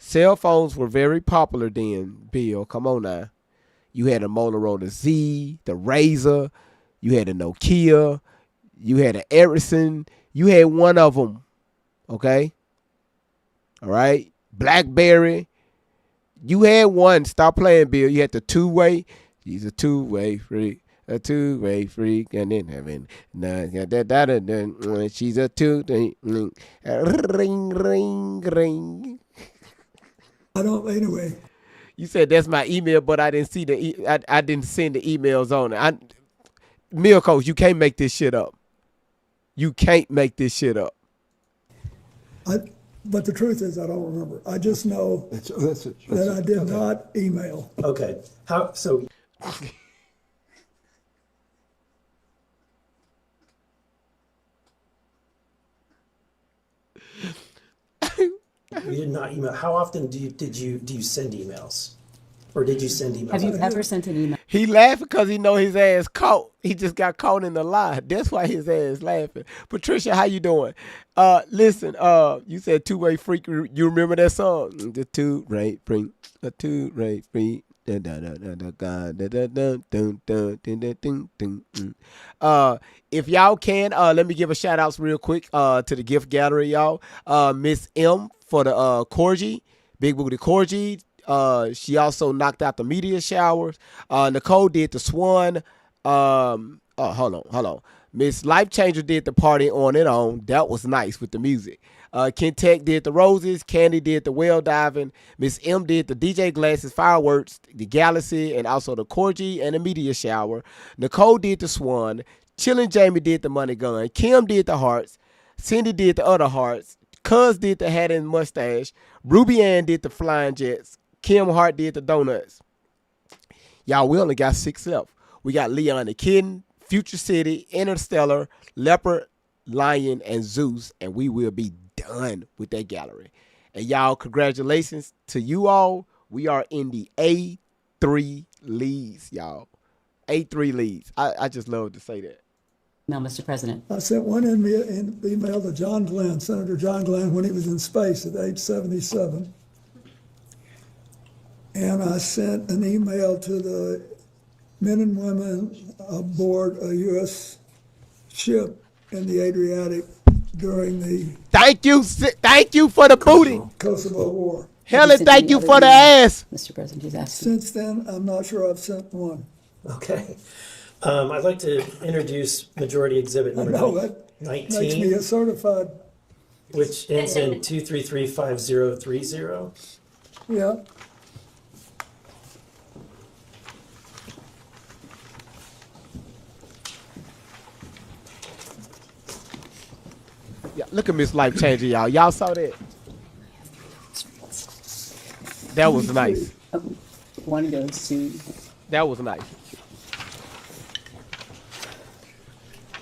Cell phones were very popular then, Bill. Come on now. You had a Motorola Z, the Razor, you had a Nokia, you had an Ericsson, you had one of them. Okay? All right? BlackBerry. You had one. Stop playing, Bill. You had the two-way. He's a two-way freak. A two-way freak. And then having she's a two-way ring, ring, ring. I don't, anyway. You said that's my email, but I didn't see I didn't send the emails on it. Milkos, you can't make this shit up. You can't make this shit up. But the truth is, I don't remember. I just know that I did not email. Okay. You did not email. How often do you send emails? Or did you send emails? Have you ever sent an email? He laughing because he know his ass caught. He just got caught in the lie. That's why his ass laughing. Patricia, how you doing? Listen, you said two-way freak. You remember that song? The two-way freak. A two-way freak. If y'all can, let me give a shout outs real quick to the gift gallery, y'all. Miss M for the corgi, Big Booty Corgi. She also knocked out the media showers. Nicole did the swan. Hold on. Miss Life Changer did the party on and on. That was nice with the music. Kentech did the roses. Candy did the well diving. Miss M did the DJ glasses, fireworks, the galaxy, and also the corgi and the media shower. Nicole did the swan. Chillin' Jamie did the money gun. Kim did the hearts. Cindy did the other hearts. Cuz did the hat and mustache. Ruby Ann did the flying jets. Kim Hart did the donuts. Y'all, we only got 6 left. We got Leon the Kitten, Future City, Interstellar, Leopard, Lion, and Zeus, and we will be done with that gallery. And y'all, congratulations to you all. We are in the A3 leads, y'all. A3 leads. I just love to say that. No, Mr. President. I sent one email to John Glenn, Senator John Glenn, when he was in space at age 77. And I sent an email to the men and women aboard a U.S. ship in the Adriatic during the Thank you for the booty. Kosovo War. Hell, thank you for the ass. Mr. President, he's asking. Since then, I'm not sure I've sent one. Okay. I'd like to introduce Majority Exhibit number 19. Makes me a certified. Which ends in 2335030. Yeah. Yeah, look at Miss Life Changer, y'all. Y'all saw that? That was nice. One goes to. That was nice.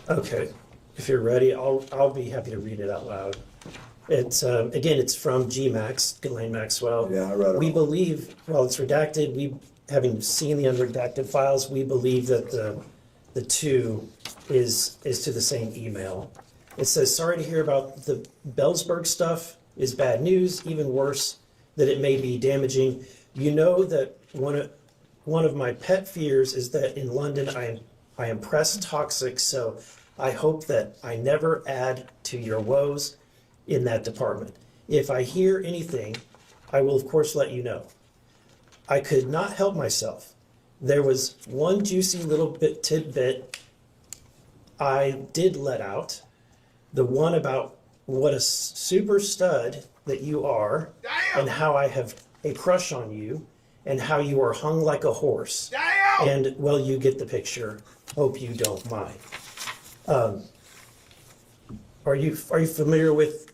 Okay, if you're ready, I'll be happy to read it out loud. It's again, it's from GMAX, Ghislaine Maxwell. Yeah, I read it. We believe, while it's redacted, we, having seen the unredacted files, we believe that the two is to the same email. It says, sorry to hear about the Bellsburg stuff is bad news, even worse, that it may be damaging. You know that one of my pet fears is that in London I am press toxic, so I hope that I never add to your woes in that department. If I hear anything, I will of course let you know. I could not help myself. There was one juicy little bit tidbit I did let out. The one about what a super stud that you are. Damn. And how I have a crush on you and how you are hung like a horse. Damn. And, well, you get the picture. Hope you don't mind. Are you familiar with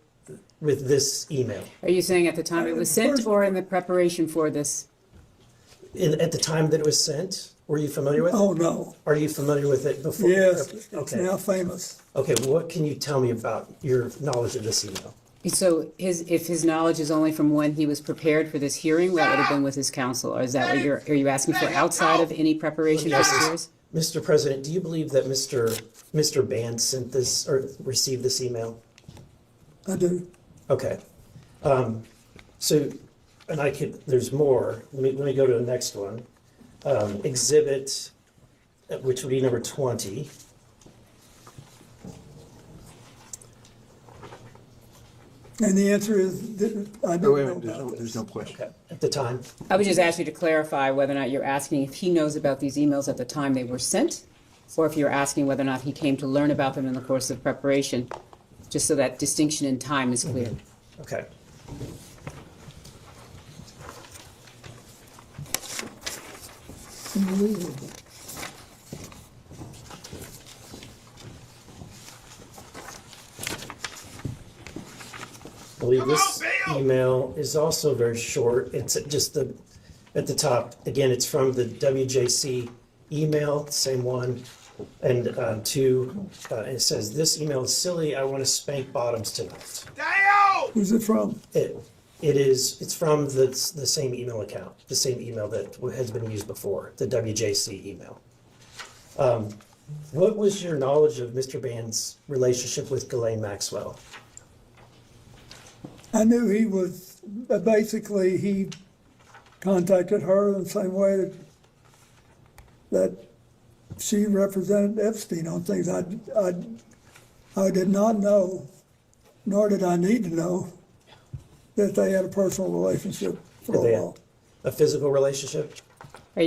this email? Are you saying at the time it was sent or in the preparation for this? At the time that it was sent, were you familiar with it? Oh, no. Are you familiar with it before? Yes, it's Okay. now famous. Okay, what can you tell me about your knowledge of this email? So if his knowledge is only from when he was prepared for this hearing, that would have been with his counsel, or is that what are you asking for outside of any preparation for this hearing? Mr. President, do you believe that Mr. Band sent this or received this email? I do. Okay. And there's more. Let me go to the next one. Exhibit, which would be number 20. And the answer is, that I don't know about this. There's no question. Okay. At the time. I would just ask you to clarify whether or not you're asking if he knows about these emails at the time they were sent, or if you're asking whether or not he came to learn about them in the course of preparation, just so that distinction in time is clear. Okay. Unbelievable. I believe this email is also very short. It's just at the top. Again, it's from the WJC email, same one. And and it says, "This email is silly. I want to spank bottoms tonight." Who's it from? It's from the same email account, the same email that has been used before, the WJC email. What was your knowledge of Mr. Band's relationship with Ghislaine Maxwell? I knew he was, basically, he contacted her in the same way that she represented Epstein on things. I did not know, nor did I need to know, that they had a personal relationship for a while. A physical relationship? Are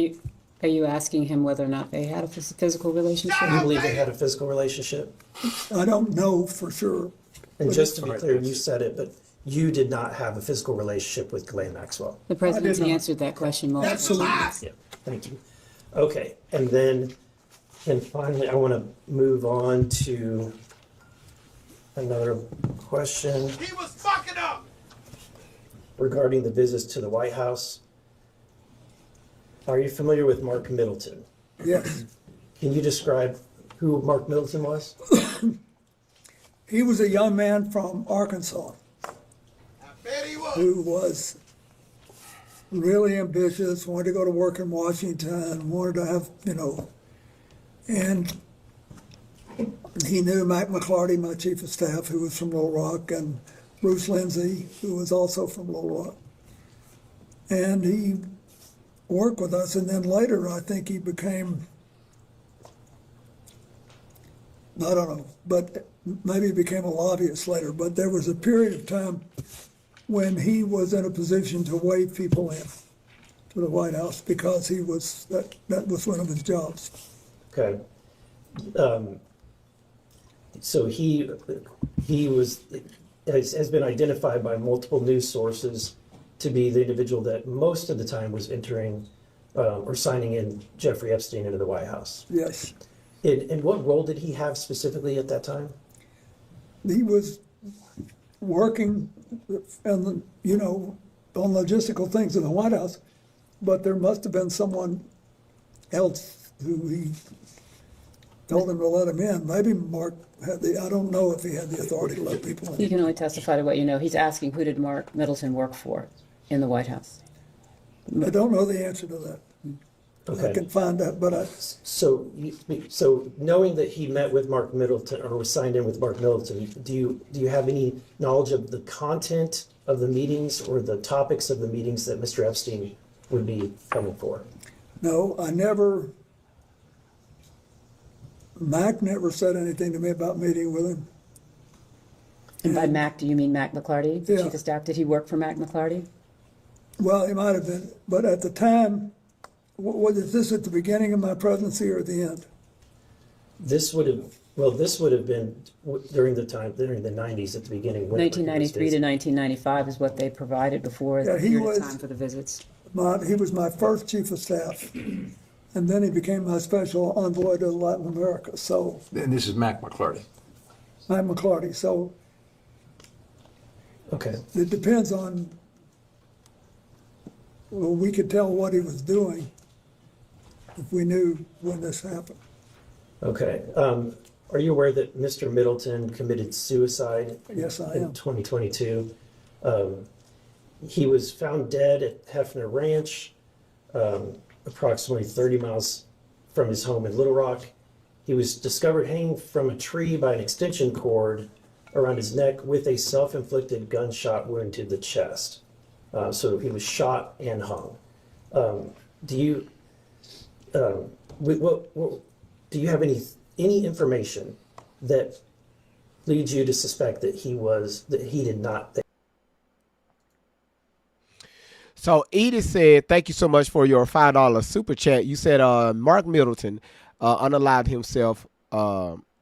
you asking him whether or not they had a physical relationship? You believe they had a physical relationship? I don't know for sure. And just to be clear, you said it, but you did not have a physical relationship with Ghislaine Maxwell. The president's answered that question multiple Absolutely. times. Yeah, thank you. Okay, and finally, I want to move on to another question. He was fucking up. Regarding the visits to the White House. Are you familiar with Mark Middleton? Yes. Can you describe who Mark Middleton was? He was a young man from Arkansas who was really ambitious, wanted to go to work in Washington, wanted to have, and he knew Mac McClarty, my chief of staff, who was from Little Rock, and Bruce Lindsay, who was also from Little Rock. And he worked with us, and then later I think he became, I don't know, but maybe he became a lobbyist later, but there was a period of time when he was in a position to wave people in to the White House because he was, that was one of his jobs. Okay. So he has been identified by multiple news sources to be the individual that most of the time was entering or signing in Jeffrey Epstein into the White House. Yes. And what role did he have specifically at that time? He was working on logistical things in the White House, but there must have been someone else who he told him to let him in. Maybe Mark had I don't know if he had the authority to let people in. You can only testify to what you know. He's asking, who did Mark Middleton work for in the White House? I don't know the answer to that. Okay. I can find out, but So knowing that he met with Mark Middleton or was signed in with Mark Middleton, do you have any knowledge of the content of the meetings or the topics of the meetings that Mr. Epstein would be coming for? No, Mac never said anything to me about meeting with him. And by Mac, do you mean Mac McClarty, the Yeah. chief of staff? Did he work for Mac McClarty? Well, he might have been, but at the time, was this at the beginning of my presidency or at the end? This would have been during the 90s at the beginning. 1993 to 1995 is what they provided before the period of time for the visits. He was my first chief of staff, and then he became my special envoy to Latin America. So, And this is Mac McClarty. I'm McClarty, so Okay. it depends on, well, we could tell what he was doing if we knew when this happened. Okay. Are you aware that Mr. Middleton committed suicide Yes, I in am. 2022? He was found dead at Hefner Ranch, approximately 30 miles from his home in Little Rock. He was discovered hanging from a tree by an extension cord around his neck with a self-inflicted gunshot wound to the chest. So he was shot and hung. Do you do you have any information that leads you to suspect that he did not? So Edith said, thank you so much for your $5 super chat. You said Mark Middleton unalived himself,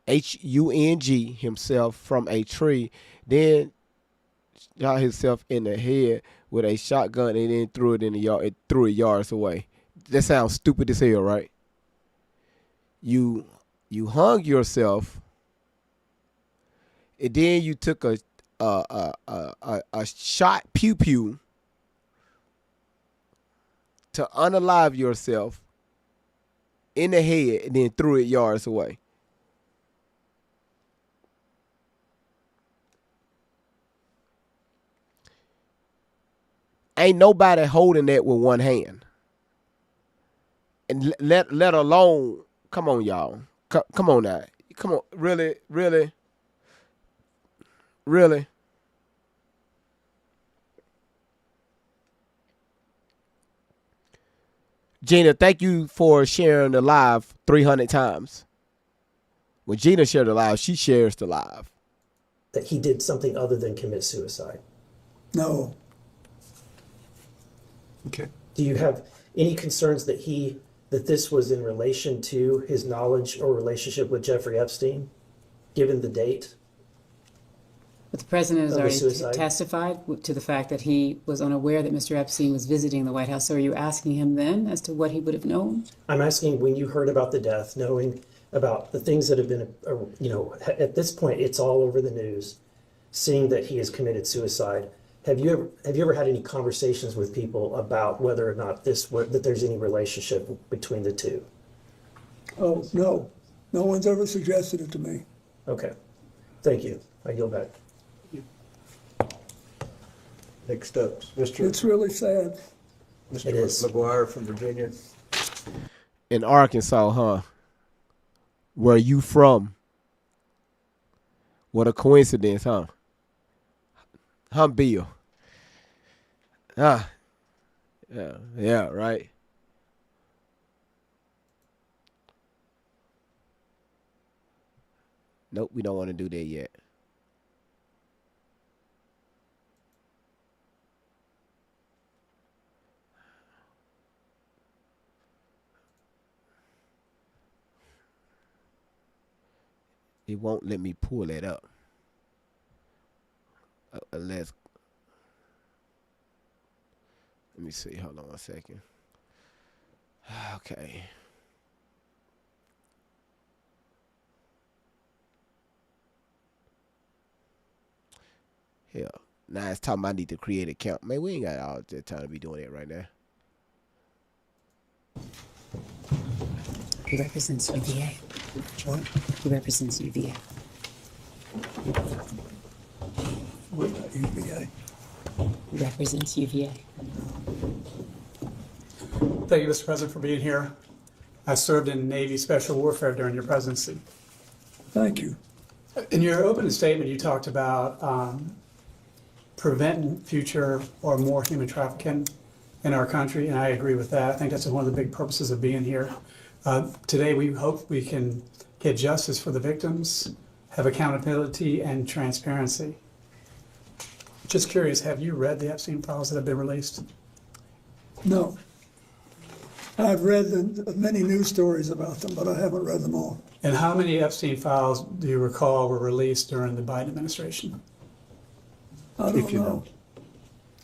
H-U-N-G, himself from a tree, then shot himself in the head with a shotgun and then threw it in the yard. It threw it yards away. That sounds stupid as hell, right? You hung yourself, and then you took a shot pew pew to unalive yourself in the head and then threw it yards away. Ain't nobody holding that with one hand. And let alone, come on, y'all. Come on now. Come on. Really? Gina, thank you for sharing the live 300 times. When Gina shared the live, she shares the live. That he did something other than commit suicide? No. Okay. Do you have any concerns that this was in relation to his knowledge or relationship with Jeffrey Epstein, given the date? But the president has Of the already suicide? testified to the fact that he was unaware that Mr. Epstein was visiting the White House. So are you asking him then as to what he would have known? I'm asking, when you heard about the death, knowing about the things that have been, at this point, it's all over the news, seeing that he has committed suicide. Have you ever had any conversations with people about whether or not that there's any relationship between the two? Oh, no. No one's ever suggested it to me. Okay. Thank you. I yield back. Next up, Mr. It's really sad. It is. Mr. McGuire from Virginia. In Arkansas, huh? Where you from? What a coincidence, huh? Bill. Yeah, right. Nope, we don't want to do that yet. It won't let me pull that up. Let me see. Hold on a second. Okay. Hell, now it's time I need to create an account. Man, we ain't got all the time to be doing it right now. He represents UVA. What? He represents UVA. What about UVA? He represents UVA. Thank you, Mr. President, for being here. I served in Navy Special Warfare during your presidency. Thank you. In your opening statement, you talked about preventing future or more human trafficking in our country, and I agree with that. I think that's one of the big purposes of being here. Today, we hope we can get justice for the victims, have accountability and transparency. Just curious, have you read the Epstein files that have been released? No. I've read many news stories about them, but I haven't read them all. And how many Epstein files do you recall were released during the Biden administration? I don't know.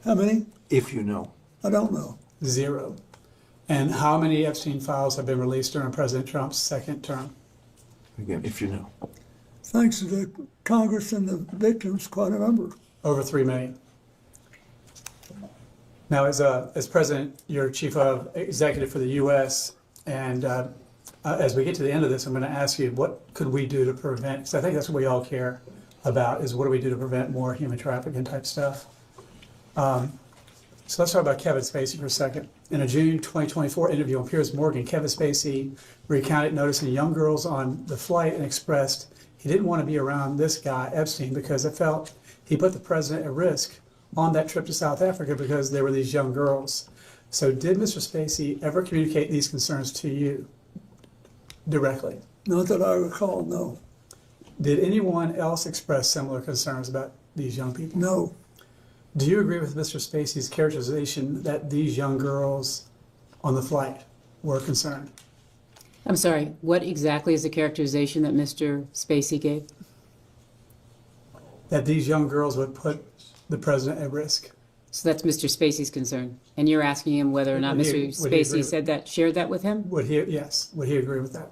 How many? If you know. I don't know. 0. And how many Epstein files have been released during President Trump's second term? Again, if you know. Thanks to the Congress and the victims, quite a number. Over 3 million. Now, as president, you're chief of executive for the U.S., and as we get to the end of this, I'm going to ask you, what could we do to prevent, because I think that's what we all care about, is what do we do to prevent more human trafficking type stuff. So let's talk about Kevin Spacey for a second. In a June 2024 interview on Piers Morgan, Kevin Spacey recounted noticing young girls on the flight and expressed he didn't want to be around this guy, Epstein, because it felt he put the president at risk on that trip to South Africa because there were these young girls. So did Mr. Spacey ever communicate these concerns to you directly? Not that I recall, no. Did anyone else express similar concerns about these young people? No. Do you agree with Mr. Spacey's characterization that these young girls on the flight were concerned? I'm sorry, what exactly is the characterization that Mr. Spacey gave? That these young girls would put the president at risk. So that's Mr. Spacey's concern. And you're asking him whether or not Mr. Spacey said that, shared that with him? Yes. Would he agree with that?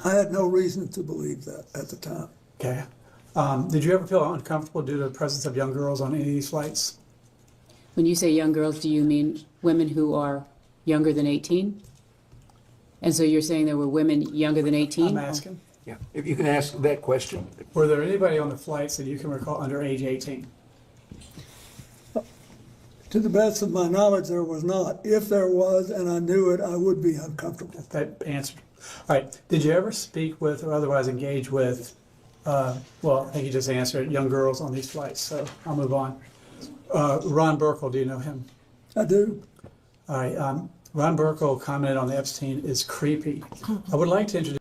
I had no reason to believe that at the time. Okay. Did you ever feel uncomfortable due to the presence of young girls on any of these flights? When you say young girls, do you mean women who are younger than 18? And so you're saying there were women younger than 18? I'm asking. Yeah, if you can ask that question. Were there anybody on the flights that you can recall under age 18? To the best of my knowledge, there was not. If there was, and I knew it, I would be uncomfortable. That answered. All right. Did you ever speak with or otherwise engage with, well, I think you just answered, young girls on these flights, so I'll move on. Ron Burkle, do you know him? I do. All right. Ron Burkle commented on the Epstein is creepy. I would like to introduce.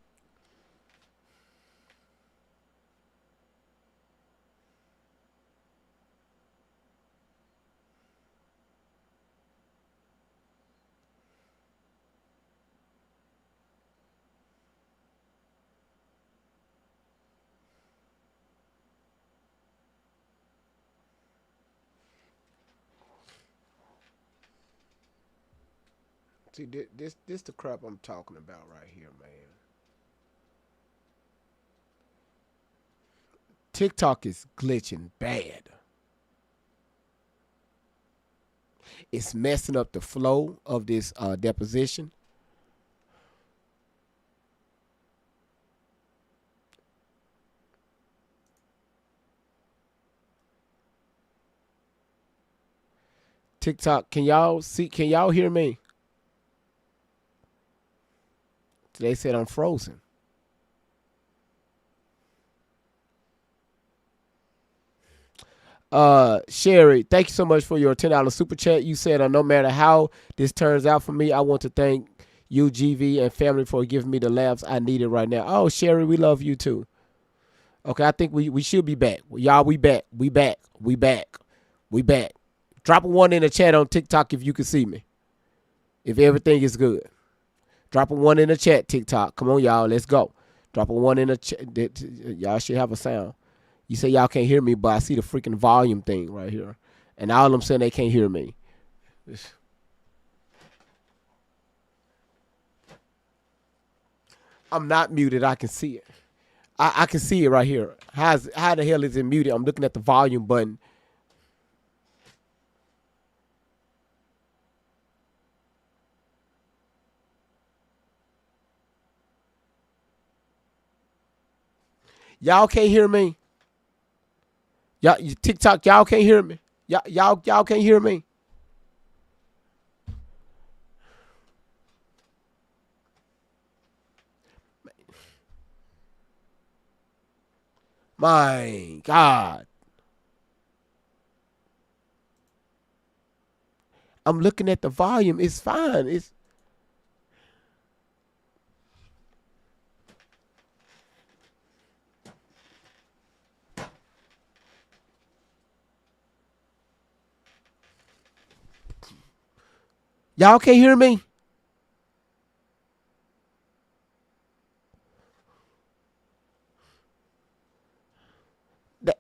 See, this the crap I'm talking about right here, man. TikTok is glitching bad. It's messing up the flow of this deposition. TikTok, can y'all see? Can y'all hear me? They said I'm frozen. Sherry, thank you so much for your $10 super chat. You said no matter how this turns out for me, I want to thank you, GV, and family for giving me the laughs I needed right now. Oh, Sherry, we love you too. Okay, I think we should be back. Y'all, we back. We back. We back. We back. Drop a 1 in the chat on TikTok if you can see me. If everything is good. Drop a 1 in the chat, TikTok. Come on, y'all. Let's go. Drop a 1 in the chat. Y'all should have a sound. You say y'all can't hear me, but I see the freaking volume thing right here. And all of them saying they can't hear me. I'm not muted. I can see it. I can see it right here. How the hell is it muted? I'm looking at the volume button. Y'all can't hear me. Y'all TikTok, y'all can't hear me. Y'all can't hear me. My God. I'm looking at the volume. It's fine. It's y'all can't hear me?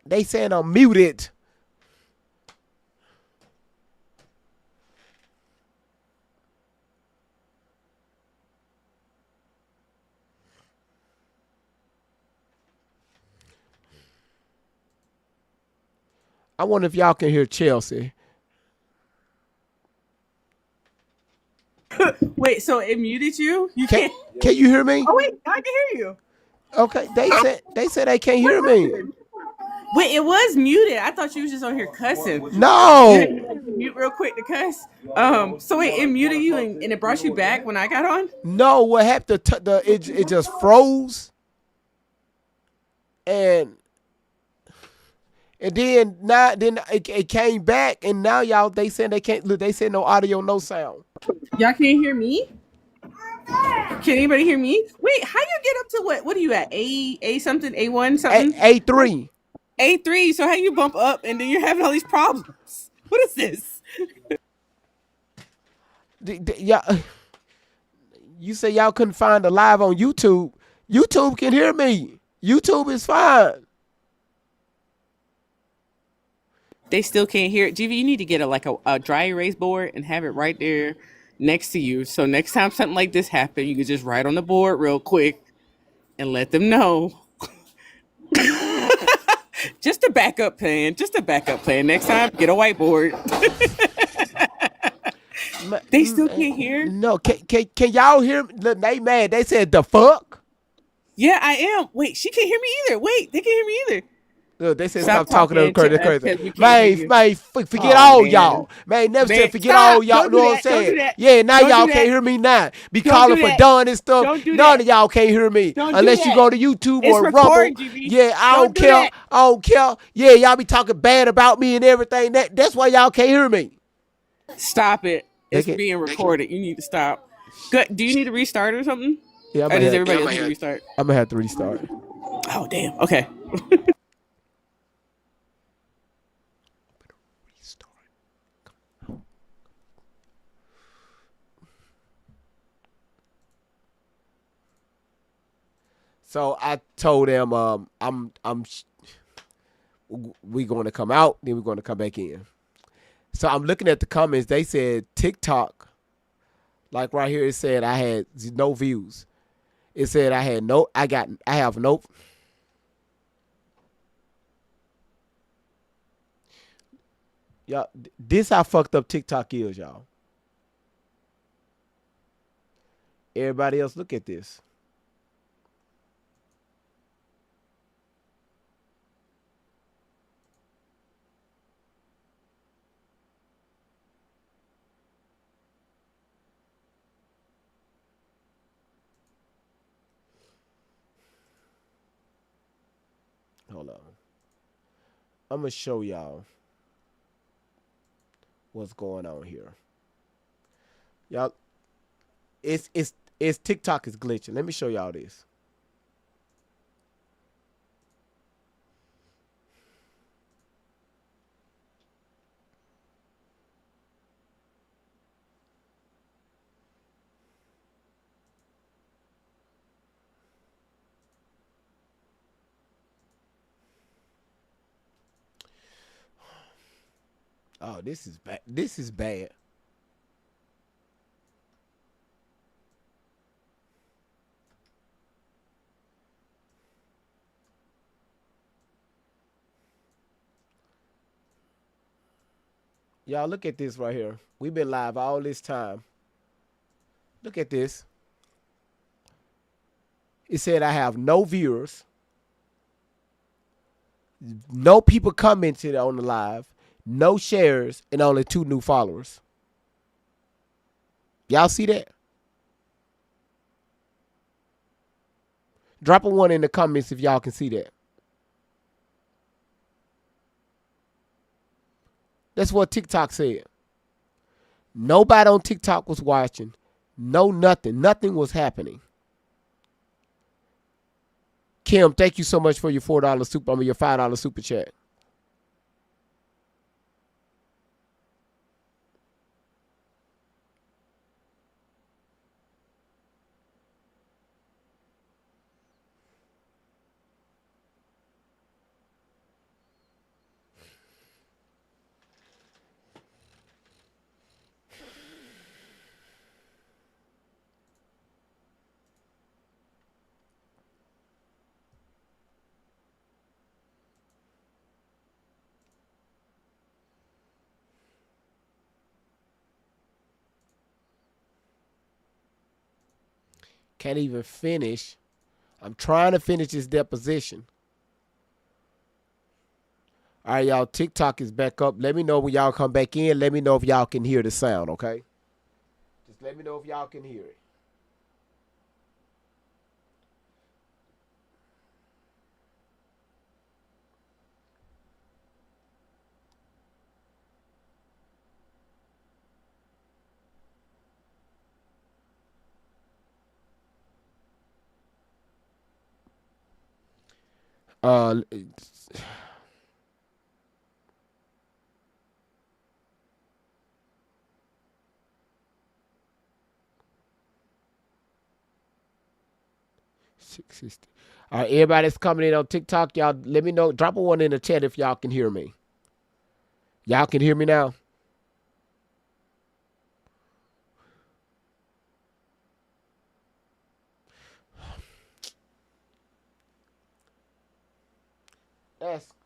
They saying I'm muted. I wonder if y'all can hear Chelsea. Wait, so it muted you? You Can can't. Can you hear me? Oh wait, I can hear you. Okay, they said they can't hear me. Wait, it was muted. I thought you was just on here cussing. You had No. to like, mute real quick to cuss. So wait, it muted you and it brought you back when I got on? No, what happened? It just froze, and then it came back, and now y'all they said they can't. Look, they said no audio, no sound. Y'all can't hear me? Can anybody hear me? Wait, how you get up to what? What are you at? A something? A1 something? A3. A3. So how you bump up and then you're having all these problems? What is this? Y'all, you say y'all couldn't find the live on YouTube. YouTube can hear me. YouTube is fine. They still can't hear it. GV, you need to get a dry erase board and have it right there next to you. So next time something like this happens, you can just write on the board real quick and let them know. Just a backup plan. Just a backup plan. Next time, get a whiteboard. They still can't hear? No, can y'all hear me? Look, they mad. They said the fuck? Yeah, I am. Wait, she can't hear me either. Wait, they can't hear me either. Look, they said stop talking to to her us crazy. 'cause we can't hear you. Man, forget all y'all. Man, never Man, said forget stop. all y'all. Don't Know do what I'm that. Don't do saying? that. Yeah, now Don't do y'all that. can't hear me now. Be Don't calling do for that. Don and stuff. Don't do None that. of y'all can't hear me Don't do unless you that. go to YouTube It's or recorded, Rumble. GB. Yeah, I don't Don't do care. that. I don't care. Yeah, y'all be talking bad about me and everything. That's why y'all can't hear me. Stop it. It's Okay. being recorded. You need to stop. Good. Do you need to restart or something? Yeah, Or does everybody else need to restart? I'm gonna have to restart. Oh, damn. Okay. So I told them we going to come out, then we're going to come back in. So I'm looking at the comments. They said TikTok, like right here, it said I had no views. It said I have no. Y'all, this how fucked up TikTok is, y'all. Everybody else, look at this. Hold on. I'm gonna show y'all what's going on here. Y'all, it's TikTok is glitching. Let me show y'all this. Oh, this is bad. This is bad. Y'all, look at this right here. We've been live all this time. Look at this. It said I have no viewers. No people commented on the live. No shares and only 2 new followers. Y'all see that? Drop a 1 in the comments if y'all can see that. That's what TikTok said. Nobody on TikTok was watching. No nothing. Nothing was happening. Kim, thank you so much for your your $5 super chat. Can't even finish. I'm trying to finish this deposition. All right, y'all, TikTok is back up. Let me know when y'all come back in. Let me know if y'all can hear the sound, okay? Just let me know if y'all can hear it. It's- $6.60. All right, everybody that's coming in on TikTok, y'all let me know. Drop a one in the chat if y'all can hear me. Y'all can hear me now?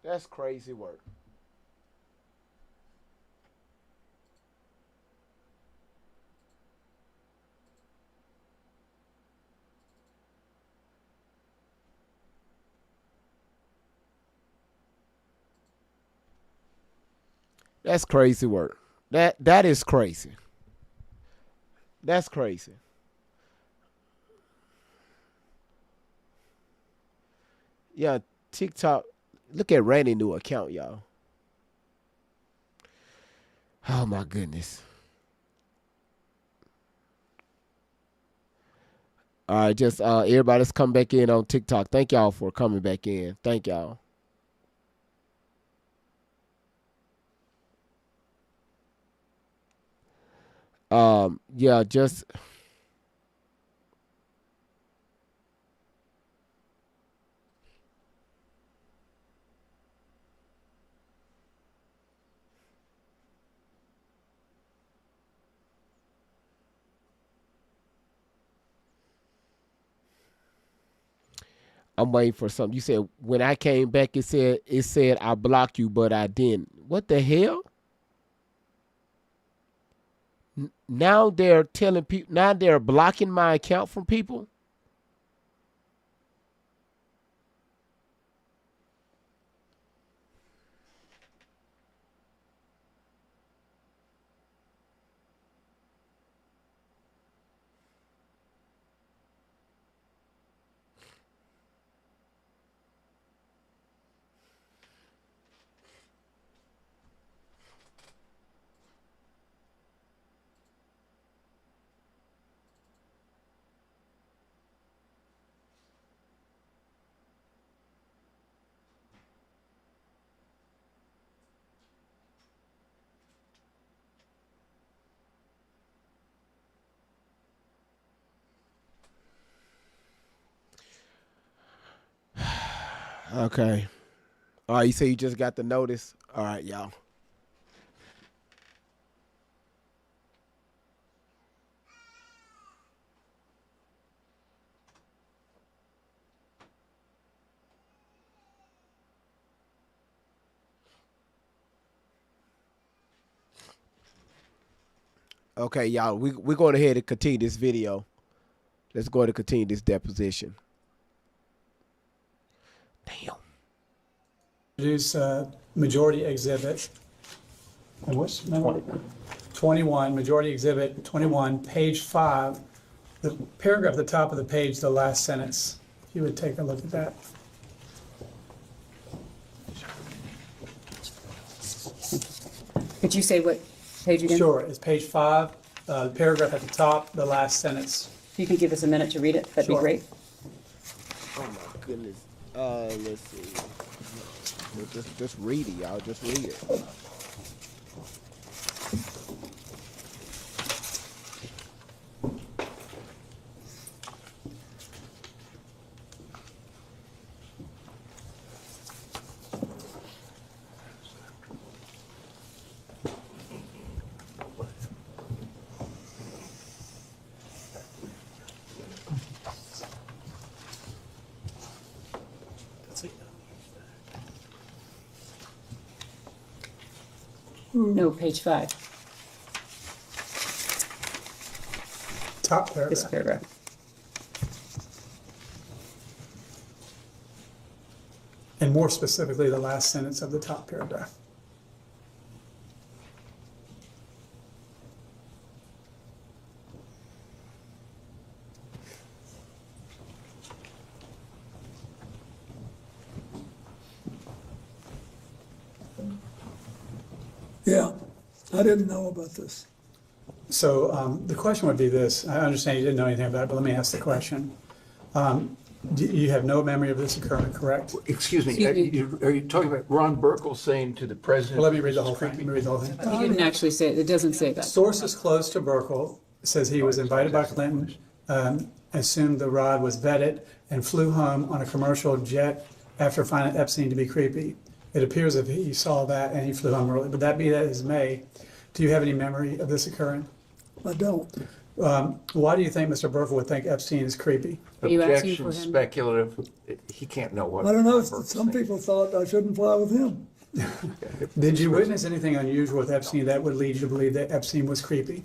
That's crazy work. That's crazy work. That is crazy. That's crazy. Yeah, TikTok. Look at Randy's new account, y'all. Oh my goodness. All right, just everybody's come back in on TikTok. Thank y'all for coming back in. Thank y'all. Yeah, just I'm waiting for something. You said when I came back, it said I blocked you, but I didn't. What the hell? Now they're telling people. Now they're blocking my account from people. Okay. All right. You say you just got the notice. All right, y'all. Okay, y'all. We're going ahead and continue this video. Let's go ahead and continue this deposition. Damn. Introduce majority exhibit. And what's 21, majority exhibit 21, page 5. The paragraph at the top of the page, the last sentence. If you would take a look at that. Could you say what page again? Sure, it's page 5, the paragraph at the top, the last sentence. If you could give us a minute to read it, that'd Sure. be great. Oh my goodness. Let's see. Just read it, y'all. Just read it. No, page 5, Top paragraph. this paragraph. and more specifically, the last sentence of the top paragraph. Yeah, I didn't know about this. So the question would be this. I understand you didn't know anything about it, but let me ask the question. You have no memory of this occurring, correct? Excuse me, Excuse me. are you talking about Ron Burkle saying to the president? Well, let me read the whole thing. Let me read the whole thing. He didn't actually say it. It doesn't say that. Sources close to Burkle says he was invited by Clinton, assumed the rod was vetted, and flew home on a commercial jet after finding Epstein to be creepy. It appears if he saw that and he flew home early. But that be that as may, do you have any memory of this occurring? I don't. Why do you think Mr. Burkle would think Epstein is creepy? Are you asking for Objection, him? speculative. He can't know what. I don't know. Ron Burkle's Some thinking. people thought I shouldn't fly with him. Did you witness anything unusual with Epstein that would lead you to believe that Epstein was creepy?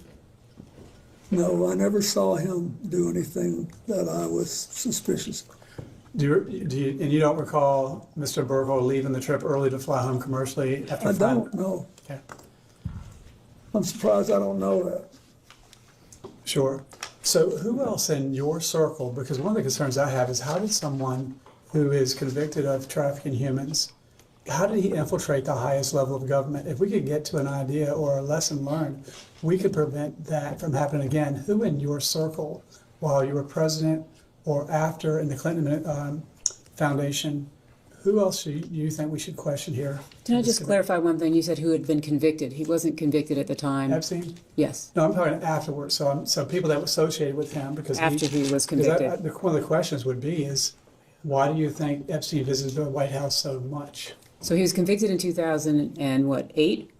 No, I never saw him do anything that I was suspicious of. And you don't recall Mr. Burkle leaving the trip early to fly home commercially after I finding? don't know. Okay, I'm surprised I don't know that. sure. So who else in your circle, because one of the concerns I have is how did someone who is convicted of trafficking humans, how did he infiltrate the highest level of government? If we could get to an idea or a lesson learned, we could prevent that from happening again. Who in your circle, while you were president or after in the Clinton Foundation, who else do you think we should question here? Can I just clarify one thing? You said who had been convicted. He wasn't convicted at the time. Epstein? Yes. No, I'm talking afterwards. So people that were associated with him because After he was because convicted. one of the questions would be is, why do you think Epstein visited the White House so much? So he was convicted in 2008,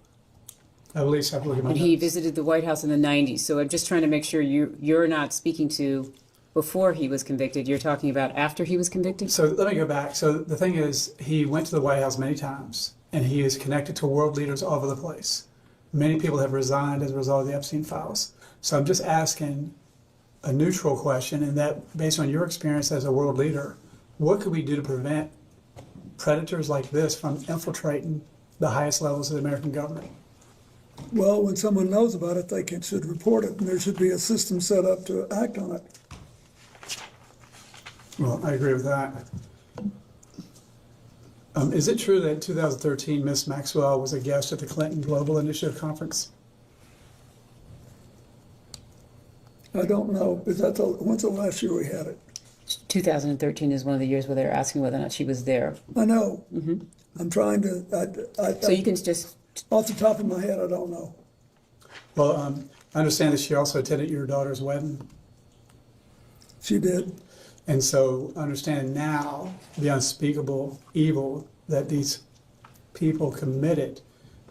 I believe so. I believe and he visited the White House in the 90s. So I'm just trying to make sure you're not speaking to before he was convicted. You're talking about after he was convicted? So let me go back. So the thing is, he went to the White House many times, and he is connected to world leaders all over the place. Many people have resigned as a result of the Epstein files. So I'm just asking a neutral question, and that based on your experience as a world leader, what could we do to prevent predators like this from infiltrating the highest levels of the American government? Well, when someone knows about it, they should report it, and there should be a system set up to act on it. Well, I agree with that. Is it true that in 2013, Miss Maxwell was a guest at the Clinton Global Initiative Conference? I don't know. When's the last year we had it? 2013 is one of the years where they're asking whether or not she was there. I know. I'm trying to. So you can just. Off the top of my head, I don't know. Well, I understand that she also attended your daughter's wedding. She did. And so understand now the unspeakable evil that these people committed.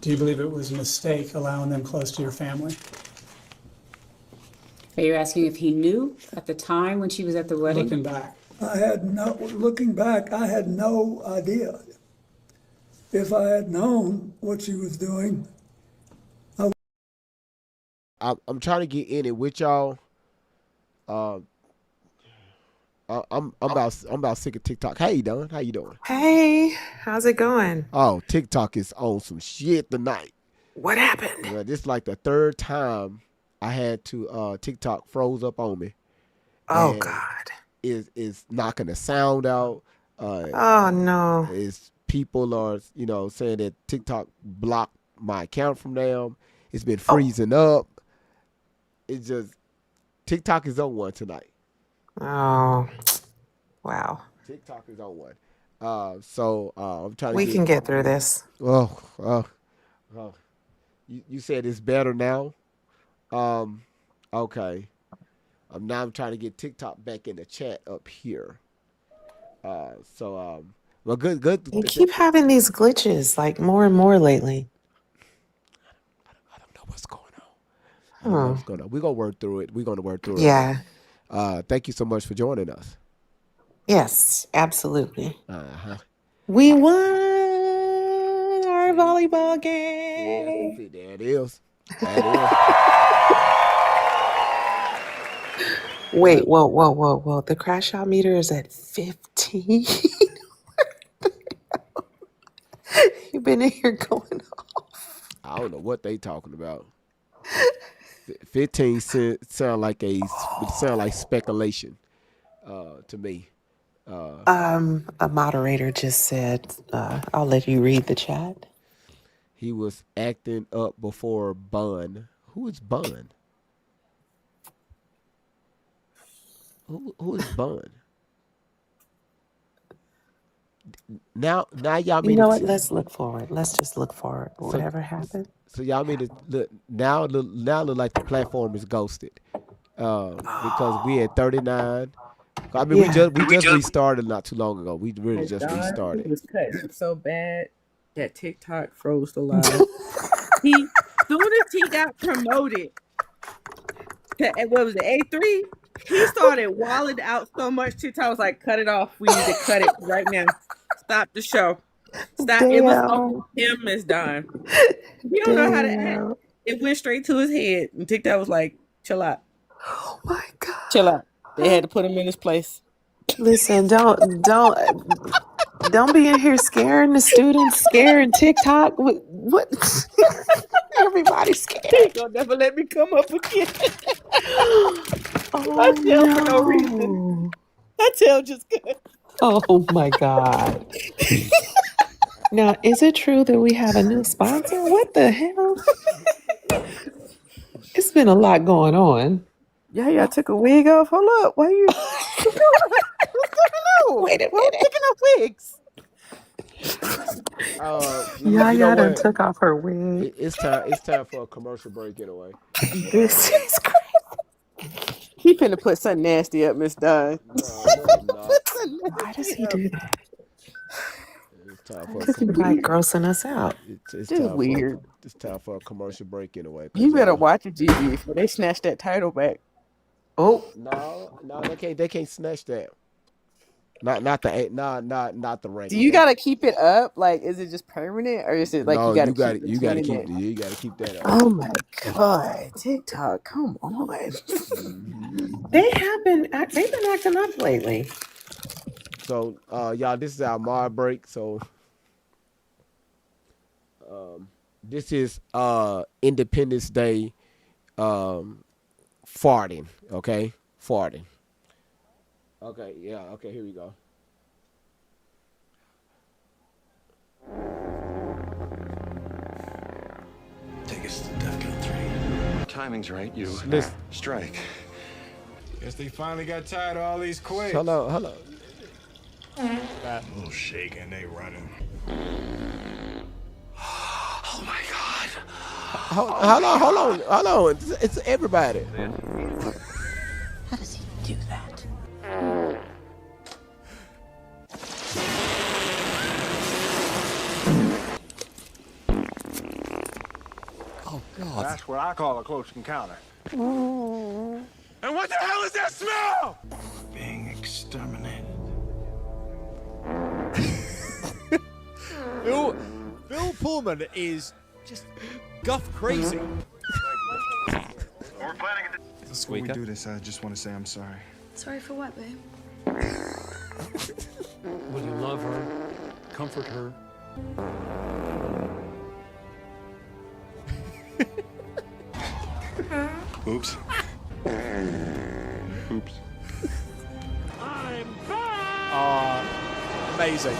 Do you believe it was a mistake allowing them close to your family? Are you asking if he knew at the time when she was at the wedding? Looking back. Looking back, I had no idea. If I had known what she was doing, I'm trying to get in it with y'all. I'm about sick of TikTok. How you doing? How you doing? Hey, how's it going? Oh, TikTok is on some shit tonight. What happened? Well, this is like the third time I had to TikTok froze up on me. Oh And God. Is knocking the sound out. Oh no. Is people are saying that TikTok blocked my account from them. It's been freezing up. It's just TikTok is on one tonight. Oh, wow. TikTok is on one. So I'm trying to. We can get through this. Oh. You said it's better now. Okay. Now I'm trying to get TikTok back in the chat up here. Well, good. You keep having these glitches, like more and more lately. I don't know what's going on. We're gonna work through it. We're gonna work through it. Yeah. Thank you so much for joining us. Yes, absolutely. We won our volleyball game. Yeah, there it is. Wait, whoa. The crash out meter is at 15. been in here going off. I don't know what they talking about. 15 sound like speculation to me. A moderator just said, I'll let you read the chat. He was acting up before Bun. Who is Bun? Who is Bun? Now y'all mean You know what? Let's look forward. Let's just look forward. Whatever happened. So y'all mean to look now? Look like the platform is ghosted because we at 39. I mean, we just restarted not too long ago. We really just restarted. It was cut so bad that TikTok froze the live. Soon as he got promoted to what was it, A3, he started walling out so much. TikTok was like, "Cut it off. We need to cut it right now. Stop the show. Stop." It was over him, Miss Don. You don't know how to act. It went straight to his head, and TikTok was like, "Chill out." Oh my God. Chill out. They had to put him in his place. Listen, don't be in here scaring the students, scaring TikTok. What? Everybody's scared. They'll never let me come up again. Oh, I tell for no reason. I tell just good. Oh my God. Now, is it true that we have a new sponsor? What the hell? It's been a lot going on. Yeah, y'all took a wig off. Hold up. Why you? What's going on? Wait a Why minute. you picking up wigs? Yaya done took off her wig. It's time for a commercial break anyway. This is crazy. He finna put something nasty up, Miss Dunn. Why does he do that? Because he like grossing us out. It's weird. It's time for a commercial break anyway. You better watch it, GB, before they snatch that title back. Oh no, they can't snatch that. Not the rank. Do you gotta keep it up? Like, is it just permanent, or is it like no, you gotta keep that up. Oh my God, TikTok, come on. They've been acting up lately. So, y'all, this is our mod break. So, this is Independence Day farting. Okay, farting. Okay, yeah. Okay, here we go. Take us to DEFCON 3. Timing's right, you strike. Guess they finally got tired of all these quits. Hello. A little shaking, they running. Oh my God. Hold on. It's everybody. How does he do that? Oh, God. That's what I call a close encounter. And what the hell is that smell? Being exterminated. Bill Pullman is just guff crazy. Before we do this, I just want to say I'm sorry. Sorry for what, babe? Will you love her, comfort her? Oops. Oops. I'm back! Amazing.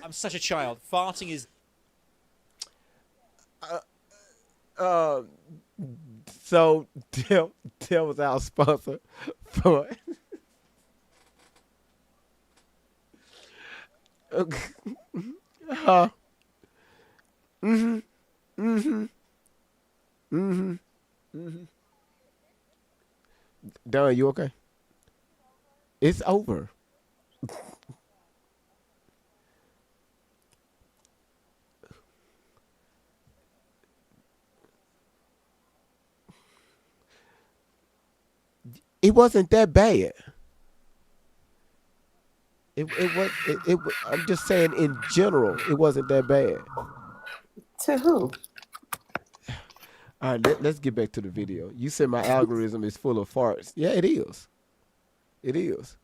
I'm such a child. Farting is... So, Tim was our sponsor for it. Don, you okay? It's over. It wasn't that bad. I'm just saying in general, it wasn't that bad. To who? All right, let's get back to the video. You said my algorithm is full of farts. Yeah, it is. It is.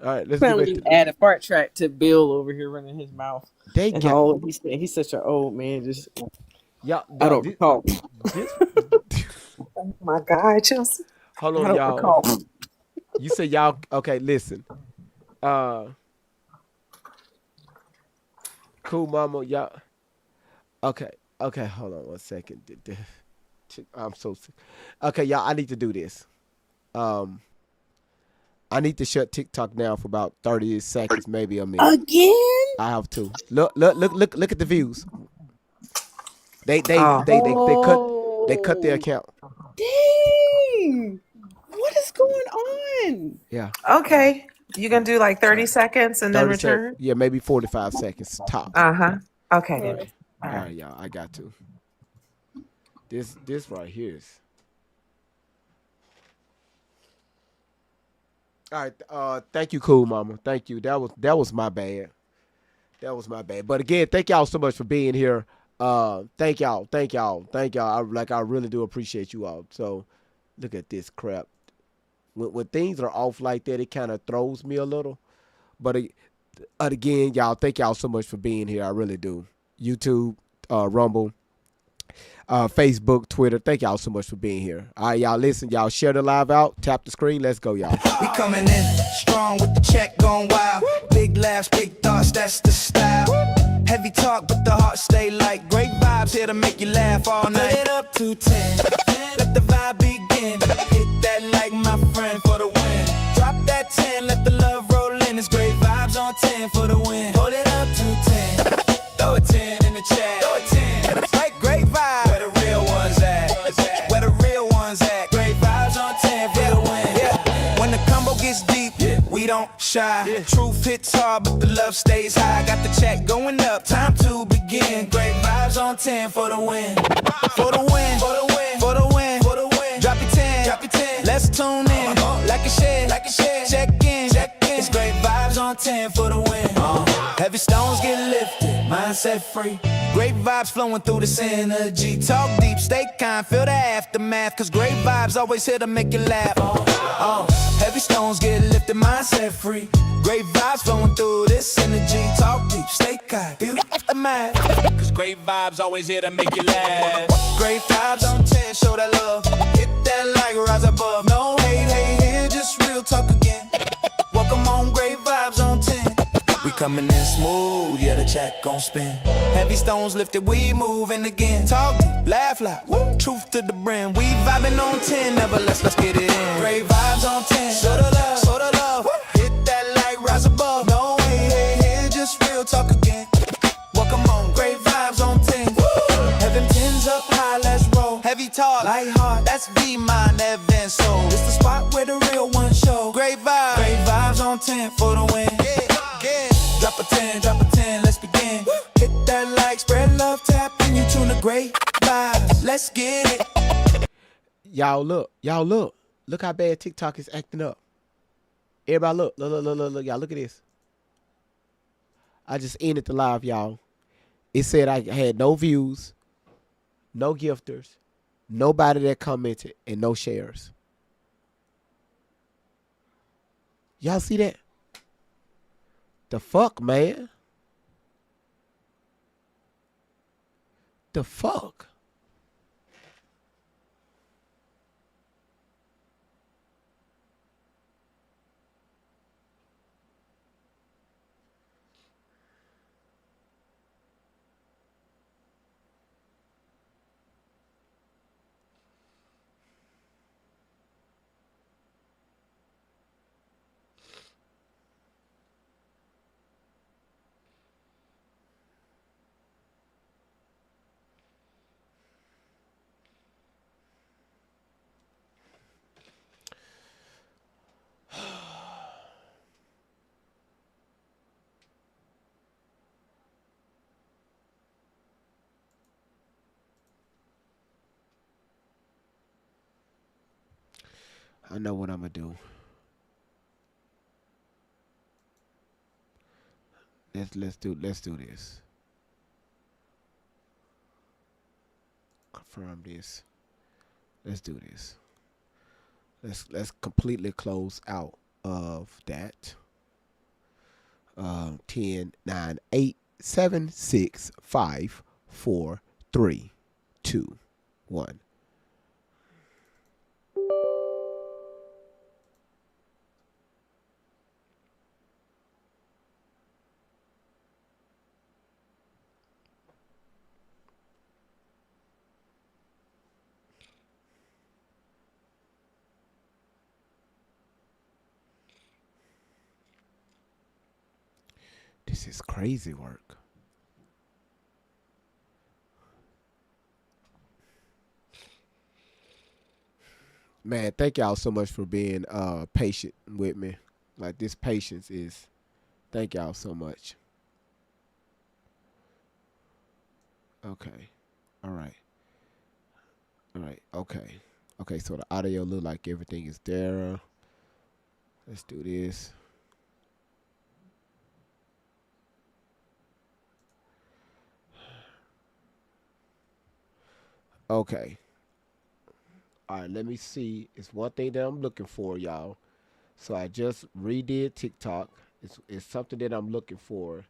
All right, let's get back Apparently, to add a fart track to Bill over here running his mouth. they And got all he's such an old man. Just y'all. I don't This, recall. this Oh my God, Chelsea. hold I on, don't y'all. recall. You say y'all okay? Listen, uh, cool, mama, y'all. Okay, okay, hold on one second. I'm so sick. Okay, y'all. I need to do this. Um, I need to shut TikTok down for about 30 seconds, maybe a minute. Again? I have to look at the views. Oh. They cut their account. Dang. What is going on? Yeah, Okay. You gonna do like 30 seconds and then 30 seconds. return? Yeah, maybe 45 seconds tops. Uh-huh. Okay. All right, All all right. right, y'all. I got to. This right here is. All right. Thank you, cool mama. Thank you. That was my bad. That was my bad. But again, thank y'all so much for being here. Thank y'all. Thank y'all. Thank y'all. I really do appreciate you all. So, look at this crap. When things are off like that, it kind of throws me a little. But again, y'all, thank y'all so much for being here. I really do. YouTube, Rumble, Facebook, Twitter. Thank y'all so much for being here. All right, y'all. Listen, y'all. Share the live out. Tap the screen. Let's go, y'all. We coming in strong with the check going wild. Big laughs, big thoughts, that's the style. Heavy talk, but the heart stay light. Great vibes here to make you laugh all night. Put it up to 10. Let the vibe begin. Hit that like my friend for the win. Drop that 10, let the love roll in. It's great vibes on 10 for the win. Hold it up to 10. Throw a 10 in the chat. Throw a 10. Like great vibes. Where the real ones at? Where the real ones at? Great vibes on 10 for the win. Yeah. When the combo gets deep, we don't shy. Truth hits hard, but the love stays high. Got the check going up, time to begin. Great vibes on 10 for the win. For the win, for the win, for the win, for the win. Drop your 10, drop your 10. Let's tune in, like a share, like a share. Check in, check in. It's great vibes on 10 for the win. Heavy stones get lifted, mindset free. Great vibes flowing through this energy. Talk deep, stay kind, feel the aftermath. Cause great vibes always here to make you laugh. Heavy stones get lifted, mindset free. Great vibes flowing through this energy. Talk deep, stay kind, feel the aftermath. Cause great vibes always here to make you laugh. Great vibes on 10, show that love. Hit that like, rise above. No hate here, just real talk again. Welcome on, great vibes on 10. We coming in smooth, yeah, the check gon' spin. Heavy stones lifted, we moving again. Talk deep, laugh loud, woo. Truth to the brim. We vibing on 10, never let's get it in. Great vibes on 10, show the love, woo. Hit that like, rise above. No hate here, just real talk again. Welcome on, great vibes on 10. Woo. Heaven 10s up high, let's roll. Heavy talk, light heart, that's be mine, Evan soul. It's the spot where the real ones show. Great vibes on 10 for the win. Yeah. Drop a 10, let's begin. Hit that like, spread love, tap in, you tune the great vibes. Let's get it. Y'all look. Look how bad TikTok is acting up. Everybody look. Y'all look at this. I just ended the live, y'all. It said I had no views, no gifters, nobody that commented, and no shares. Y'all see that? The fuck, man? The fuck? I know what I'm gonna do. Let's do this. Confirm this. Let's do this. Let's completely close out of that. 10, 9, 8, 7, 6, 5, 4, 3, 2, 1. This is crazy work. Man, thank y'all so much for being patient with me. Like, this patience is, thank y'all so much. Okay. All right. All right. Okay. Okay, so the audio look like everything is there. Let's do this. Okay. All right, let me see. It's one thing that I'm looking for, y'all. So I just redid TikTok. It's something that I'm looking for.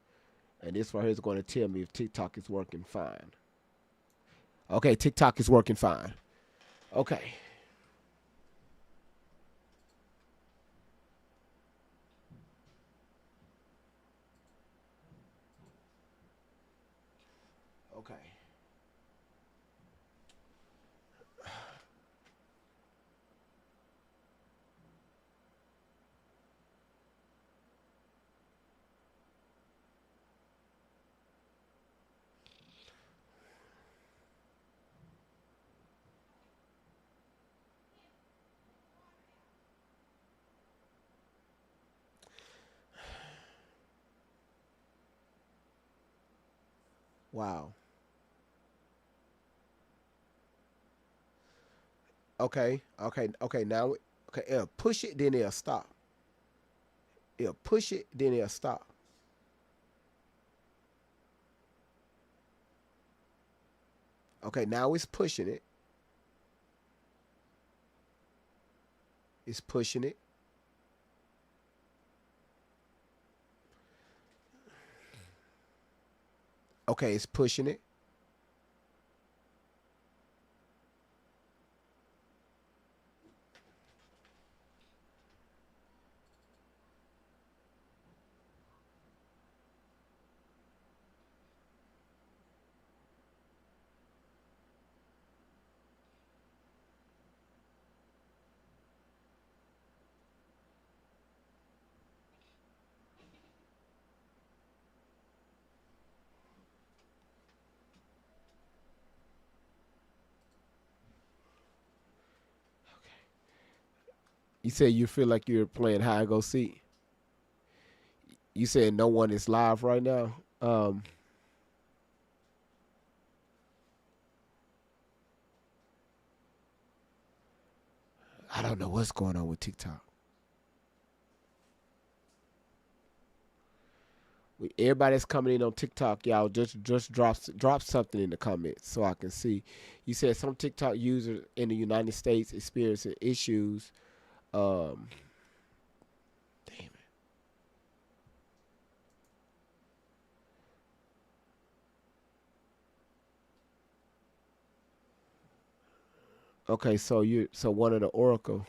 And this right here is going to tell me if TikTok is working fine. Okay, TikTok is working fine. Okay. Okay. Wow. Okay. Okay. Okay. Now, okay. It'll push it, then it'll stop. It'll push it, then it'll stop. Okay. Now it's pushing it. It's pushing it. Okay. It's pushing it. You said you feel like you're playing hide and go seek. You said no one is live right now. I don't know what's going on with TikTok. Everybody that's coming in on TikTok, y'all just drop something in the comments so I can see. You said some TikTok users in the United States experiencing issues. Damn it. Okay, so one of the Oracle.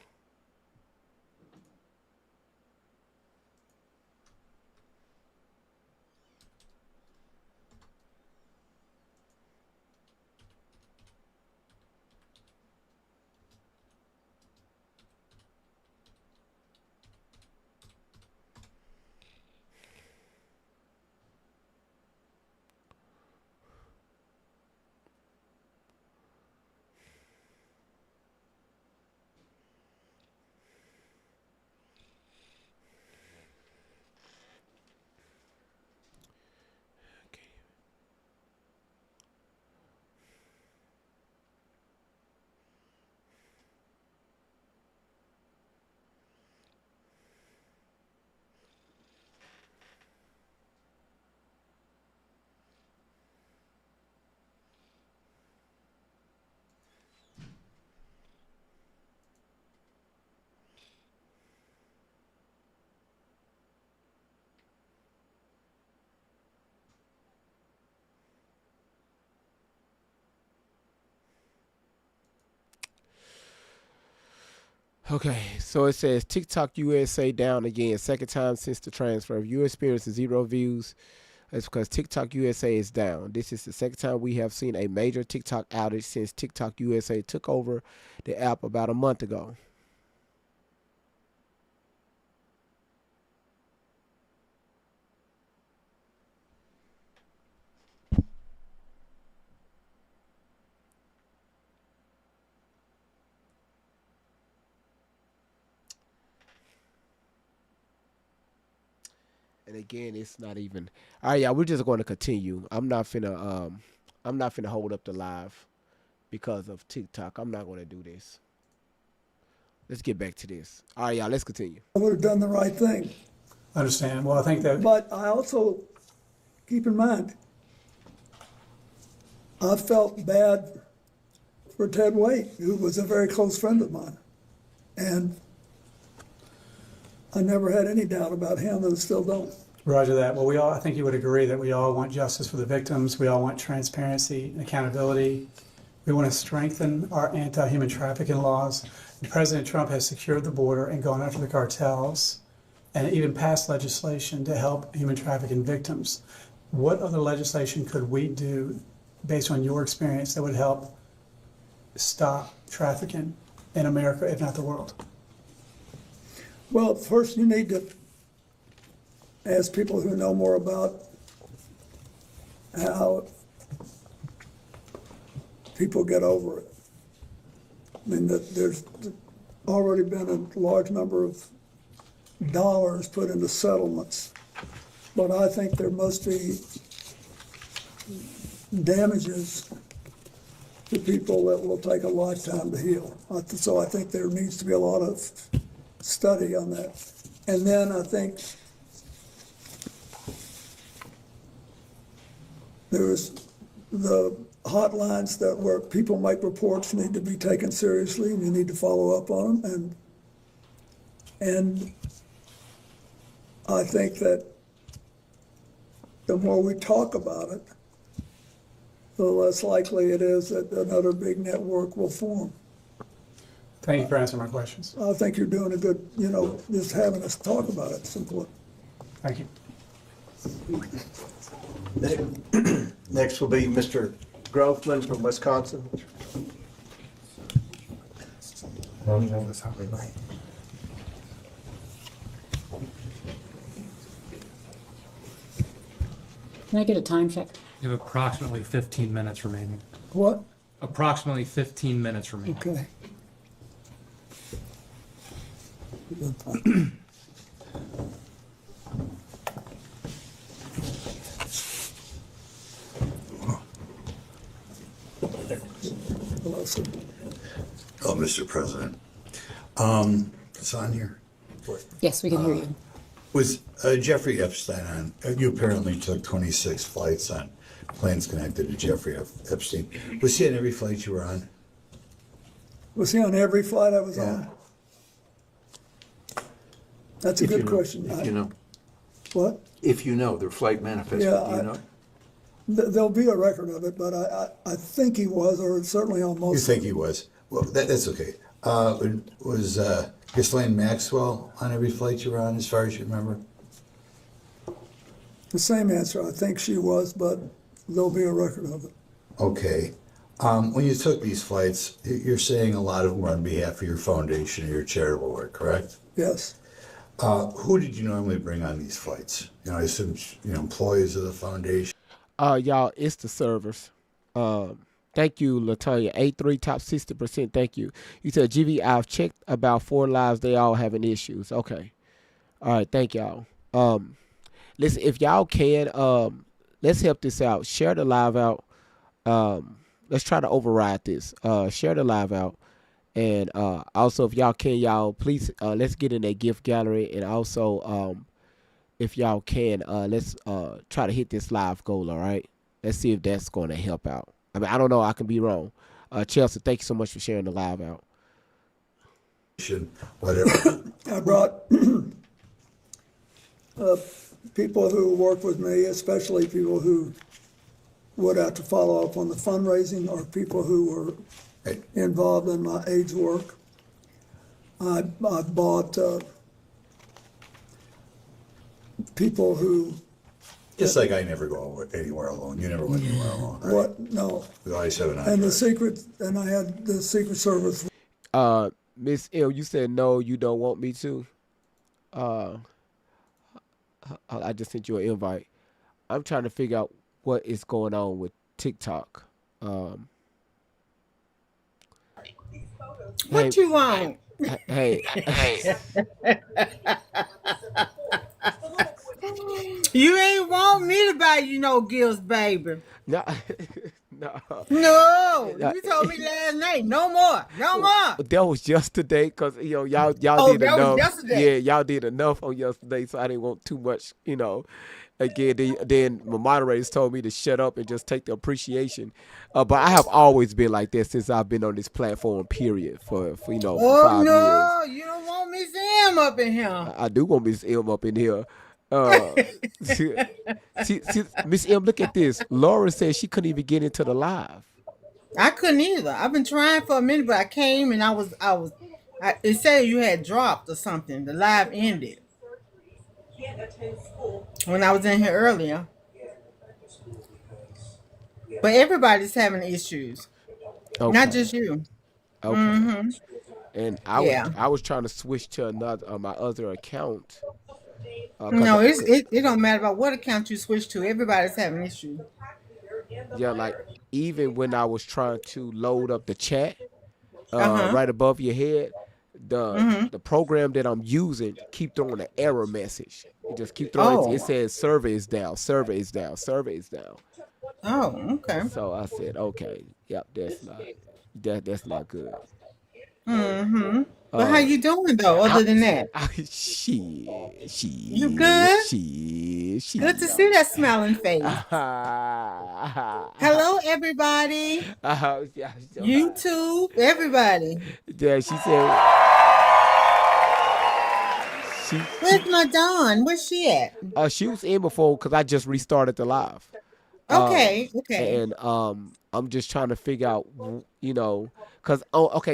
Okay, so it says TikTok USA down again, second time since the transfer. If you're experiencing 0 views, it's because TikTok USA is down. This is the second time we have seen a major TikTok outage since TikTok USA took over the app about a month ago. And again, it's not even. All right, yeah, we're just going to continue. I'm not finna hold up the live because of TikTok. I'm not going to do this. Let's get back to this. All right, y'all, let's continue. I would have done the right thing. I understand. Well, I think that. But I also, keep in mind, I felt bad for Ted Waite, who was a very close friend of mine. And I never had any doubt about him, and still don't. Roger that. Well, I think you would agree that we all want justice for the victims. We all want transparency and accountability. We want to strengthen our anti-human trafficking laws. And President Trump has secured the border and gone after the cartels and even passed legislation to help human trafficking victims. What other legislation could we do, based on your experience, that would help stop trafficking in America, if not the world? Well, first you need to ask people who know more about how people get over it. I mean, there's already been a large number of dollars put into settlements, but I think there must be damages to people that will take a lifetime to heal. So I think there needs to be a lot of study on that. And then I think there's the hotlines where people make reports need to be taken seriously, and you need to follow up on them. And I think that the more we talk about it, the less likely it is that another big network will form. Thank you for answering my questions. I think you're doing a good, just having us talk about it is important. Thank you. Next will be Mr. Groffman from Wisconsin. Can I get a time check? You have approximately 15 minutes remaining. What? Approximately 15 minutes remaining. Okay. Oh, Mr. President. It's on here. Yes, we can hear you. Was Jeffrey Epstein on? You apparently took 26 flights on planes connected to Jeffrey Epstein. Was he on every flight you were on? Was he on every flight I was on? That's a good question. If you know. What? If you know, their flight manifest, Yeah, do you know? There'll be a record of it, but I think he was, or certainly on most. You think he was? Well, that's okay. Was Ghislaine Maxwell on every flight you were on, as far as you remember? The same answer. I think she was, but there'll be a record of it. Okay. When you took these flights, you're saying a lot of them were on behalf of your foundation or your charitable work, correct? Yes. Who did you normally bring on these flights? I assume employees of the foundation. Y'all, it's the servers. Thank you, Latonya. 83 top 60%. Thank you. You said, GV, I've checked about 4 lives. They all having issues. Okay. All right. Thank y'all. Listen, if y'all can, let's help this out. Share the live out. Let's try to override this. Share the live out. And also, if y'all can, y'all, please, let's get in that gift gallery. And also, if y'all can, let's try to hit this live goal, all right? Let's see if that's going to help out. I mean, I don't know. I can be wrong. Chelsea, thank you so much for sharing the live out. Whatever. I brought people who work with me, especially people who would have to follow up on the fundraising or people who were involved in my AIDS work. I bought people who. Just like I never go anywhere alone. You never went anywhere alone, right? What? No. We always have an And entourage. I had the Secret Service. Miss M, you said no, you don't want me to. I just sent you an invite. I'm trying to figure out what is going on with TikTok. What you want? Hey. You ain't want me to buy you no gifts, baby. No. No, you told me last night. No more. That was yesterday, cause y'all Oh, did that was enough. yesterday. Yeah, y'all did enough on yesterday, so I didn't want too much. Again, then my moderators told me to shut up and just take the appreciation. But I have always been like that since I've been on this platform. Period. For 5 years. Oh no, you don't want Miss M up in here. I do want Miss M up in here. See, Miss M, look at this. Laura said she couldn't even get into the live. I couldn't either. I've been trying for a minute, but I came and it said you had dropped or something. The live ended when I was in here earlier. But everybody's having issues, not just you. Okay. Mm-hmm. And I was trying to switch to another my other account. No, it don't matter about what account you switch to. Everybody's having issues. Yeah, like even when I was trying to load up the chat, right above your head, the program that I'm using keep throwing an error message. It just keep throwing. It says server is down. Oh, okay. So I said, okay, yep, that's not good. Mm-hmm. But how you doing though? Other than that, you good? Good to see that smiling face. Hello, everybody. YouTube, everybody. Yeah, she said. Where's my Dawn? Where's she at? She was in before because I just restarted the live. Okay. And I'm just trying to figure out, because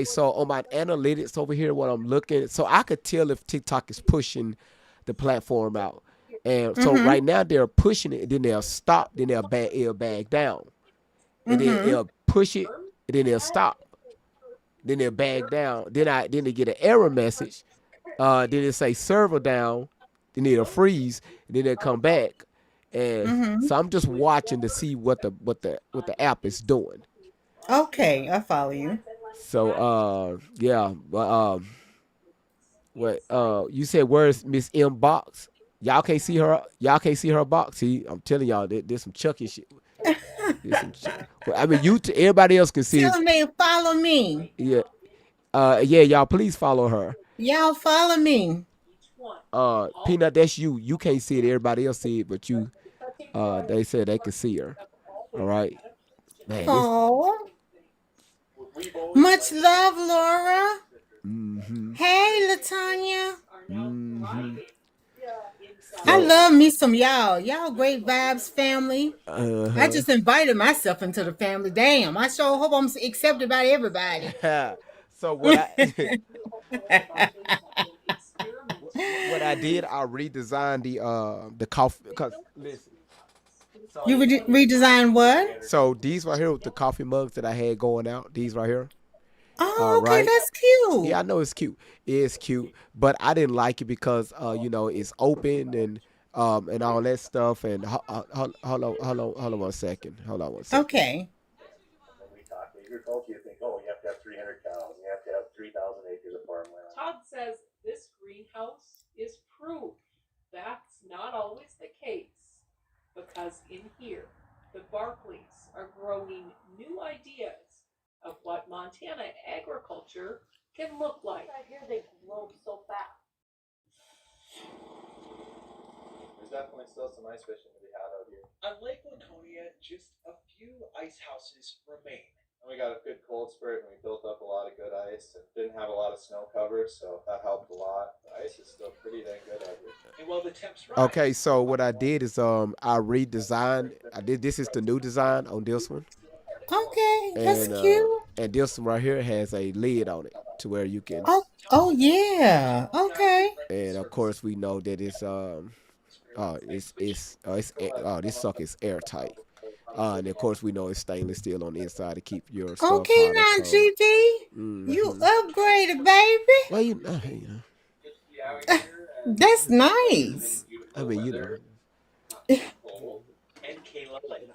so on my analytics over here, what I'm looking, so I could tell if TikTok is pushing the platform out, and so right now they're pushing it, then they'll stop, then it'll bag down, and then they'll push it, and then they'll stop, then they'll bag down, then they get an error message, then it say server down, then it'll freeze, and then they'll come back. And so I'm just watching to see what the app is doing. Okay, I follow you. So yeah, but what you said? Where's Miss M box? Y'all can't see her. Y'all can't see her box. See, I'm telling y'all, there's some Chucky shit. I mean, everybody else can see. Tell them they follow me. Yeah, y'all please follow her. Y'all follow me. Peanut, that's you. You can't see it. Everybody else see it, but you. They said they could see her. All right. Man. Oh. Much love, Laura. Hey, LaTanya. I love me some y'all. Y'all great vibes, family. I just invited myself into the family. Damn, I sure hope I'm accepted by everybody. So what I did, I redesigned the coffee. Cause listen, you redesigned what? So these right here with the coffee mugs that I had going out. These right here. Oh, okay, right? that's cute. Yeah, I know it's cute. It's cute, but I didn't like it because it's open and all that stuff. And hold on one second. Okay. Agriculture, you think, you have to have 300 cows, you have to have 3,000 acres of farmland. Todd says this greenhouse is proof that's not always the case, because in here, the Barclays are growing new ideas of what Montana agriculture can look like. I hear they grow so fast. There's definitely still some ice fishing to be had out here. On Lake Laconia, just a few ice houses remain. And we got a good cold spurt and we built up a lot of good ice and didn't have a lot of snow cover, so that helped a lot. The ice is still pretty dang good out here. And while the temps rise, Okay, so what I did is I redesigned. This is the new design on this one. Okay, that's cute. And this one right here has a lid on it. to where you can. Oh yeah. Okay. And of course, we know that this sucker is airtight. And of course, we know it's stainless steel on the inside to keep your stuff Okay hot and now, cold. GV. You upgraded, baby. Well, That's nice. I mean, And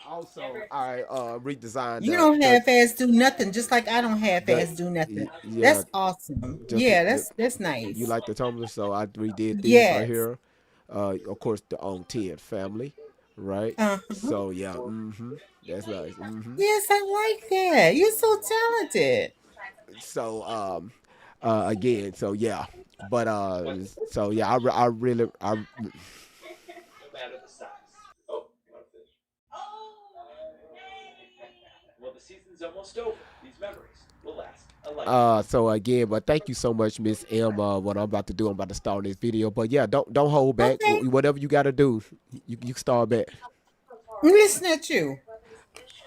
also, I redesigned. You don't half-ass do nothing, just like I don't half-ass do nothing. Yeah, That's awesome. just Yeah, that's nice. You like the tumbler, so I redid these Yes. right here. Of course, the on 10 family, right? So yeah, that's nice. Yes, I like that. You're so talented. So again, so yeah, but so yeah, I really No matter the size. Oh, you want to finish? Well, the season's almost over. These memories will last a lifetime. So again, but thank you so much, Miss M. What I'm about to do, I'm about to start this video. But yeah, don't hold back. Okay. Whatever you got to do, you start back. Listen at you.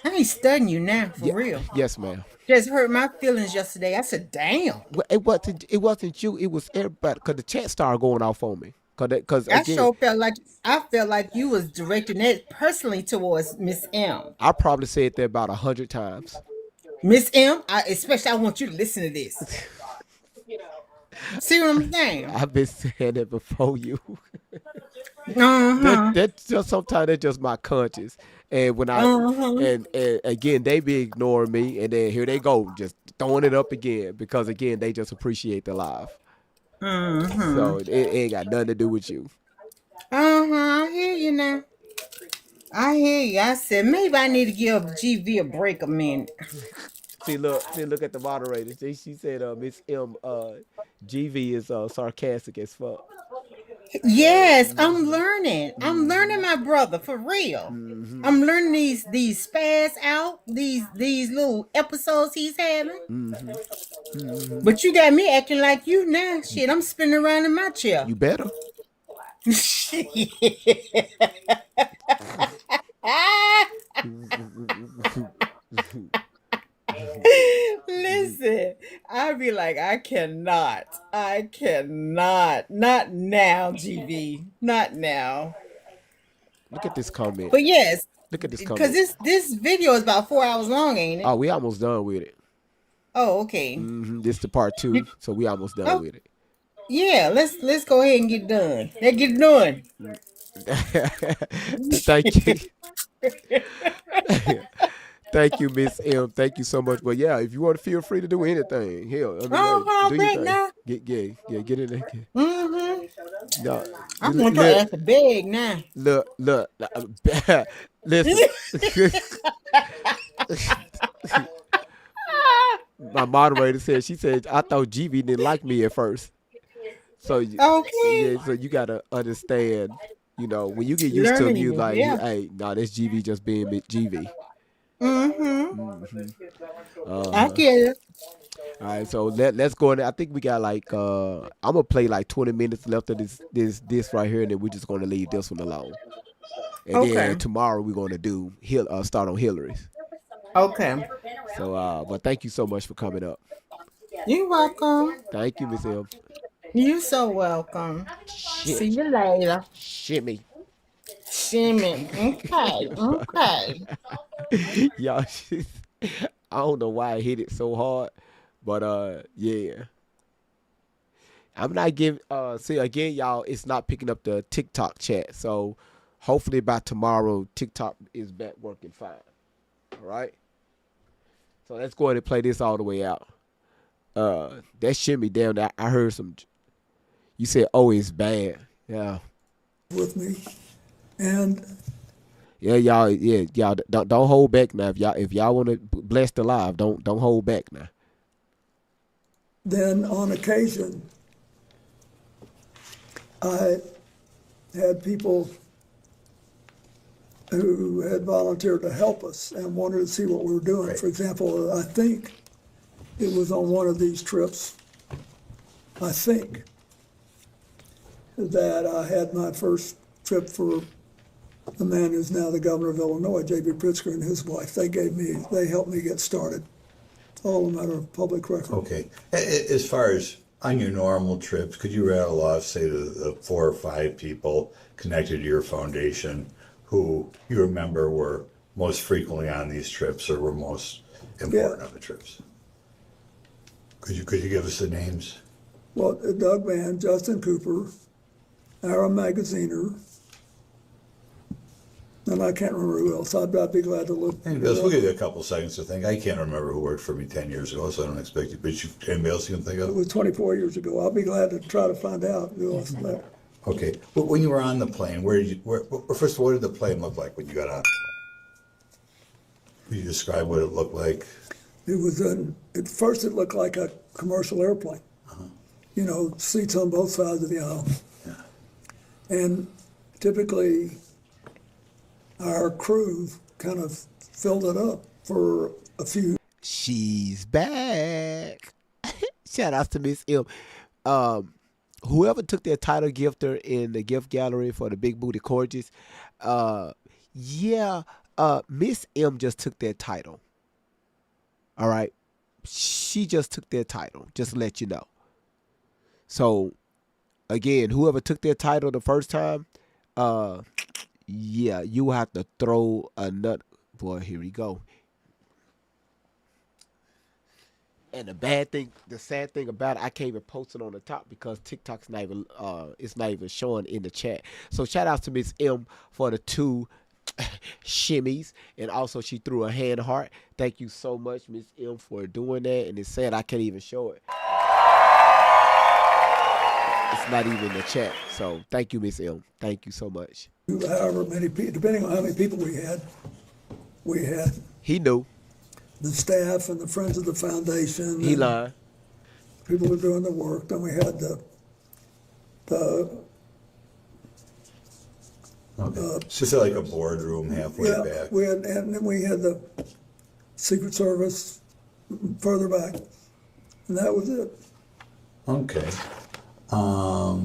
I ain't studying you now, for real. Yes, ma'am. Just hurt my feelings yesterday. I said, damn. Well, it wasn't you. It was everybody. Cause the chat started going off on me. Cause I again, sure felt like you was directing that personally towards Miss M. I probably said that about 100 times. Miss M, especially I want you to listen to this. See what I'm saying? I've been saying it before you. Uh-huh. That's just sometimes that's just my conscience. And when I and again they be ignoring me, and then here they go, just throwing it up again because again they just appreciate the live. So it ain't got nothing to do with you. I hear you now. I hear you. I said maybe I need to give GV a break a minute. See, look at the moderator. She said, Miss M, GV is sarcastic as fuck. Yes, I'm learning. I'm learning, my brother, for real. I'm learning these spaz out, these little episodes he's having. But you got me acting like you now. Shit, I'm spinning around in my chair. You better. Listen, I'd be like, I cannot, not now, GV, not now. Look at this comment. But yes, look at this comment. Because this video is about 4 hours long, ain't it? Oh, we almost done with it. Oh, okay. This is the part 2, so we almost done with it. Yeah, let's go ahead and get done. Let's get it done. Thank you. Thank you, Miss M. Thank you so much. But yeah, if you want to feel free to do anything, hell, I mean, do your thing. Get in there. No, I'm going to ask a beg now. Look, listen. My moderator said, she said, I thought GV didn't like me at first. So okay. Yeah, so you gotta understand, when you get used to him, you like, hey, that's GV just being GV. I get it. All right, so let's go in there. I think we got like I'm gonna play like 20 minutes left of this right here, and then we're just gonna leave this one alone. And then tomorrow we're gonna do start on Hillary's. Okay. So but thank you so much for coming up. You're welcome. Thank you, Miss M. You're so welcome. Shit. See you later. Shimmy. Okay. Y'all, I don't know why I hit it so hard, but yeah. I'm not giving see again, y'all, it's not picking up the TikTok chat. So hopefully by tomorrow TikTok is back working fine. All right. So let's go ahead and play this all the way out. That shimmy down there, I heard some. You said, "Oh, it's bad." Yeah. With me, and yeah, y'all don't hold back now. If y'all want to bless the live, don't hold back now. Then on occasion, I had people who had volunteered to help us and wanted to see what we were doing. Right. For example, I think it was on one of these trips, I think, that I had my first trip for the man who's now the governor of Illinois, J.B. Pritzker, and his wife. They helped me get started. all a matter of public record. Okay. As far as on your normal trips, could you rattle off, say, the 4 or 5 people connected to your foundation who you remember were most frequently on these trips or were most important on the trips? Could you give us the names? Well, Doug Mann, Justin Cooper, Aaron Magaziner, and I can't remember who else. I'd be glad to look. Anybody else? We'll give you a couple seconds to think. I can't remember who worked for me 10 years ago, so I don't expect you. But anybody else you can think It of? was 24 years ago. I'll be glad to try to find out who else there. Okay. Well, when you were on the plane, first of all, what did the plane look like when you got on? Could you describe what it looked like? It was at first it looked like a commercial airplane. You know, seats on both sides of the aisle. And typically our crew kind of filled it up for a few. She's back. Shout out to Miss M. Whoever took their title gifter in the gift gallery for the Big Booty Gorgeous, Miss M just took their title. All right. She just took their title, just to let you know. So, again, whoever took their title the first time, you have to throw a nut. Boy, here we go. And the sad thing about it, I can't even post it on the top because TikTok's not even, it's not even showing in the chat. So shout out to Miss M for the 2 shimmies, and also she threw a hand heart. Thank you so much, Miss M, for doing that. And it's sad I can't even show it. It's not even in the chat. So thank you, Miss M. Thank you so much. However many people, depending on how many people we had. He knew. The staff and the friends of the foundation. He lied. People were doing the work. Then we had It's just like a boardroom halfway back. And then we had the Secret Service further back, and that was it. Okay. How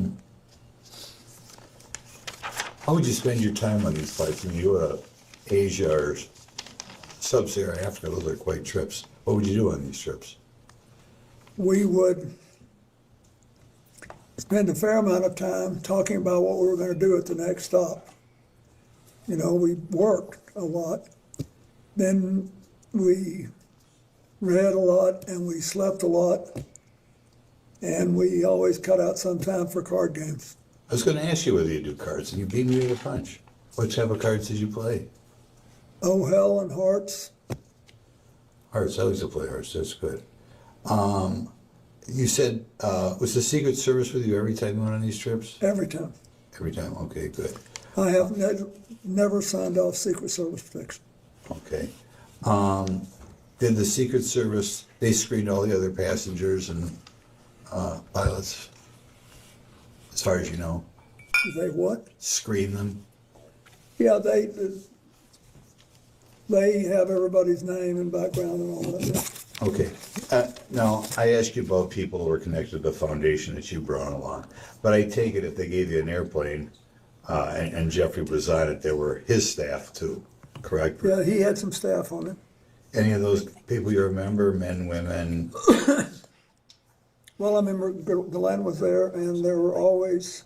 would you spend your time on these flights? When you go to Asia or Sub-Saharan Africa, those are quite trips. What would you do on these trips? We would spend a fair amount of time talking about what we were going to do at the next stop. You know, we worked a lot. Then we read a lot and we slept a lot. And we always cut out some time for card games. I was going to ask you whether you do cards, and you beat me to the punch. What type of cards did you play? Oh, hell and hearts. Hearts, I used to play hearts, that's good. You said, was the Secret Service with you every time you went on these trips? Every time. Every time, okay, good. I have never signed off Secret Service protection. Okay. Did the Secret Service, they screened all the other passengers and pilots, as far as you know? They what? Screen them? Yeah, they have everybody's name and background and all that. Okay. Now, I asked you about people who were connected to the foundation that you brought along, but I take it if they gave you an airplane and Jeffrey was on it, there were his staff too, correct? Yeah, he had some staff on it. Any of those people you remember, men, women? Well, I remember Glenn was there, and there were always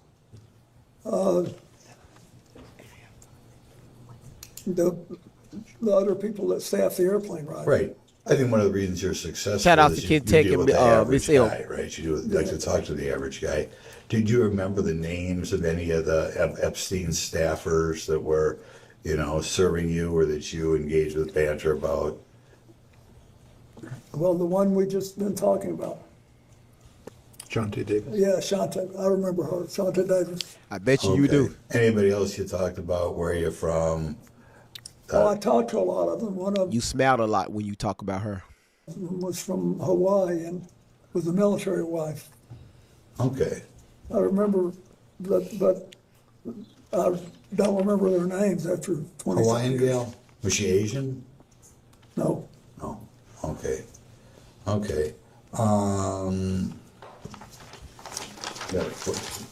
the other people that staffed the airplane, right? Right. I think one of the reasons you're successful Shout out is to you Kid Tech deal and with the average Miss L. guy, right? You like to talk to the average guy. Did you remember the names of any of the Epstein staffers that were, serving you or that you engaged with banter about? Well, the one we just been talking about. Shante Davis. Yeah, Shante. I remember her. Shante Davis. I bet you do. Anybody else you talked about? Where you're from? Oh, I talked to a lot of them. One of them You smiled a lot when you talk about her. was from Hawaii and was a military wife. Okay. I remember, but I don't remember their names after 20 Hawaiian gal? Was she Asian? No. No. Okay. Okay. Got a question.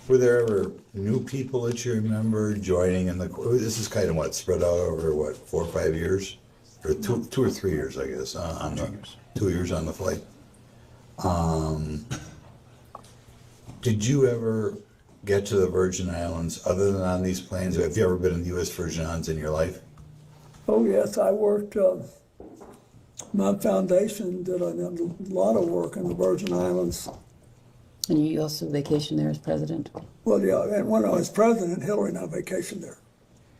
Were there ever new people that you remember joining in the? This is kind of spread out over 4 or 5 years? or 2 or 3 years, I guess, on the 2 years on the flight. Did you ever get to the Virgin Islands other than on these planes? Have you ever been in the U.S. Virgin Islands in your life? Oh, yes, I worked, my foundation did a lot of work in the Virgin Islands. And you also vacationed there as president? Well, yeah, and when I was president, Hillary and I vacationed there.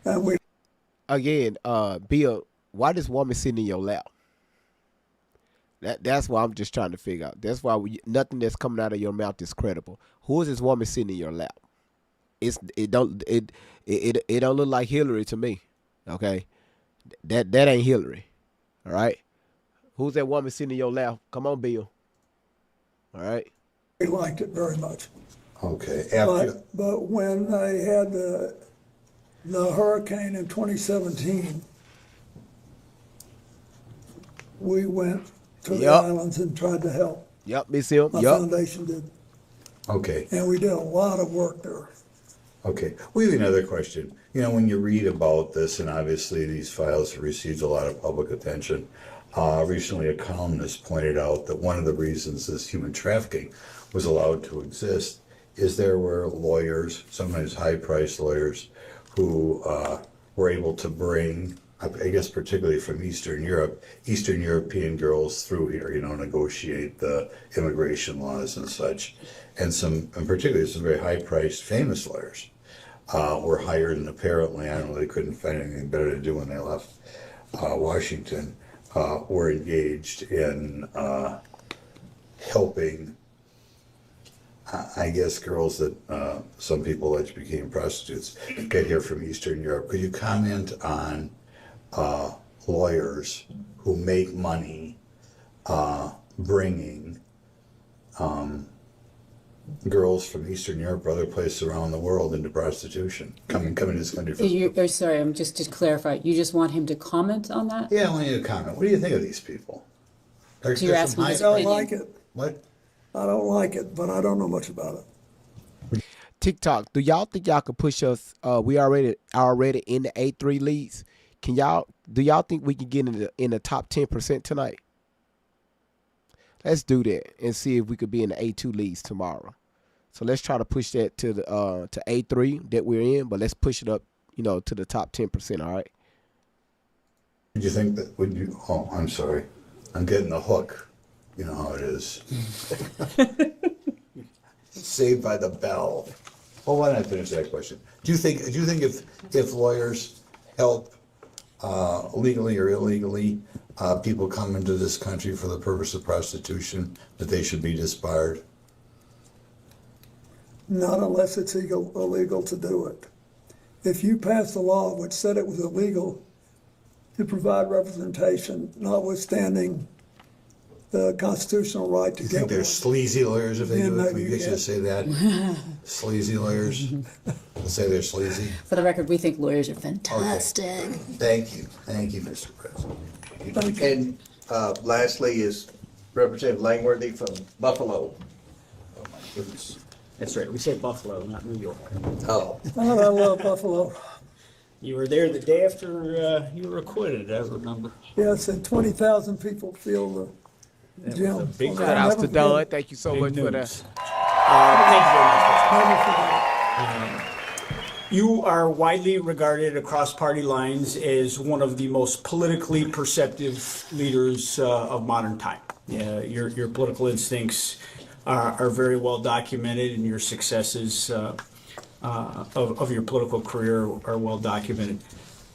And we... Again, Bill, why this woman sitting in your lap? That's why I'm just trying to figure out. That's why nothing that's coming out of your mouth is credible. Who is this woman sitting in your lap? It don't look like Hillary to me. Okay, that ain't Hillary. All right, who's that woman sitting in your lap? Come on, Bill. All right. We liked it very much. Okay. But when they had the hurricane in 2017, we went to the islands and tried to help. Yep, Miss Hill. My foundation did. Okay. And we did a lot of work there. Okay. We have another question. You know, when you read about this, and obviously these files have received a lot of public attention, recently a columnist pointed out that one of the reasons this human trafficking was allowed to exist is there were lawyers, sometimes high-priced lawyers, who were able to bring, I guess particularly from Eastern Europe, Eastern European girls through here, negotiate the immigration laws and such. And particularly some very high-priced famous lawyers were hired, and apparently, I don't know, they couldn't find anything better to do when they left Washington, were engaged in helping, I guess, girls that some people allege became prostitutes get here from Eastern Europe. Could you comment on lawyers who make money bringing girls from Eastern Europe or other places around the world into prostitution, coming to this country? Sorry, I'm just to clarify. You just want him to comment on that? Yeah, I want you to comment. What do you think of these people? So you're asking I don't like it. What? I don't like it, but I don't know much about it. TikTok, do y'all think y'all could push us? We already in the A3 leads. Do y'all think we can get in the top 10% tonight? Let's do that and see if we could be in the A2 leads tomorrow. So let's try to push that to the to A3 that we're in, but let's push it up, to the top 10%. All right. Did you think that would you? Oh, I'm sorry, I'm getting the hook. You know how it is. Saved by the bell. Well, why don't I finish that question? Do you think if lawyers help legally or illegally people come into this country for the purpose of prostitution, that they should be disbarred? Not unless it's illegal to do it. If you pass a law which said it was illegal to provide representation, notwithstanding the constitutional right to You get think they're sleazy lawyers if they do it? maybe We should say that. Sleazy lawyers. Let's say they're sleazy. For the record, we think lawyers are fantastic. Okay. Thank you, Mr. President. And lastly is Representative Langworthy from Buffalo. Oh my goodness. That's right. We say Buffalo, not New York. Oh. I love Buffalo. You were there the day after you were acquitted, I remember. Yes, and 20,000 people feel the gym. Big Shout out to Doug. Thank you so much for that. Thank you very much. You are widely regarded across party lines as one of the most politically perceptive leaders of modern time. Your political instincts are very well documented, and your successes of your political career are well documented.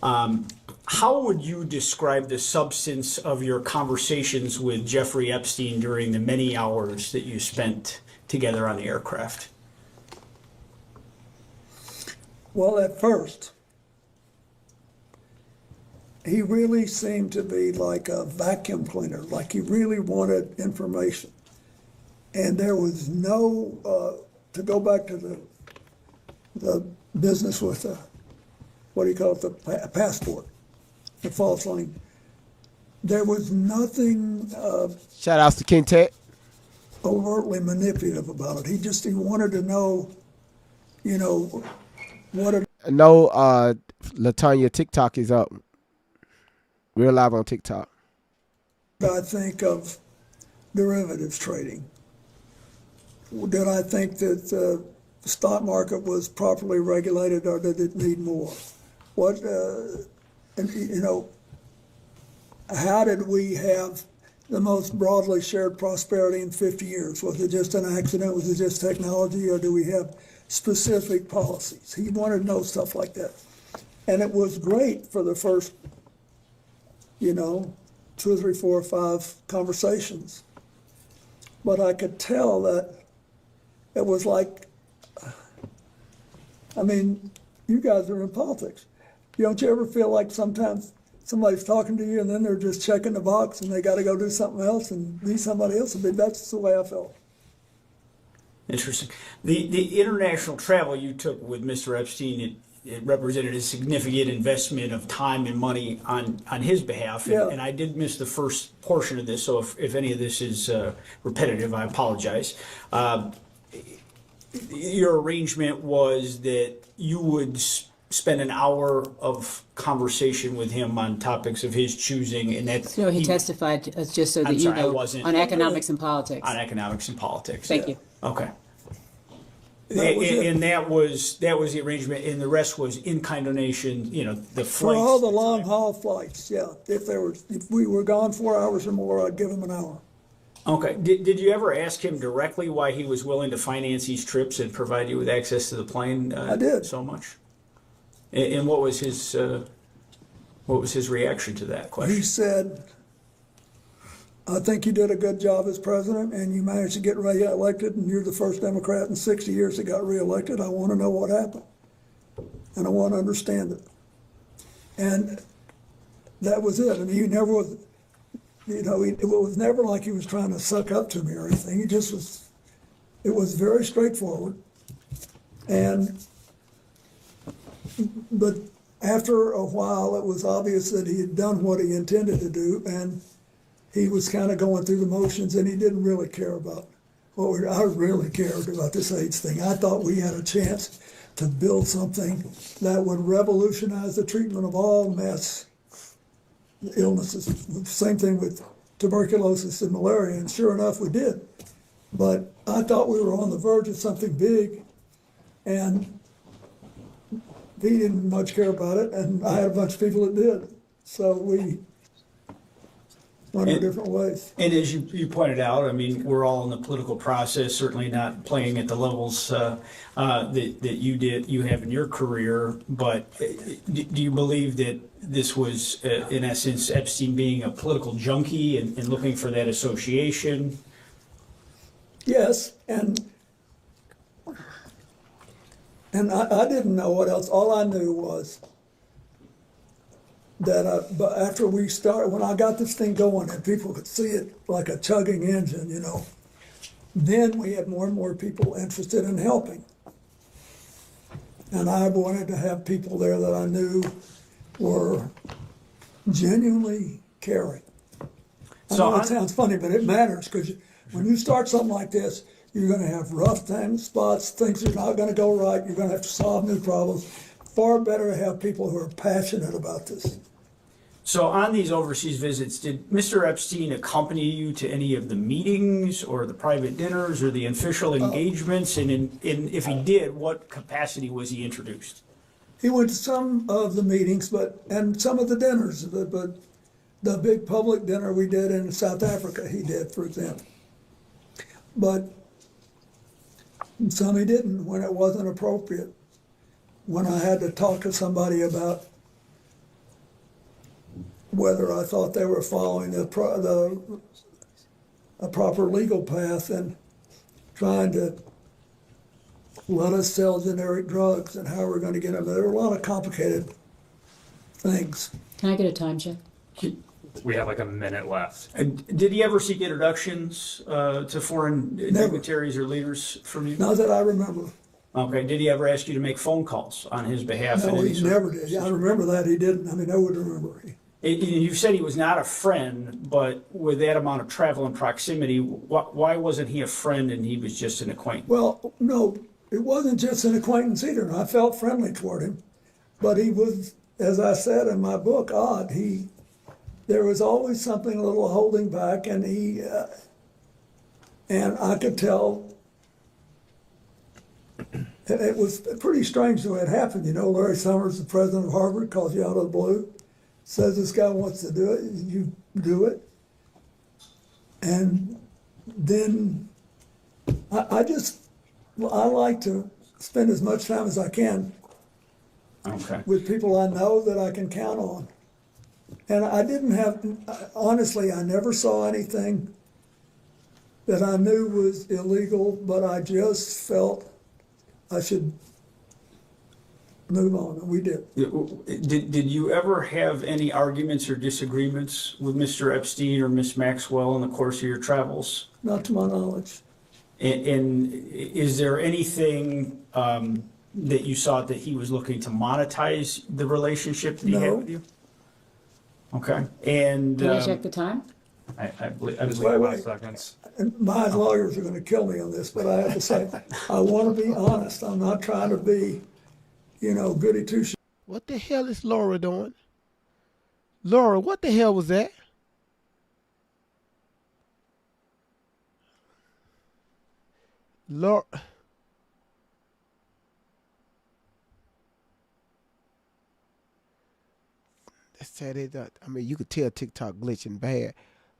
How would you describe the substance of your conversations with Jeffrey Epstein during the many hours that you spent together on the aircraft? Well, at first, he really seemed to be like a vacuum cleaner, like he really wanted information. And there was no, to go back to the business with what do you call it, the passport, the false line. There was nothing Shout outs to Quintet. overtly manipulative about it. He wanted to know, what No, Latanya, TikTok is up. We're live on TikTok. I think of derivatives trading? Did I think that the stock market was properly regulated, or did it need more? What, and, you know, how did we have the most broadly shared prosperity in 50 years? Was it just an accident? Was it just technology? Or do we have specific policies? He wanted to know stuff like that. And it was great for the first, 2 or 3, 4, or 5 conversations. But I could tell that it was like, you guys are in politics. Don't you ever feel like sometimes somebody's talking to you and then they're just checking the box and they got to go do something else and be somebody else? That's the way I felt. Interesting. The international travel you took with Mr. Epstein, it represented a significant investment of time and money on his behalf. Yeah. And I did miss the first portion of this, so if any of this is repetitive, I apologize. Your arrangement was that you would spend an hour of conversation with him on topics of his choosing, and that he testified, just so that I'm sorry, I you know, wasn't- on economics and politics. on economics and politics. Thank you. Okay. That was it. And that was the arrangement, and the rest was in-kind donation, the flights. For all the long haul flights, yeah. If we were gone 4 hours or more, I'd give him an hour. Okay. Did you ever ask him directly why he was willing to finance these trips and provide you with access to the plane? I did. So much. And what was his reaction to that question? He said, I think you did a good job as president and you managed to get reelected, and you're the first Democrat in 60 years that got reelected. I want to know what happened. And I want to understand it. And that was it. And he never was, it was never like he was trying to suck up to me or anything. He just was, it was very straightforward. But after a while, it was obvious that he had done what he intended to do, and he was kind of going through the motions, and he didn't really care about I really cared about this AIDS thing. I thought we had a chance to build something that would revolutionize the treatment of all mass illnesses. Same thing with tuberculosis and malaria, and sure enough, we did. But I thought we were on the verge of something big, and he didn't much care about it, and I had a bunch of people that did. So we went our different ways. And as you pointed out, we're all in the political process, certainly not playing at the levels that you have in your career. But do you believe that this was, in essence, Epstein being a political junkie and looking for that association? Yes, and I didn't know what else. All I knew was that but after we started, when I got this thing going and people could see it like a chugging engine, then we had more and more people interested in helping. And I wanted to have people there that I knew were genuinely caring. I know it sounds funny, but it matters, because when you start something like this, you're going to have rough spots, things are not going to go right, you're going to have to solve new problems. Far better to have people who are passionate about this. So on these overseas visits, did Mr. Epstein accompany you to any of the meetings or the private dinners or the official engagements? And if he did, what capacity was he introduced? He went to some of the meetings, and some of the dinners, but the big public dinner we did in South Africa, he did, for example. But some he didn't when it wasn't appropriate. When I had to talk to somebody about whether I thought they were following a proper legal path and trying to let us sell generic drugs and how we're going to get them. There were a lot of complicated things. Can I get a time check? We have like a minute left. Did he ever seek introductions to foreign dignitaries or leaders from you? Not that I remember. Okay. Did he ever ask you to make phone calls on his behalf? No, he never did. I remember that. He didn't. I would remember. You said he was not a friend, but with that amount of travel and proximity, why wasn't he a friend and he was just an acquaintance? Well, no, it wasn't just an acquaintance either. I felt friendly toward him, but he was, as I said in my book, odd. He there was always something a little holding back, and and I could tell. It was pretty strange the way it happened. You know, Larry Summers, the president of Harvard, calls you out of the blue, says this guy wants to do it, you do it. And then I like to spend as much time as I can with people I know that I can count on. And I didn't have, honestly, I never saw anything that I knew was illegal, but I just felt I should move on, and we did. Did you ever have any arguments or disagreements with Mr. Epstein or Miss Maxwell in the course of your travels? Not to my knowledge. And is there anything that you saw that he was looking to monetize the relationship that he had with you? Okay. And Can I check the time? I believe 5 seconds. And my lawyers are going to kill me on this, but I have to say, I want to be honest. I'm not trying to be, goody two shoes. What the hell is Laura doing? Laura, what the hell was that? Laura. That's sad. I mean, you could tell TikTok glitching bad.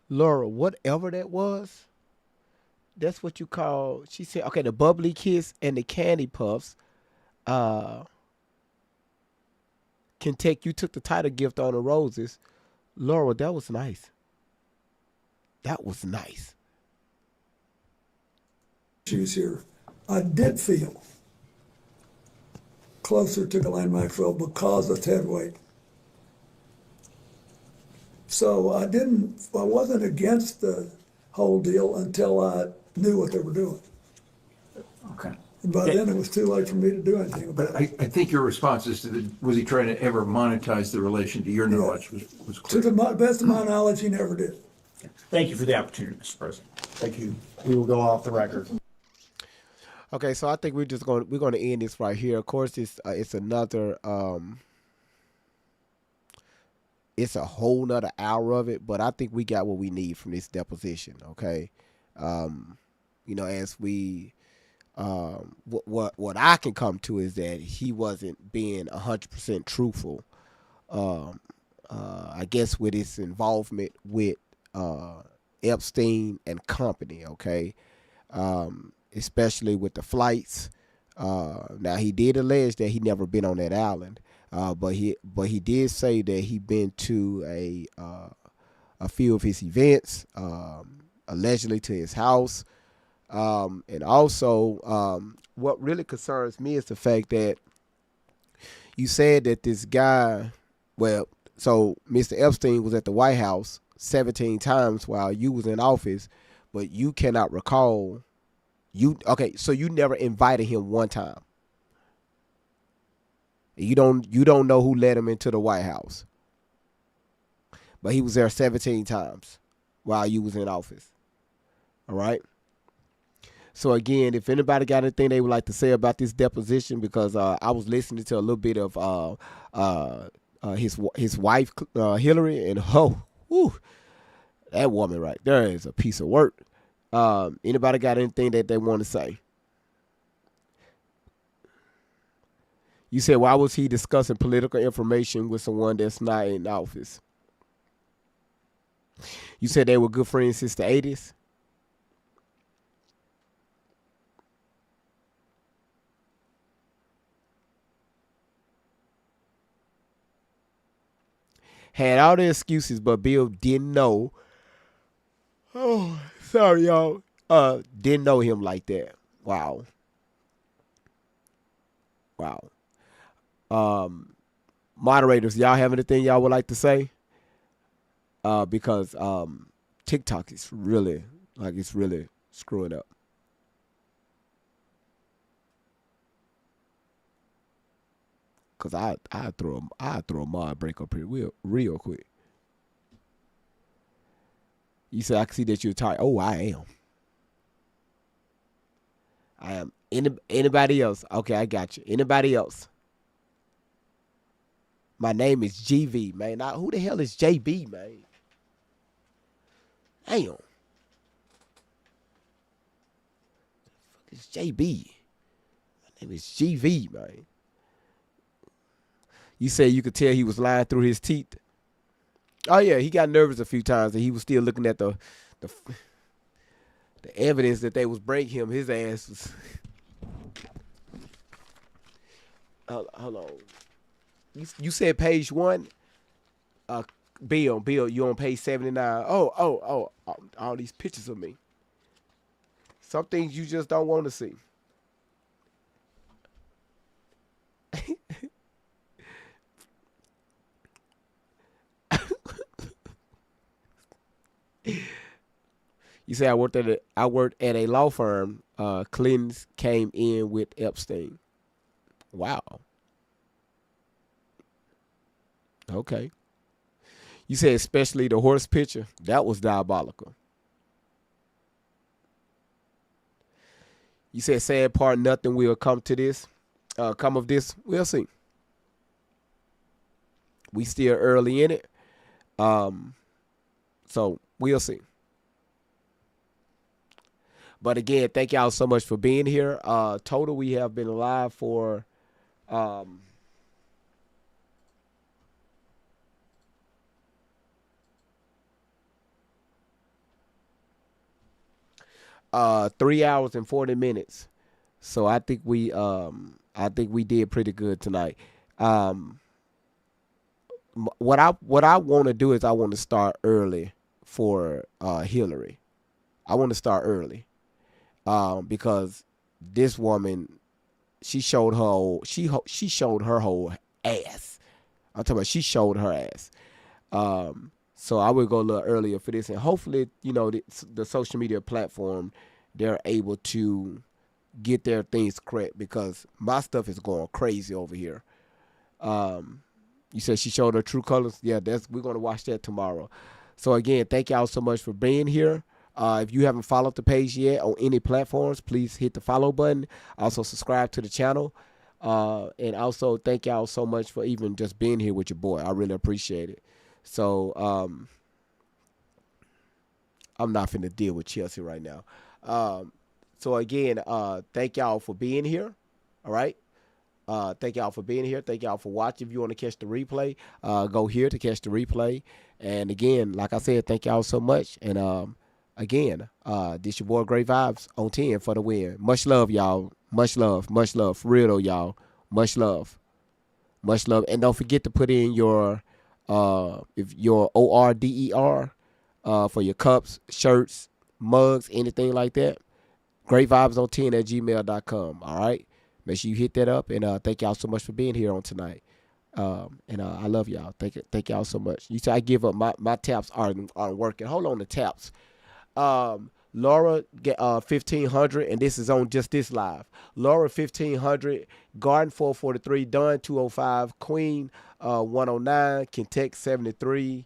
Laura, whatever that was, that's what you call, she said, okay, the bubbly kiss and the candy puffs can take, you took the title gift on the roses. Laura, that was nice. That was nice. Issues here. I did feel closer to Ghislaine Maxwell because of Ted Wade. So I wasn't against the whole deal until I knew what they were doing. Okay. And by then it was too late for me to do anything about But I think your response is to was he trying to ever monetize the relation, to your knowledge, was clear. To the best of my knowledge, he never did. Thank you for the opportunity, Mr. President. Thank you. We will go off the record. Okay, so I think we're going to end this right here. Of course, it's another it's a whole nother hour of it, but I think we got what we need from this deposition. Okay, as we what I can come to is that he wasn't being 100% truthful. I guess with his involvement with Epstein and company. Okay, especially with the flights. Now he did allege that he never been on that island. But he did say that he been to a few of his events, allegedly to his house, and also what really concerns me is the fact that you said that this guy, so Mr. Epstein was at the White House 17 times while you was in office, but you cannot recall so you never invited him one time. You don't know who led him into the White House. But he was there 17 times while you was in office. All right? So again, if anybody got anything they would like to say about this deposition, because I was listening to a little bit of his wife, Hillary, and that woman right there is a piece of work. Anybody got anything that they want to say? You said, why was he discussing political information with someone that's not in office? You said they were good friends since the 80s? Had all the excuses, but Bill didn't know. Oh, sorry, y'all. Didn't know him like that. Wow. Moderators, y'all have anything y'all would like to say? Because TikTok is really screwing up. Cause I throw a mod break up here real quick. You said I can see that you're tired. Oh, I am. Anybody else? Okay, I got you. Anybody else? My name is GV, man. Now, who the hell is JB, man? Damn. It's JB. My name is GV, man. You say you could tell he was lying through his teeth. Oh yeah, he got nervous a few times, and he was still looking at the evidence that they was bringing him. His ass was. Hold on. You said page 1. Bill, you on page 79. Oh, all these pictures of me. Some things you just don't want to see. You say I worked at a law firm. Clintons came in with Epstein. Wow. Okay. You said especially the horse picture. That was diabolical. You said sad part, nothing will come to this. Come of this. We'll see. We still early in it. So we'll see. But again, thank y'all so much for being here. Total, we have been live for 3 hours and 40 minutes. So I think we did pretty good tonight. What I want to do is I want to start early for Hillary. I want to start early. Because this woman, she showed her whole ass. I'm talking about she showed her ass. So I would go a little earlier for this, and hopefully, the social media platform, they're able to get their things correct, because my stuff is going crazy over here. You said she showed her true colors. Yeah, we're gonna watch that tomorrow. So again, thank y'all so much for being here. If you haven't followed the page yet on any platforms, please hit the follow button. Also subscribe to the channel. And also thank y'all so much for even just being here with your boy. I really appreciate it. So I'm not finna deal with Chelsea right now. So again, thank y'all for being here. All right. Thank y'all for being here. Thank y'all for watching. If you want to catch the replay, go here to catch the replay. And again, like I said, thank y'all so much. And again, this your boy Great Vibes on 10 for the win. Much love, y'all. Much love. Much love. For real though, y'all. Much love. Much love. And don't forget to put in your if your ORDER for your cups, shirts, mugs, anything like that. greatvibes10@gmail.com. All right. Make sure you hit that up. And thank y'all so much for being here on tonight. And I love y'all. Thank y'all so much. You say I give up. My taps aren't working. Hold on, the taps. Laura get 1500, and this is on just this live. Laura 1500, Garden 443, Dunn 205, Queen 109, Kentucky 73.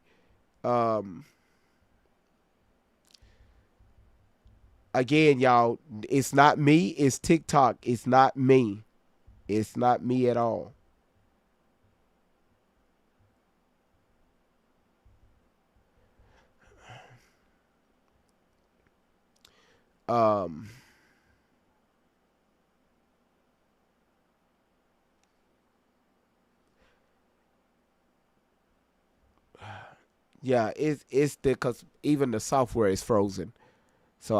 Again, y'all, it's not me. It's TikTok. It's not me. It's not me at all. Yeah, it's because even the software is frozen. So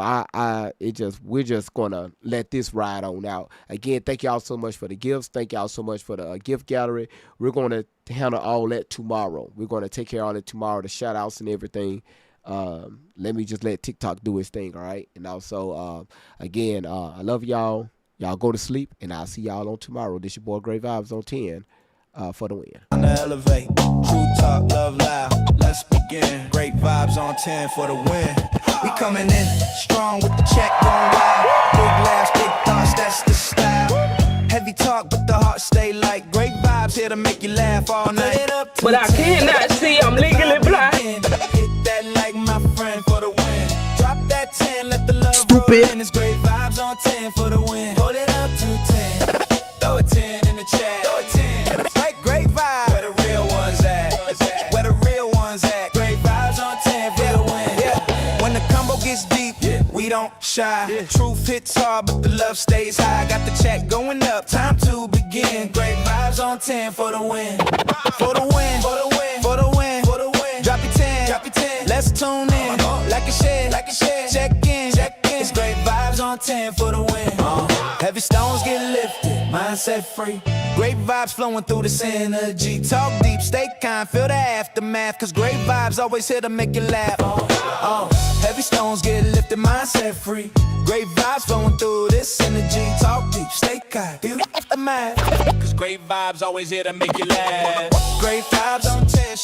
we're just gonna let this ride on out. Again, thank y'all so much for the gifts. Thank y'all so much for the gift gallery. We're gonna handle all that tomorrow. We're gonna take care of all that tomorrow, the shout outs and everything. Let me just let TikTok do its thing, all right? And also, again, I love y'all. Y'all go to sleep, and I'll see y'all on tomorrow. This your boy Great Vibes on 10 for the win. On the elevate, true talk, love loud. Let's begin. Great Vibes on 10 for the win. We coming in strong with the check going wild. Big laughs, big thoughts, that's the style. Heavy talk, but the heart stay light. Great Vibes here to make you laugh all night. But I cannot see, I'm legally blind. Hit that like my friend for the win. Drop that 10, let the love roll in. It's Great Vibes on 10 for the win. Hold it up to 10. Throw a 10 in the chat. Throw a 10. Like Great Vibes. Where the real ones at? Where the real ones at? Great Vibes on 10 for the win. Yeah. When the shy. Truth hits hard, but the love stays high. Got the check going up, time to begin. Great vibes on 10 for the win. For the win, for the win, for the win, for the win. Drop your 10, drop your 10. Let's tune in, like a share, like a share. Check in, check in. It's great vibes on 10 for the win. Heavy stones get lifted, mindset free. Great vibes flowing through this energy. Talk deep, stay kind, feel the aftermath. Cause great vibes always here to make you laugh. Heavy stones get lifted, mindset free. Great vibes flowing through this energy. Talk deep, stay kind, feel the aftermath. Cause great vibes always here to make you laugh. Great vibes on 10.